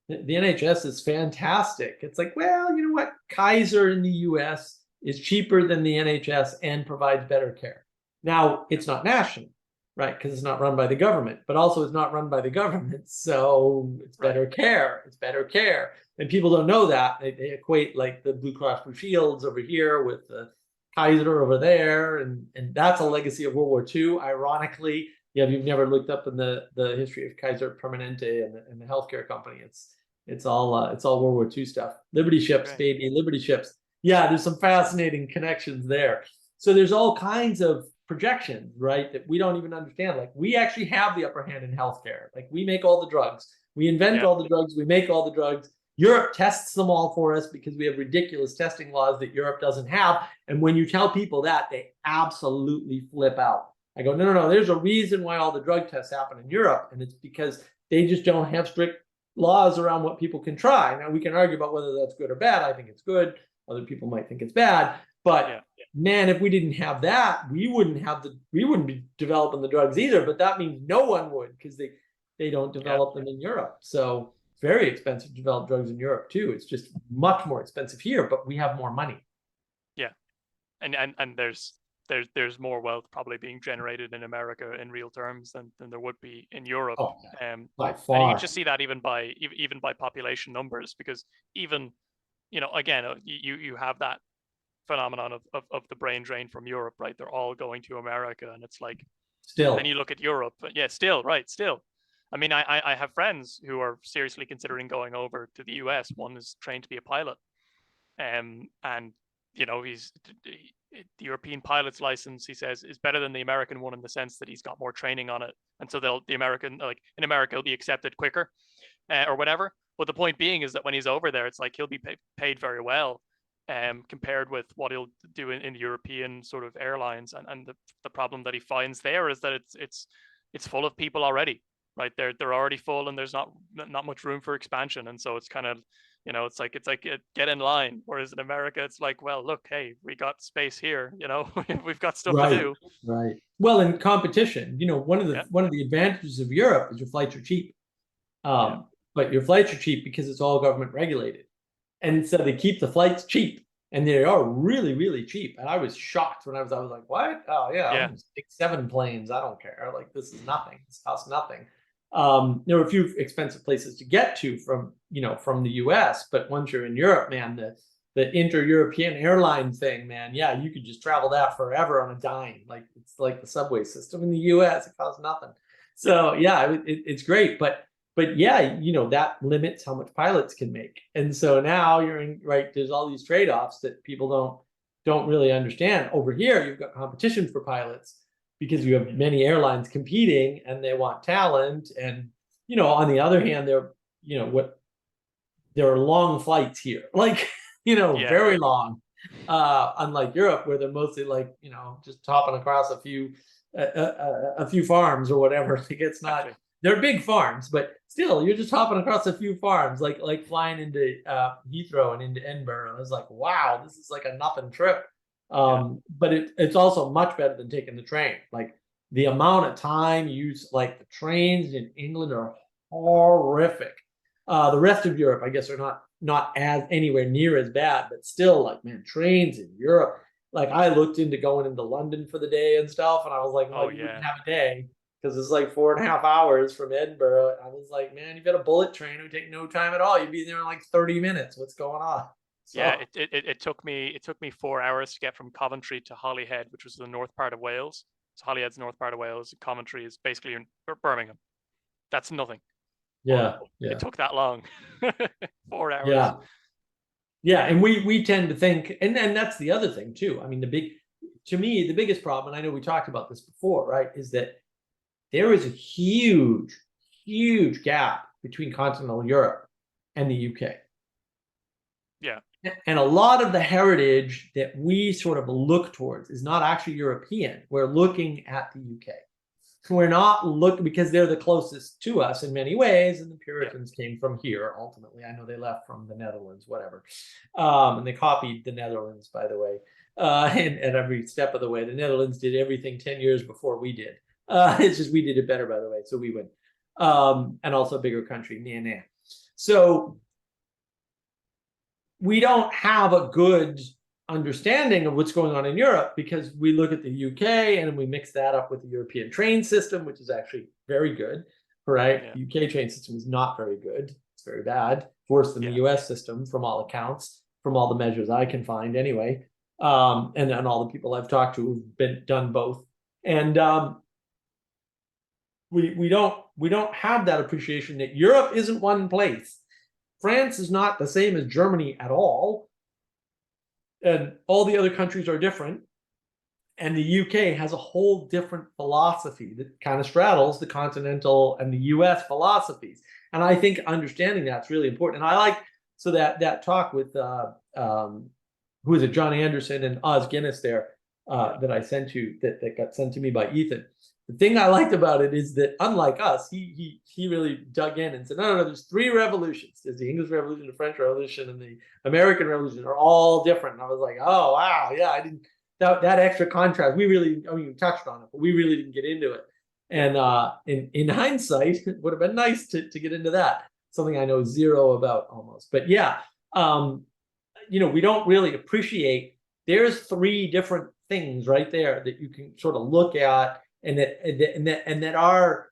the NHS is fantastic. It's like, well, you know what? Kaiser in the US is cheaper than the NHS and provides better care. Now, it's not national, right? Because it's not run by the government, but also it's not run by the government. So it's better care. It's better care. And people don't know that. They equate like the Blue Cross Blue Shields over here with the Kaiser over there. And that's a legacy of World War II. Ironically, yeah, if you've never looked up in the history of Kaiser Permanente and the healthcare company, it's all World War II stuff. Liberty ships, baby, Liberty ships. Yeah, there's some fascinating connections there. So there's all kinds of projections, right, that we don't even understand. Like, we actually have the upper hand in healthcare. Like, we make all the drugs, we invent all the drugs, we make all the drugs. Europe tests them all for us because we have ridiculous testing laws that Europe doesn't have. And when you tell people that, they absolutely flip out. I go, no, there's a reason why all the drug tests happen in Europe, and it's because they just don't have strict laws around what people can try. Now, we can argue about whether that's good or bad. I think it's good. Other people might think it's bad. But man, if we didn't have that, we wouldn't be developing the drugs either. But that means no one would, because they don't develop them in Europe. So it's very expensive to develop drugs in Europe too. It's just much more expensive here, but we have more money. Yeah, and there's more wealth probably being generated in America in real terms than there would be in Europe. Oh, by and far. you just see that even by population numbers, because even, you know, again, you have that phenomenon of the brain drain from Europe, right? They're all going to America, and it's like, still. Then you look at Europe, still. I mean, I have friends who are seriously considering going over to the US. One is trained to be a pilot, and you know, the European pilot's license, he says, is better than the American one in the sense that he's got more training on it, and so the American, like in America, he'll be accepted quicker, or whatever. But the point being is that when he's over there, it's like he'll be paid very well, compared with what he'll do in the European sort of airlines. And the problem that he finds there is that it's full of people already, right? They're already full, and there's not much room for expansion. And so it's kind of, you know, it's like get in line. Whereas in America, it's like, well, look, hey, we got space here, you know, we've got stuff to do. Right. Well, in competition, you know, one of the advantages of Europe is your flights are cheap. But your flights are cheap because it's all government regulated. And so they keep the flights cheap, and they are really, really cheap. And I was shocked when I was like, what? Oh yeah, I'll just take 7 planes. I don't care. Like, this is nothing. This costs nothing. There were a few expensive places to get to from the US, but once you're in Europe, man, the inter-European airline thing, man, yeah, you could just travel that forever on a dime. Like, it's like the subway system in the US. It costs nothing. So yeah, it's great, but yeah, you know, that limits how much pilots can make. And so now there's all these trade-offs that people don't really understand. Over here, you've got competition for pilots because you have many airlines competing, and they want talent. And, you know, on the other hand, there are long flights here, like, you know, very long, unlike Europe, where they're mostly like, you know, just hopping across a few farms or whatever. Like, it's not, they're big farms, but still, you're just hopping across a few farms, like flying into Heathrow and into Edinburgh. I was like, wow, this is like a nothing trip. But it's also much better than taking the train. Like, the amount of time like the trains in England are horrific. The rest of Europe, I guess, are not as anywhere near as bad, but still, like, man, trains in Europe. Like, I looked into going into London for the day and stuff, and I was like, you wouldn't have a day, because it's like 4.5 hours from Edinburgh. I was like, man, you've got a bullet train, it would take no time at all. You'd be there in like 30 minutes. What's going on? So, yeah, it took me 4 hours to get from Coventry to Holyhead, which was the north part of Wales. So Holyhead's north part of Wales. Coventry is basically in Birmingham. That's nothing. Yeah, But yeah, it took that long. 4 hours. yeah, yeah. And we tend to think, and that's the other thing too. I mean, to me, the biggest problem, and I know we talked about this before, right, is that there is a huge, huge gap between continental Europe and the UK. Yeah. And a lot of the heritage that we sort of look towards is not actually European. We're looking at the UK. We're not looking because they're the closest to us in many ways, and the Puritans came from here ultimately. I know they left from the Netherlands, whatever, and they copied the Netherlands, by the way, and at every step of the way. The Netherlands did everything 10 years before we did. It's just we did it better, by the way, so we win, and also a bigger country, nah. So we don't have a good understanding of what's going on in Europe because we look at the UK and we mix that up with the European train system, which is actually very good, right? Yeah. The UK train system is not very good. It's very bad, worse than the US system from all accounts, from all the measures I can find anyway. And all the people I've talked to who've done both. And we don't have that appreciation that Europe isn't one place. France is not the same as Germany at all. And all the other countries are different. And the UK has a whole different philosophy that kind of straddles the continental and the US philosophies. And I think understanding that's really important. And I like, so that talk with, who is it, John Anderson and Oz Guinness there, that I sent you, that got sent to me by Ethan. The thing I liked about it is that unlike us, he really dug in and said, no, there's 3 revolutions. There's the English Revolution, the French Revolution, and the American Revolution are all different. And I was like, oh, wow, yeah, I didn't, that extra contrast, we really, I mean, we touched on it, but we really didn't get into it. And in hindsight, it would have been nice to get into that. Something I know zero about almost. But yeah, we don't really appreciate, there's 3 different things right there that you can sort of look at and that are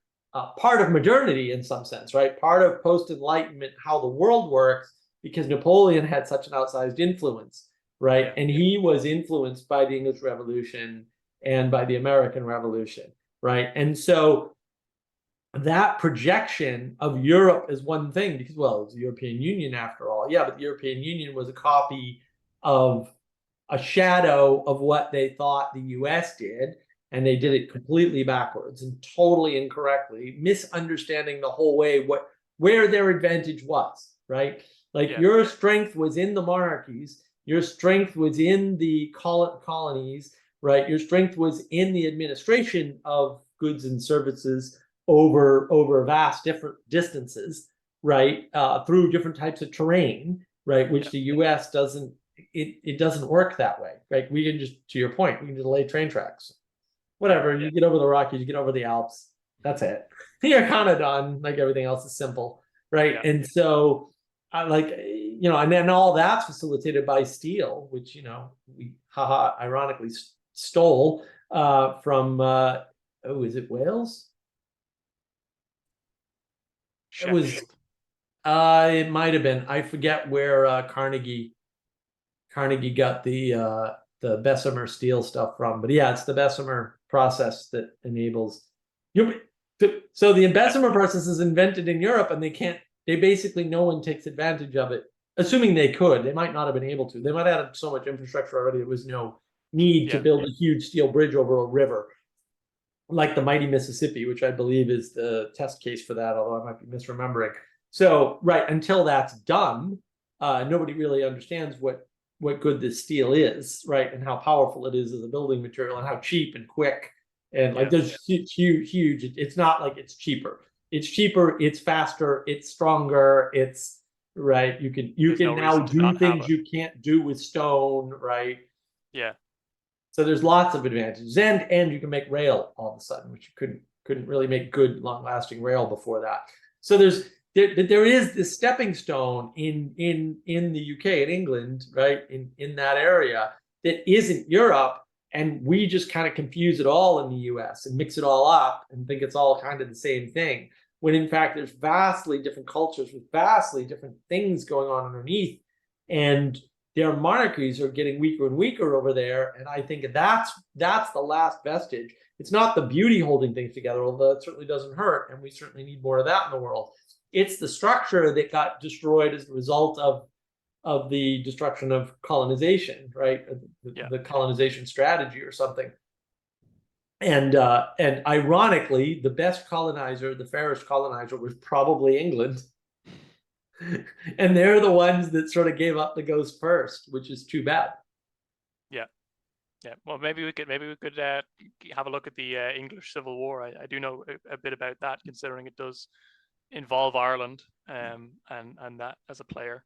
part of modernity in some sense, right? Part of post-Enlightenment, how the world works, because Napoleon had such an outsized influence, right? And he was influenced by the English Revolution and by the American Revolution, right? And so that projection of Europe is one thing because, well, it's the European Union after all. Yeah, but the European Union was a copy of a shadow of what they thought the US did. And they did it completely backwards and totally incorrectly, misunderstanding the whole way where their advantage was, right? Like your strength was in the monarchies, your strength was in the colonies, right? Your strength was in the administration of goods and services over vast different distances, right? Through different types of terrain, right? Which the US doesn't, it doesn't work that way, right? We can just, to your point, we can just lay train tracks. Whatever, you get over the Rockies, you get over the Alps, that's it. You're kind of done. Like everything else is simple, right? And so I like, and then all that's facilitated by steel, which, we ironically stole from is it Wales? Sheffield. It was it might have been. I forget where Carnegie got the Bessemer steel stuff from, but yeah, it's the Bessemer process that enables you. So the Bessemer process is invented in Europe, and they basically, no one takes advantage of it, assuming they could. They might not have been able to. They might have had so much infrastructure already, there was no need to build a huge steel bridge over a river like the mighty Mississippi, which I believe is the test case for that, although I might be misremembering. So right, until that's done, nobody really understands what good this steel is, right? And how powerful it is as a building material and how cheap and quick. And like there's huge, it's not like it's cheaper. It's cheaper, it's faster, it's stronger, it's right. You can now do things you can't do with stone, right? Yeah. So there's lots of advantages. And you can make rail all of a sudden, which you couldn't really make good, long-lasting rail before that. So there is this stepping stone in the UK and England, right, in that area that isn't Europe, and we just kind of confuse it all in the US and mix it all up and think it's all kind of the same thing, when in fact there's vastly different cultures with vastly different things going on underneath. And their monarchies are getting weaker and weaker over there, and I think that's the last vestige. It's not the beauty holding things together, although it certainly doesn't hurt, and we certainly need more of that in the world. It's the structure that got destroyed as a result of the destruction of colonization, right? The colonization strategy or something. And ironically, the best colonizer, the fairest colonizer, was probably England. And they're the ones that sort of gave up the ghost first, which is too bad. Yeah. Well, maybe we could have a look at the English Civil War. I do know a bit about that, considering it does involve Ireland, and that as a player.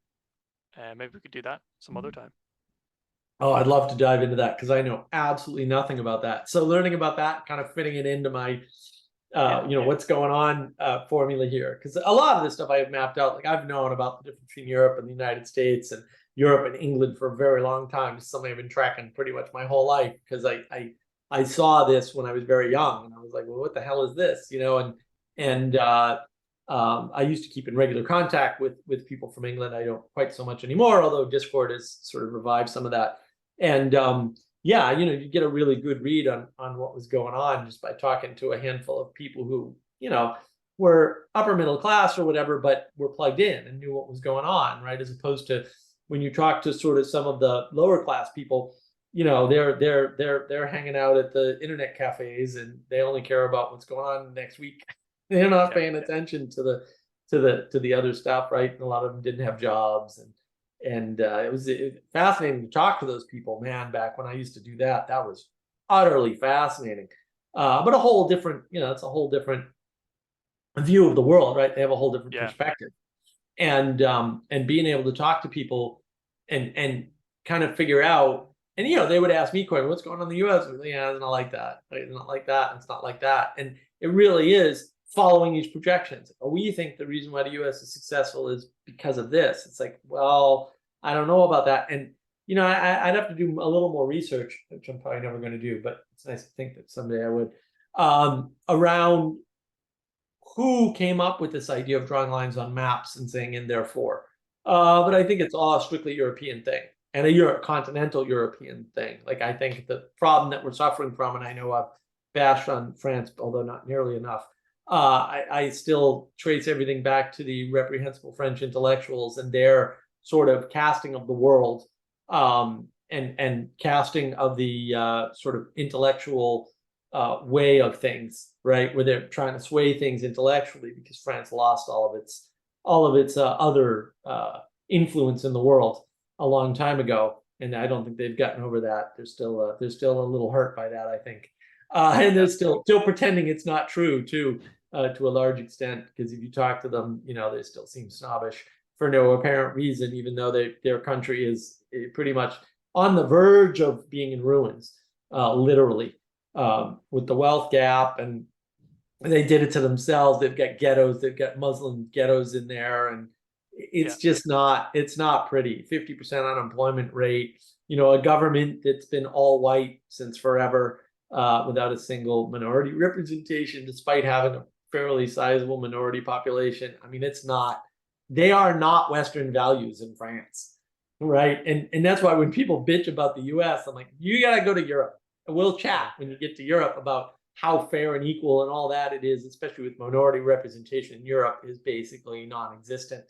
Maybe we could do that some other time. Oh, I'd love to dive into that because I know absolutely nothing about that. So learning about that, kind of fitting it into my what's going on formula here, because a lot of this stuff I have mapped out. Like, I've known about the difference between Europe and the United States, and Europe and England for a very long time. It's something I've been tracking pretty much my whole life, because I saw this when I was very young, and I was like, well, what the hell is this? And I used to keep in regular contact with people from England. I don't quite so much anymore, although Discord has sort of revived some of that. And you get a really good read on what was going on just by talking to a handful of people who, were upper middle class or whatever, but were plugged in and knew what was going on, right? As opposed to when you talk to sort of some of the lower class people, they're hanging out at the internet cafes, and they only care about what's going on next week. They're not paying attention to the other stuff, right? And a lot of them didn't have jobs, and it was fascinating to talk to those people, man. Back when I used to do that, that was utterly fascinating. But a whole different, it's a whole different view of the world, right? They have a whole different perspective, and being able to talk to people and kind of figure out. And they would ask me, "What's going on in the U.S.?" Yeah, it's not like that. Right? It's not like that. It's not like that. And it really is following these projections. We think the reason why the U.S. is successful is because of this. It's like, well, I don't know about that. And I'd have to do a little more research, which I'm probably never going to do, but it's nice to think that someday I would, around who came up with this idea of drawing lines on maps and saying "and therefore." But I think it's all a strictly European thing, and a continental European thing. Like, I think the problem that we're suffering from, and I know I've bashed on France, although not nearly enough, I still trace everything back to the reprehensible French intellectuals and their sort of casting of the world, and casting of the sort of intellectual way of things, right? Where they're trying to sway things intellectually, because France lost all of its other influence in the world a long time ago, and I don't think they've gotten over that. They're still a little hurt by that, I think, and they're still pretending it's not true too, to a large extent. Because if you talk to them, they still seem snobbish for no apparent reason, even though their country is pretty much on the verge of being in ruins, literally, with the wealth gap, and they did it to themselves. They've got ghettos, they've got Muslim ghettos in there, and it's just it's not pretty. 50% unemployment rate, a government that's been all white since forever, without a single minority representation, despite having a fairly sizable minority population. I mean, they are not Western values in France, right? And that's why when people bitch about the US, I'm like, you got to go to Europe. And we'll chat when you get to Europe about how fair and equal and all that it is, especially with minority representation in Europe, is basically non-existent.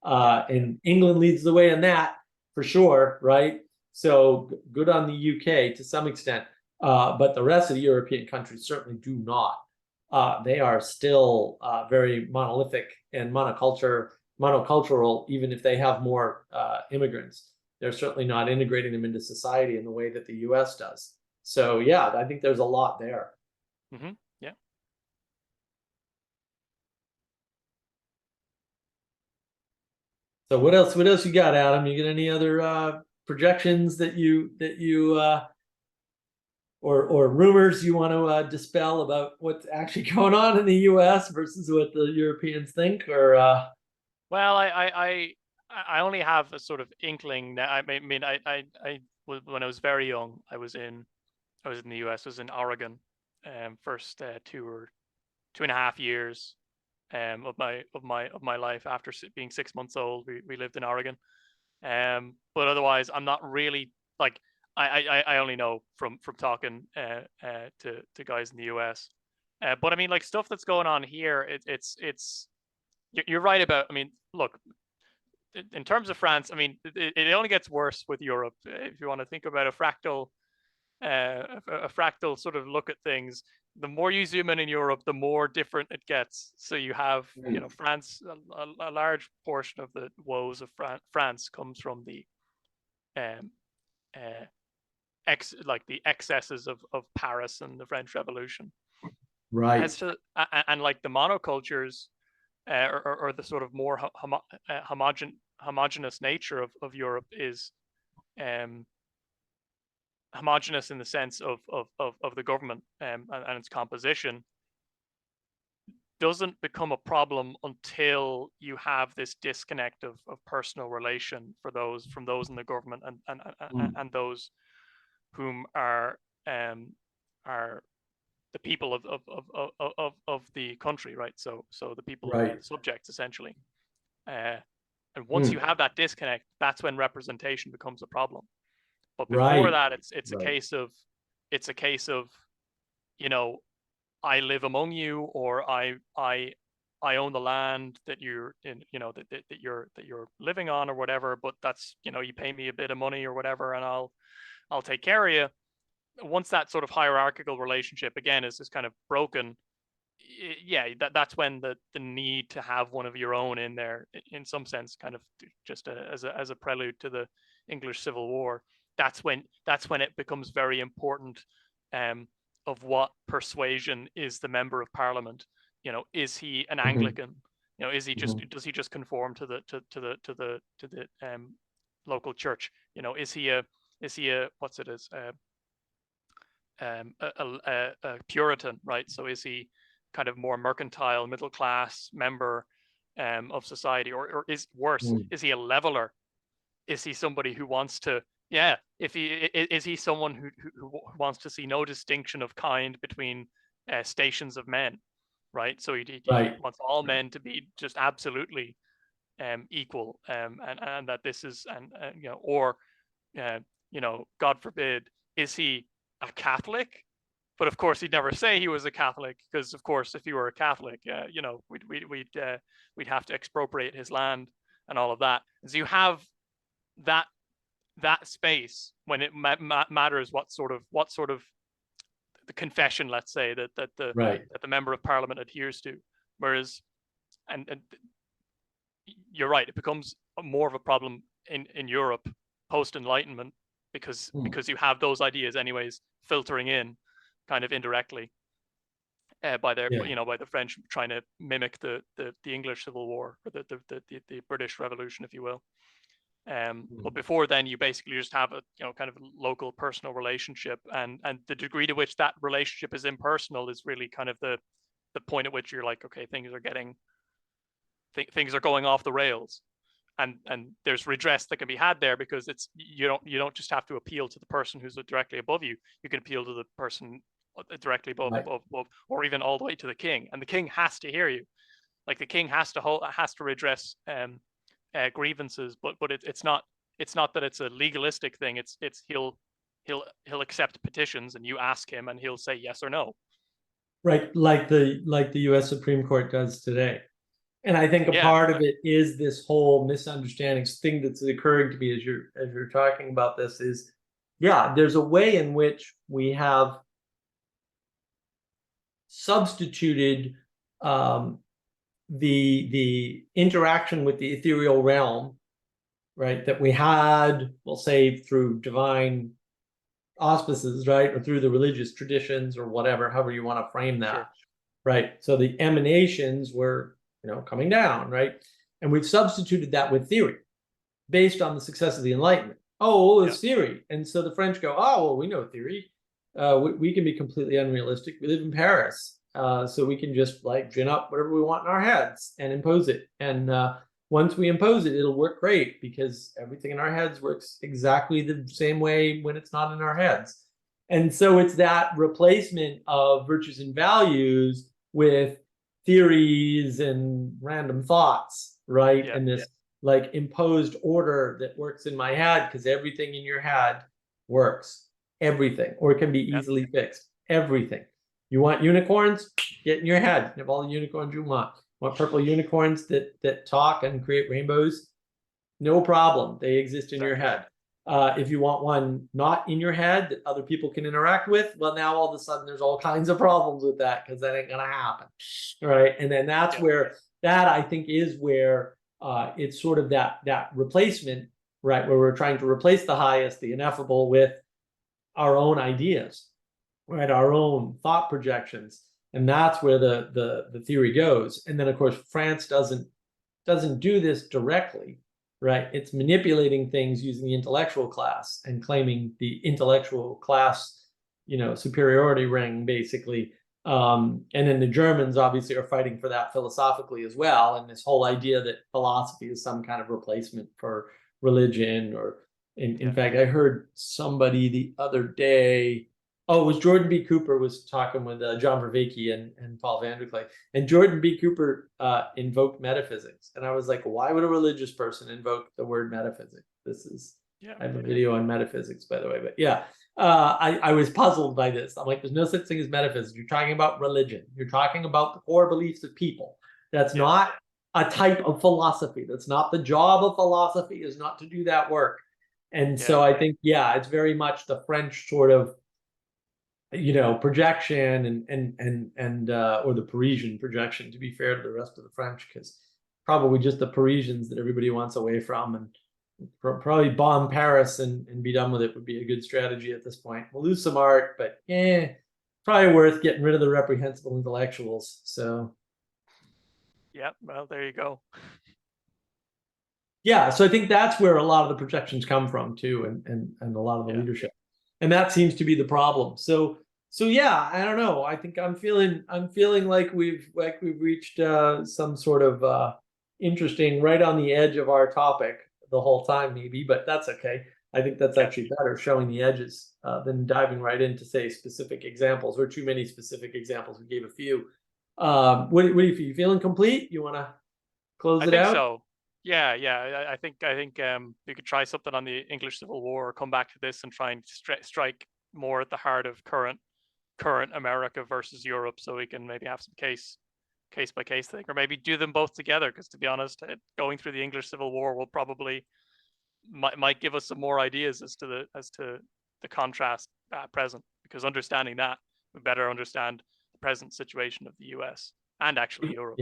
And England leads the way in that, for sure, right? So good on the UK to some extent, but the rest of the European countries certainly do not. They are still very monolithic and monocultural, even if they have more immigrants. They're certainly not integrating them into society in the way that the US does. So yeah, I think there's a lot there. Mm-hmm. Yeah. So what else you got, Adam? You got any other projections that you or rumors you want to dispel about what's actually going on in the US versus what the Europeans think? Or Well, I only have a sort of inkling that I mean when I was very young, I was in the US. I was in Oregon, first 2.5 years of my life. After being 6 months old, we lived in Oregon, But otherwise, I'm not really like I only know from talking to guys in the US. But I mean, like stuff that's going on here, it's you're right about. I mean, look, in terms of France, I mean, it only gets worse with Europe. If you want to think about a fractal sort of look at things, the more you zoom in Europe, the more different it gets. So you have, you know, France, a large portion of the woes of France comes from the um, uh, like the excesses of Paris and the French Revolution. Right. As to and like the monocultures, or the sort of more homogenous nature of Europe is homogenous in the sense of the government and its composition, doesn't become a problem until you have this disconnect of personal relation for those from those in the government and those whom are the people of the country, right? So the people, Right. the subjects essentially. And once you have that disconnect, that's when representation becomes a problem. But before Right. that, it's Right. a case of, you know, I live among you, or I own the land that you're in, you know, that you're living on or whatever. But that's, you know, you pay me a bit of money or whatever, and I'll take care of you. Once that sort of hierarchical relationship again is kind of broken, yeah, that's when the need to have one of your own in there, in some sense, kind of just as a prelude to the English Civil War. That's when it becomes very important, of what persuasion is the member of Parliament. You know, is he an Anglican? You know, is he just does he just conform to the local church? You know, is he a what's it is a Puritan, right? So is he kind of more mercantile, middle class member of society, or is worse? Is he a leveler? Is he somebody who wants to? Yeah, if he is he someone who wants to see no distinction of kind between stations of men, right? So he wants all men to be just absolutely equal, and that this is you know, or you know, God forbid, is he a Catholic? But of course, he'd never say he was a Catholic, because of course, if he were a Catholic, you know, we'd have to expropriate his land and all of that. And so you have that space when it matters what sort of the confession, let's say, that the member of Parliament adheres to. Whereas, and you're right, it becomes more of a problem in Europe post Enlightenment, because you have those ideas anyways filtering in kind of indirectly by their you know, by the French trying to mimic the English Civil War, or the British Revolution, if you will. But before then, you basically just have a, you know, kind of local personal relationship, and the degree to which that relationship is impersonal is really kind of the point at which you're like, okay, things are going off the rails, and there's redress that can be had there, because it's you don't just have to appeal to the person who's directly above you. You can appeal to the person directly above, or even all the way to the king, and the king has to hear you. Like the king has to redress grievances, but it's not that it's a legalistic thing. It's he'll accept petitions, and you ask him, and he'll say yes or no. Right, like the U.S. Supreme Court does today. And I think a part of it is this whole misunderstanding thing that's occurring to me as you're talking about this is, yeah, there's a way in which we have substituted the interaction with the ethereal realm, right, that we had, we'll say, through divine auspices, right, or through the religious traditions, or whatever, however you want to frame that. Sure. Right. So the emanations were, you know, coming down, right? And we've substituted that with theory based on the success of the Enlightenment. Oh, it's theory. And so the French go, oh, well, we know theory. We can be completely unrealistic. We live in Paris. So we can just like gin up whatever we want in our heads and impose it. And once we impose it, it'll work great, because everything in our heads works exactly the same way when it's not in our heads. And so it's that replacement of virtues and values with theories and random thoughts, right? And this like imposed order that works in my head, because everything in your head works. Everything, or it can be Yep. easily fixed. Everything. You want unicorns? Get in your head. You have all the unicorns you want. Want purple unicorns that talk and create rainbows? No problem. They exist in your head. If you want one not in your head that other people can interact with, well, now all of a sudden there's all kinds of problems with that, because that ain't gonna happen, right? And then that's Yep. where that, I think, is where it's sort of that replacement, right, where we're trying to replace the highest, the ineffable, with our own ideas, right, our own thought projections, and that's where the theory goes. And then, of course, France doesn't do this directly, right? It's manipulating things using the intellectual class and claiming the intellectual class, superiority ring, basically. And then the Germans obviously are fighting for that philosophically as well. And this whole idea that philosophy is some kind of replacement for religion, or in fact, I heard somebody the other day, oh, it was Jordan B. Cooper was talking with John Vervaeke and Paul VanderKlay, and Jordan B. Cooper invoked metaphysics, and I was like, why would a religious person invoke the word metaphysics? I have a video on metaphysics, by the way, but yeah, I was puzzled by this. I'm like, there's no such thing as metaphysics. You're talking about religion. You're talking about the core beliefs of people. That's not a type of philosophy. That's not the job of philosophy, is not to do that work. And so I think, it's very much the French sort of, projection and or the Parisian projection, to be fair to the rest of the French, because probably just the Parisians that everybody wants away from, and probably bomb Paris and be done with it would be a good strategy at this point. We'll lose some art, but probably worth getting rid of the reprehensible intellectuals. So well, there you go. Yeah, so I think that's where a lot of the projections come from too, and a lot of the leadership, and that seems to be the problem. So yeah, I don't know. I think I'm feeling like we've reached some sort of interesting, right on the edge of our topic the whole time, maybe, but that's okay. I think that's actually better, showing the edges than diving right into, say, specific examples, or too many specific examples. We gave a few. What do you feel? You feeling complete? You want to close it out? I think so. Yeah. I think we could try something on the English Civil War, or come back to this and try and strike more at the heart of current America versus Europe, so we can maybe have some case by case thing, or maybe do them both together. Because, to be honest, going through the English Civil War will probably might give us some more ideas as to the contrast at present, because understanding that, we better understand the present situation of the US and actually Europe.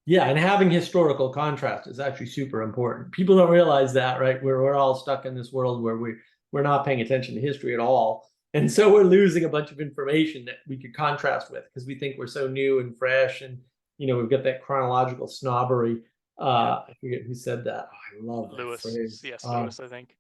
Yeah, and having historical contrast is actually super important. People don't realize that, right? We're all stuck in this world where we're not paying attention to history at all. And so we're losing a bunch of information that we could contrast with, because we think we're so new and fresh, and we've got that chronological snobbery. I forget who said that. Oh, I love that phrase. C.S. Lewis, I think.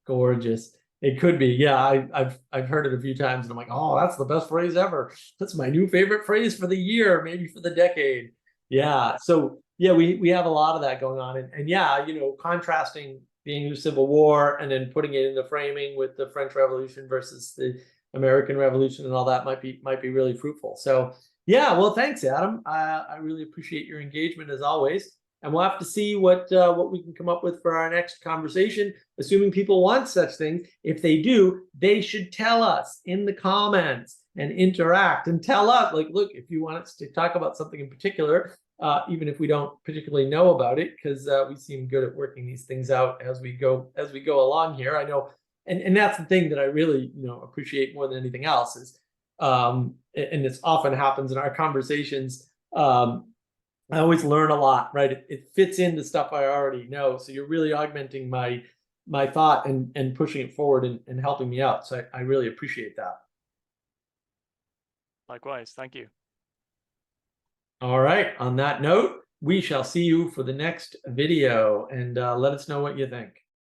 Gorgeous. It could be. Yeah, I've heard it a few times, and I'm like, oh, that's the best phrase ever. That's my new favorite phrase for the year, maybe for the decade. Yeah. So yeah, we have a lot of that going on, and contrasting the English Civil War and then putting it in the framing with the French Revolution versus the American Revolution and all that might be really fruitful. So yeah, well, thanks, Adam. I really appreciate your engagement as always, and we'll have to see what we can come up with for our next conversation, assuming people want such things. If they do, they should tell us in the comments and interact, and tell us, like, look, if you want us to talk about something in particular, even if we don't particularly know about it, because we seem good at working these things out as we go along here. I know, and that's the thing that I really appreciate more than anything else is, and this often happens in our conversations. I always learn a lot, right? It fits into stuff I already know, so you're really augmenting my thought and pushing it forward and helping me out. So I really appreciate that. Likewise, thank you. All right, on that note, we shall see you for the next video, and let us know what you think.